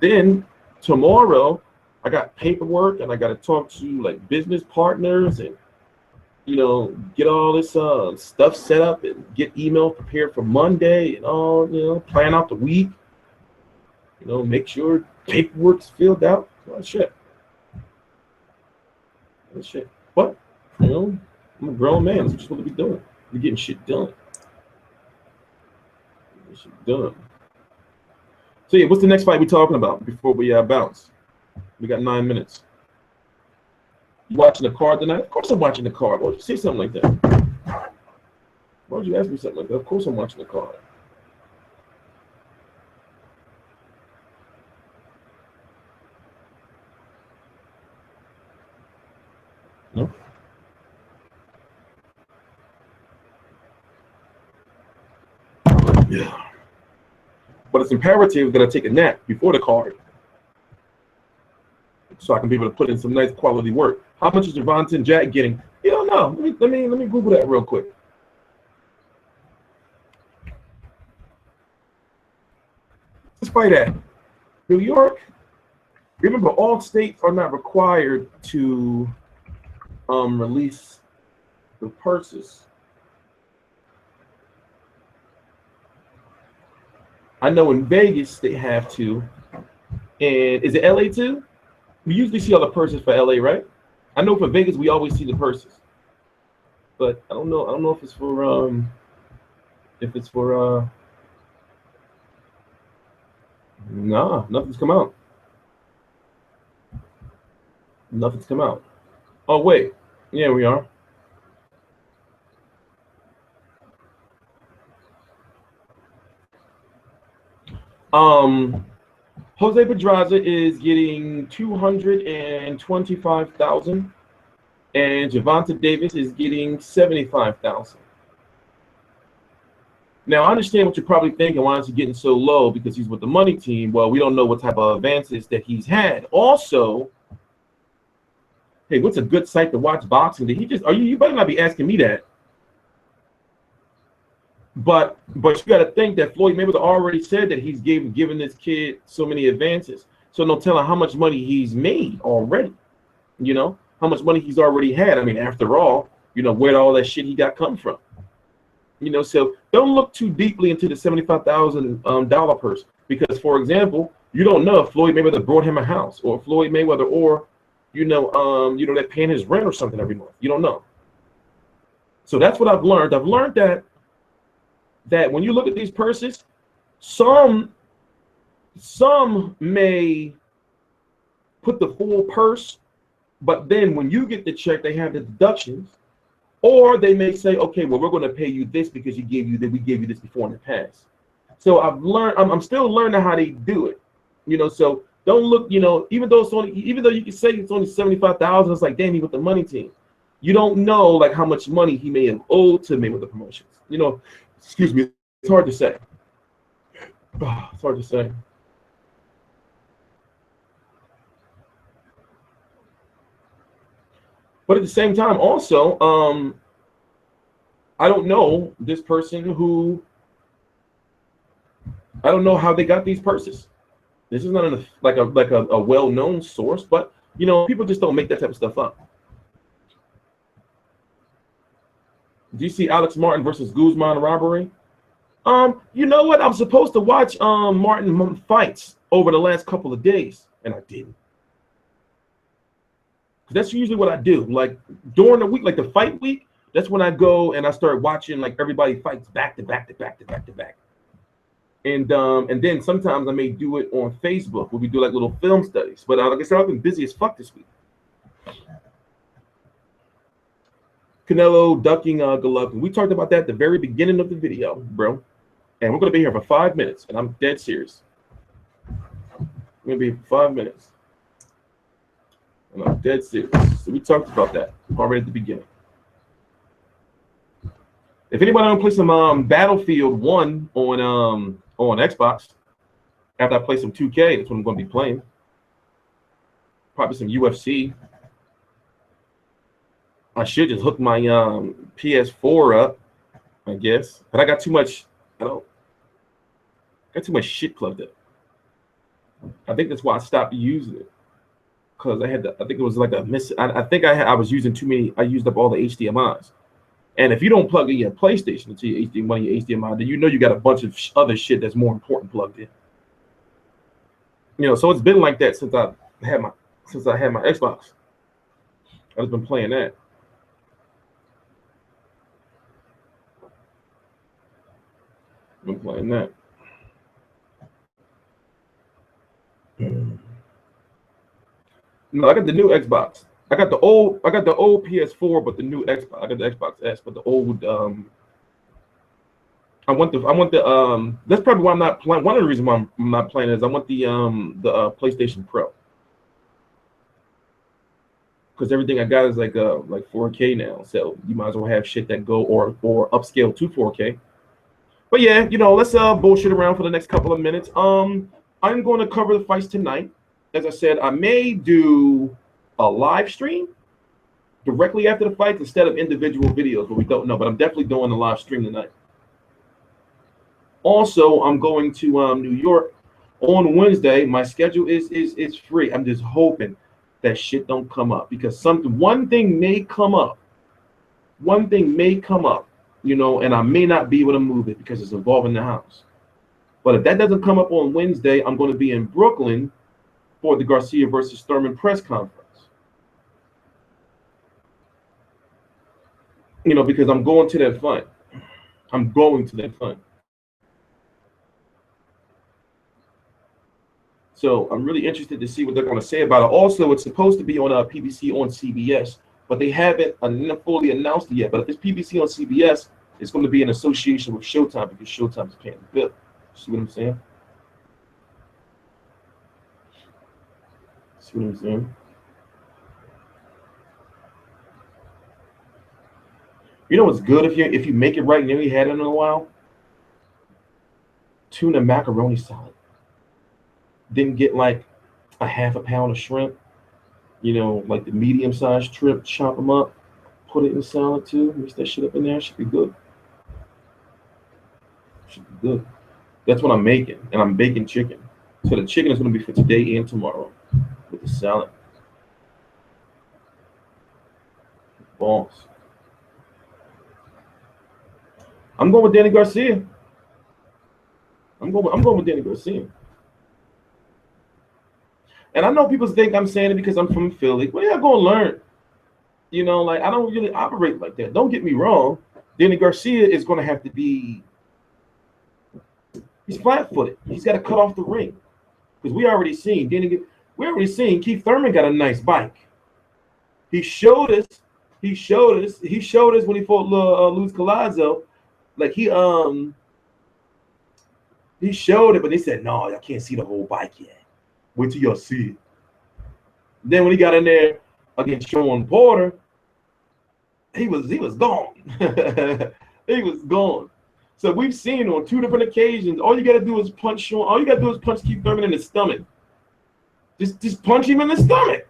Then tomorrow, I got paperwork and I gotta talk to like business partners and you know, get all this stuff set up and get email prepared for Monday and all, you know, plan out the week. You know, make sure paperwork's filled out. Oh, shit. Oh, shit. But, you know, I'm a grown man. That's what you're supposed to be doing. You're getting shit done. Getting shit done. So, yeah, what's the next fight we're talking about before we bounce? We got 9 minutes. You watching the card tonight? Of course I'm watching the card. Why would you say something like that? Why would you ask me something like that? Of course I'm watching the card. No? Yeah. But it's imperative that I take a nap before the card, so I can be able to put in some nice quality work. How much is Gervonta and Jack getting? You don't know. Let me Google that real quick. Let's fight at New York. Remember, all states are not required to release the purses. I know in Vegas they have to, and is it LA too? We usually see all the purses for LA, right? I know for Vegas we always see the purses, but I don't know. I don't know if it's for nah, nothing's come out. Nothing's come out. Oh wait, yeah, we are. Jose Pedraza is getting 225,000, and Gervonta Davis is getting 75,000. Now I understand what you're probably thinking. Why is he getting so low? Because he's with the money team. Well, we don't know what type of advances that he's had. Also, hey, what's a good site to watch boxing? Did he just? Are you better not be asking me that. But you got to think that Floyd Mayweather already said that he's given this kid so many advances. So no telling how much money he's made already. You know, how much money he's already had. I mean, after all, you know, where'd all that shit he got come from? You know, so don't look too deeply into the $75,000 purse, because, for example, you don't know if Floyd Mayweather brought him a house, or Floyd Mayweather, or they're paying his rent or something every month. You don't know. So that's what I've learned. I've learned that when you look at these purses, some may put the full purse, but then when you get the check, they have the deductions, or they may say, okay, well, we're going to pay you this because we gave you this before in the past. So I've learned. I'm still learning how they do it. You know, so don't look. You know, even though you can say it's only 75,000, it's like, damn, he with the money team. You don't know like how much money he may have owed to Mayweather Promotions. You know. Excuse me, it's hard to say. It's hard to say. But at the same time, also, I don't know this person I don't know how they got these purses. This is not a well-known source, but you know, people just don't make that type of stuff up. Do you see Alex Martin versus Guzman robbery? You know what? I'm supposed to watch Martin fights over the last couple of days, and I didn't. That's usually what I do. Like during the week, like the fight week, that's when I go and I start watching like everybody fights back to back. And then sometimes I may do it on Facebook where we do like little film studies. But like I said, I've been busy as fuck this week. Canelo ducking Golovkin. We talked about that at the very beginning of the video, bro. And we're going to be here for 5 minutes, and I'm dead serious. I'm going to be here for 5 minutes. And I'm dead serious. So we talked about that already at the beginning. If anybody want to play some Battlefield 1 on Xbox, after I play some 2K, that's what I'm going to be playing. Probably some UFC. I should just hook my PS4 up, I guess. But I got too much. Got too much shit plugged up. I think that's why I stopped using it. because I think it was like a miss. I think I was using too many. I used up all the HDMIs. And if you don't plug in your PlayStation into your HDMI, then you know you got a bunch of other shit that's more important plugged in. You know, so it's been like that since I had my Xbox. I've been playing that. Been playing that. No, I got the new Xbox. I got the old PS4, but the new Xbox. I got the Xbox S, but the old I want the that's probably why I'm not playing. One of the reasons why I'm not playing is I want the PlayStation Pro. Because everything I got is like 4K now. So you might as well have shit that go or upscale to 4K. But yeah, you know, let's bullshit around for the next couple of minutes. I'm going to cover the fights tonight. As I said, I may do a live stream directly after the fights instead of individual videos, but we don't know. But I'm definitely doing a live stream tonight. Also, I'm going to New York on Wednesday. My schedule is free. I'm just hoping that shit don't come up because one thing may come up. One thing may come up, you know, and I may not be able to move it because it's involving the house. But if that doesn't come up on Wednesday, I'm going to be in Brooklyn for the Garcia versus Thurman press conference. You know, because I'm going to that fight. I'm going to that fight. So I'm really interested to see what they're going to say about it. Also, it's supposed to be on PBC on CBS, but they haven't fully announced it yet. But if it's PBC on CBS, it's going to be in association with Showtime because Showtime is paying the bill. See what I'm saying? See what I'm saying? You know what's good if you make it right and you had it in a while? Tuna macaroni salad. Then get like a half a pound of shrimp, you know, like the medium-sized shrimp, chop them up, put it in salad too, mix that shit up in there, should be good. Should be good. That's what I'm making, and I'm baking chicken. So the chicken is going to be for today and tomorrow with the salad. Balls. I'm going with Danny Garcia. I'm going with Danny Garcia. And I know people think I'm saying it because I'm from Philly. Well, yeah, go and learn. You know, like I don't really operate like that. Don't get me wrong. Danny Garcia is going to have to be. He's flat-footed. He's got to cut off the ring because we already seen Keith Thurman got a nice bike. He showed us when he fought Luis Collazo. Like he showed it, but they said no, I can't see the whole bike yet. Wait till y'all see it. Then when he got in there against Sean Porter, he was gone. He was gone. So we've seen on two different occasions. All you got to do is punch Sean. All you got to do is punch Keith Thurman in the stomach. Just punch him in the stomach,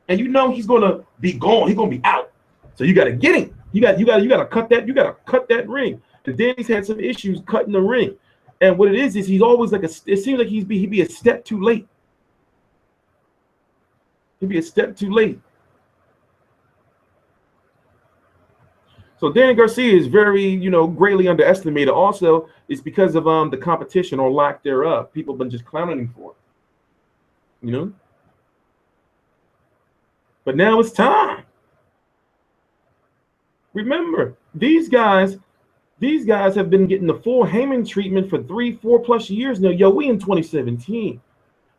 and you know he's gonna be gone. He's gonna be out. So you got to get him. You got to cut that. You got to cut that ring. And Danny's had some issues cutting the ring. And what it is he's always like it seems like he'd be a step too late. He'd be a step too late. So Danny Garcia is very, you know, greatly underestimated. Also, it's because of the competition or lack thereof. People have been just clowning him for it. You know? But now it's time. Remember, these guys have been getting the full Heyman treatment for 3-4+ years now. Yo, we in 2017.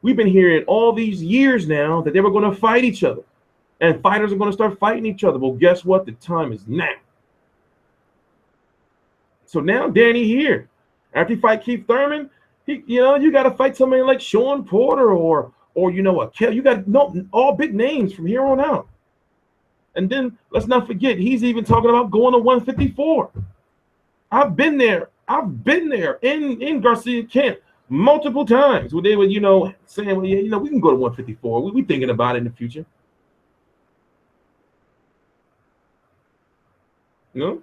We've been hearing all these years now that they were going to fight each other. And fighters are going to start fighting each other. Well, guess what? The time is now. So now Danny here. After he fight Keith Thurman, you got to fight somebody like Sean Porter or you know, you got all big names from here on out. And then let's not forget, he's even talking about going to 154. I've been there in Garcia camp multiple times where they were, you know, saying, well, yeah, you know, we can go to 154. We thinking about it in the future. You know?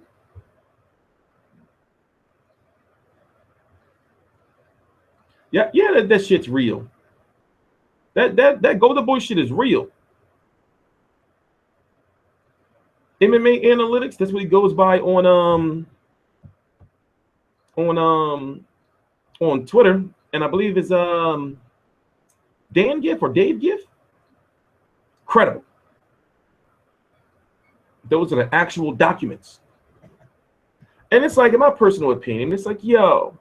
Yeah, that shit's real. That Golden Boy shit is real. MMA analytics, that's what he goes by on Twitter, and I believe it's Dan Giff or Dave Giff. Credible. Those are the actual documents. And it's like, in my personal opinion, it's like, yo,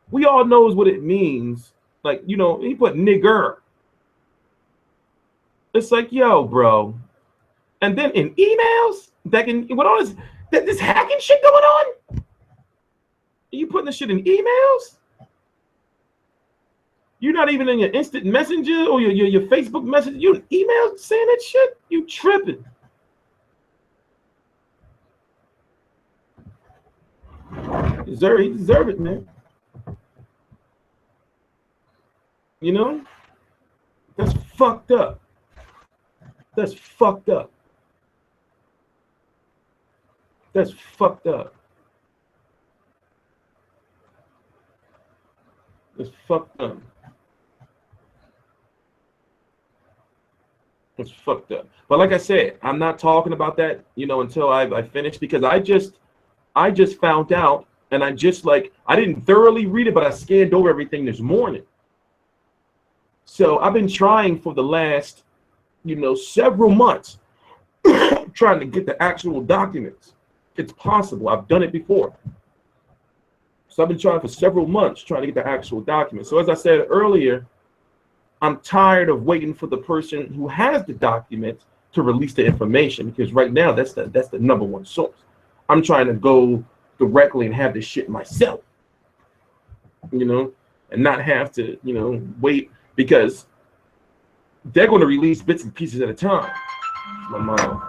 we all knows what it means. Like, you know, he put nigger. It's like, yo, bro. And then in emails, that can, with all this hacking shit going on, are you putting this shit in emails? You're not even in your instant messenger or your Facebook message. You in emails saying that shit? You tripping. He deserve it, man. You know? That's fucked up. That's fucked up. That's fucked up. That's fucked up. It's fucked up. But like I said, I'm not talking about that, you know, until I finish, because I just found out, and I didn't thoroughly read it, but I scanned over everything this morning. So I've been trying for the last, you know, several months trying to get the actual documents. It's possible. I've done it before. So I've been trying for several months trying to get the actual documents. So as I said earlier, I'm tired of waiting for the person who has the documents to release the information, because right now that's the number one source. I'm trying to go directly and have this shit myself, you know, and not have to, you know, wait, because they're going to release bits and pieces at a time. My mom,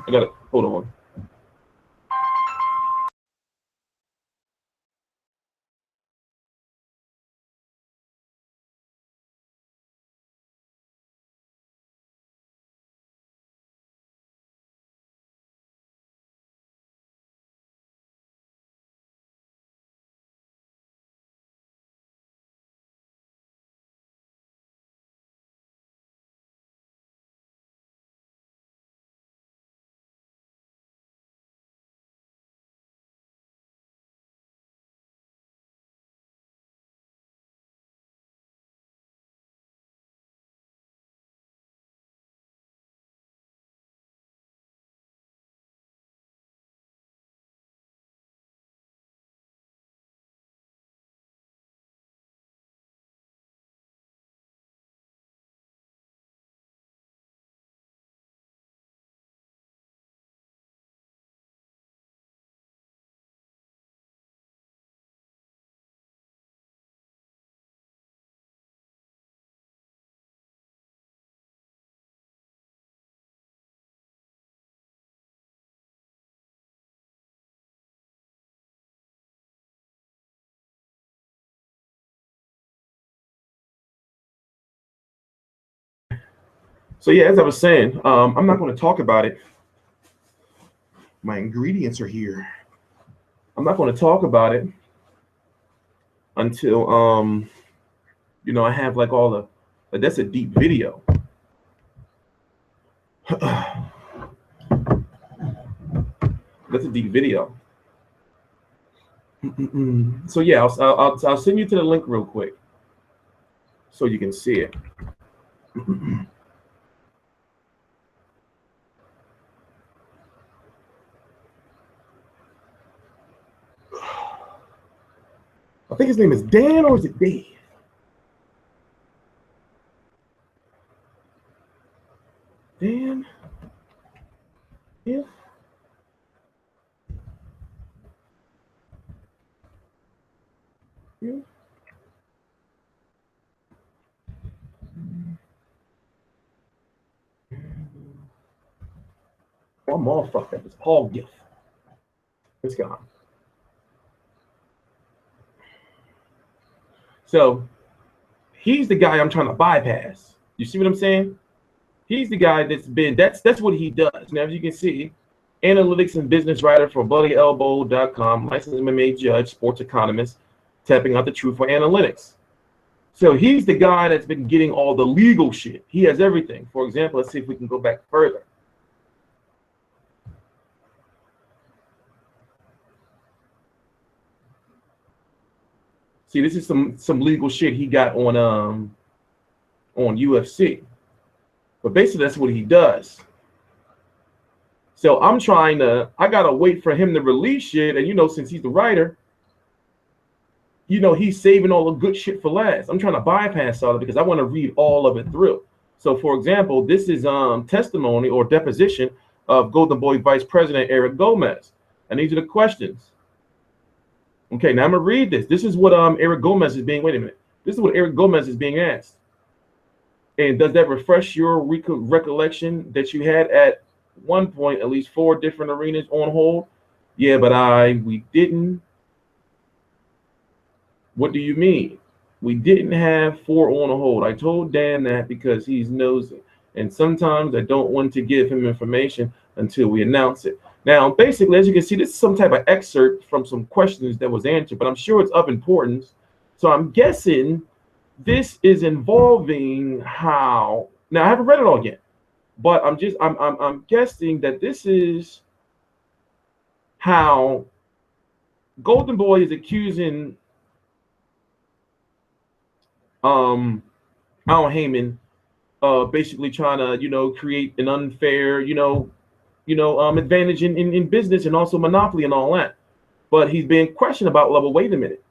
I gotta hold on. So yeah, as I was saying, I'm not going to talk about it. My ingredients are here. I'm not going to talk about it until you know, I have like all the, like, that's a deep video. That's a deep video. So yeah, I'll send you to the link real quick so you can see it. I think his name is Dan, or is it Dave? Dan? Yeah. Yeah. Oh, I'm all fucked up. It's Paul Giff. It's gone. So he's the guy I'm trying to bypass. You see what I'm saying? He's the guy that's what he does. Now, as you can see, analytics and business writer for BloodyElbow.com, licensed MMA judge, sports economist, tapping out the truth for analytics. So he's the guy that's been getting all the legal shit. He has everything. For example, let's see if we can go back further. See, this is some legal shit he got on UFC. But basically that's what he does. So I gotta wait for him to release shit, and you know, since he's the writer, you know, he's saving all the good shit for last. I'm trying to bypass all of it because I want to read all of it through. So for example, this is testimony or deposition of Golden Boy Vice President Eric Gomez. And these are the questions. Okay, now I'm gonna read this. This is what Eric Gomez is being, wait a minute. This is what Eric Gomez is being asked. And does that refresh your recollection that you had at one point at least 4 different arenas on hold? Yeah, but we didn't. What do you mean? We didn't have 4 on hold. I told Dan that because he's nosy. And sometimes I don't want to give him information until we announce it. Now, basically, as you can see, this is some type of excerpt from some questions that was answered, but I'm sure it's of importance. So I'm guessing this is involving how, now I haven't read it all yet, but I'm guessing that this is how Golden Boy is accusing Al Heyman basically trying to, you know, create an unfair, advantage in business and also monopoly and all that. But he's being questioned about, well, wait a minute.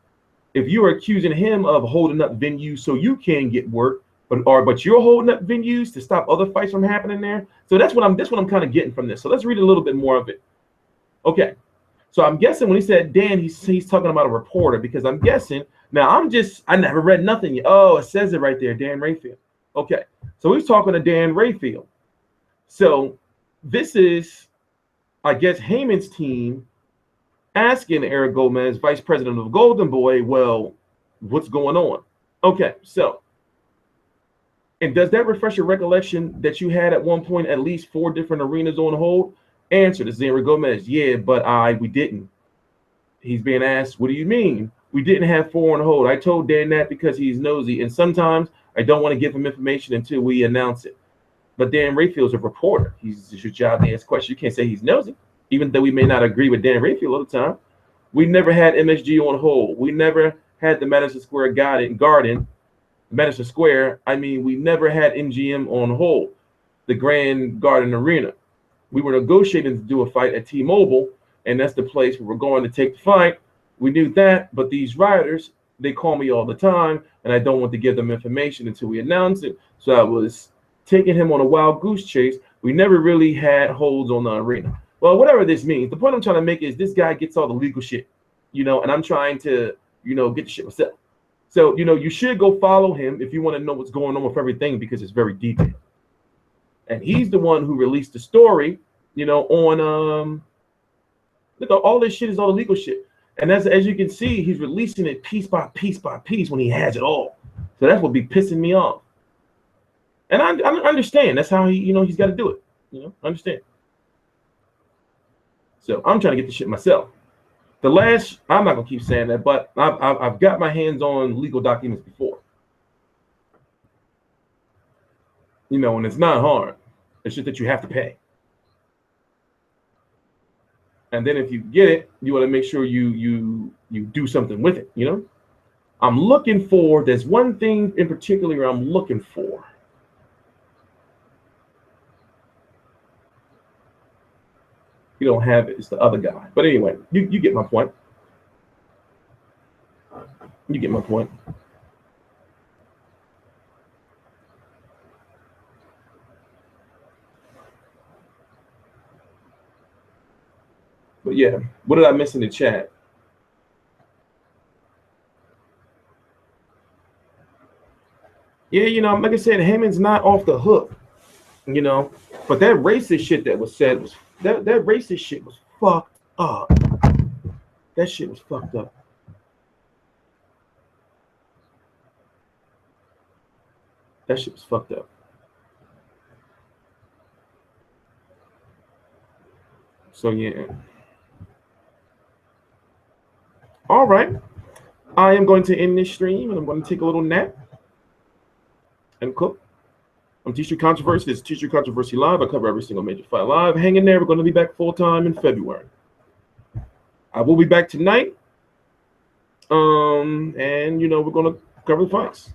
If you are accusing him of holding up venues so you can get work, but you're holding up venues to stop other fights from happening there. So that's what I'm kind of getting from this. So let's read a little bit more of it. Okay. So I'm guessing when he said Dan, he's talking about a reporter, because I'm guessing now I never read nothing yet. Oh, it says it right there, Dan Rayfield. Okay. So he's talking to Dan Rayfield. So this is, I guess, Heyman's team asking Eric Gomez, vice president of Golden Boy, well, what's going on? Okay, so, and does that refresh your recollection that you had at one point at least 4 different arenas on hold? Answer, this is Eric Gomez. Yeah, but we didn't. He's being asked, what do you mean? We didn't have 4 on hold. I told Dan that because he's nosy, and sometimes I don't want to give him information until we announce it. But Dan Rayfield's a reporter. It's your job to ask questions. You can't say he's nosy, even though we may not agree with Dan Rayfield all the time. We never had MSG on hold. We never had the Madison Square Garden, Madison Square. I mean, we never had MGM on hold, the Grand Garden Arena. We were negotiating to do a fight at T-Mobile, and that's the place where we're going to take the fight. We knew that, but these writers, they call me all the time, and I don't want to give them information until we announce it. So I was taking him on a wild goose chase. We never really had holds on the arena. Well, whatever this means, the point I'm trying to make is this guy gets all the legal shit, and I'm trying to, get the shit myself. So, you should go follow him if you want to know what's going on with everything, because it's very detailed. And he's the one who released the story, on all this shit is all the legal shit. And as you can see, he's releasing it piece by piece by piece when he has it all. So that's what be pissing me off. And I understand. That's how he's got to do it. I understand. So I'm trying to get the shit myself. I'm not gonna keep saying that, but I've got my hands on legal documents before. And it's not hard. It's just that you have to pay. And then if you get it, you want to make sure you do something with it. I'm looking for. There's one thing in particular I'm looking for. You don't have it. It's the other guy. But anyway, you get my point. You get my point. But yeah, what did I miss in the chat? Yeah, like I said, Heyman's not off the hook. But that racist shit that was said was that racist shit was fucked up. That shit was fucked up. That shit was fucked up. So yeah. All right. I am going to end this stream and I'm going to take a little nap. and Cook. I'm TstreeT Controversy. This is TstreeT Controversy Live. I cover every single major fight live. Hang in there. We're going to be back full time in February. I will be back tonight. And you know, we're going to cover the fights.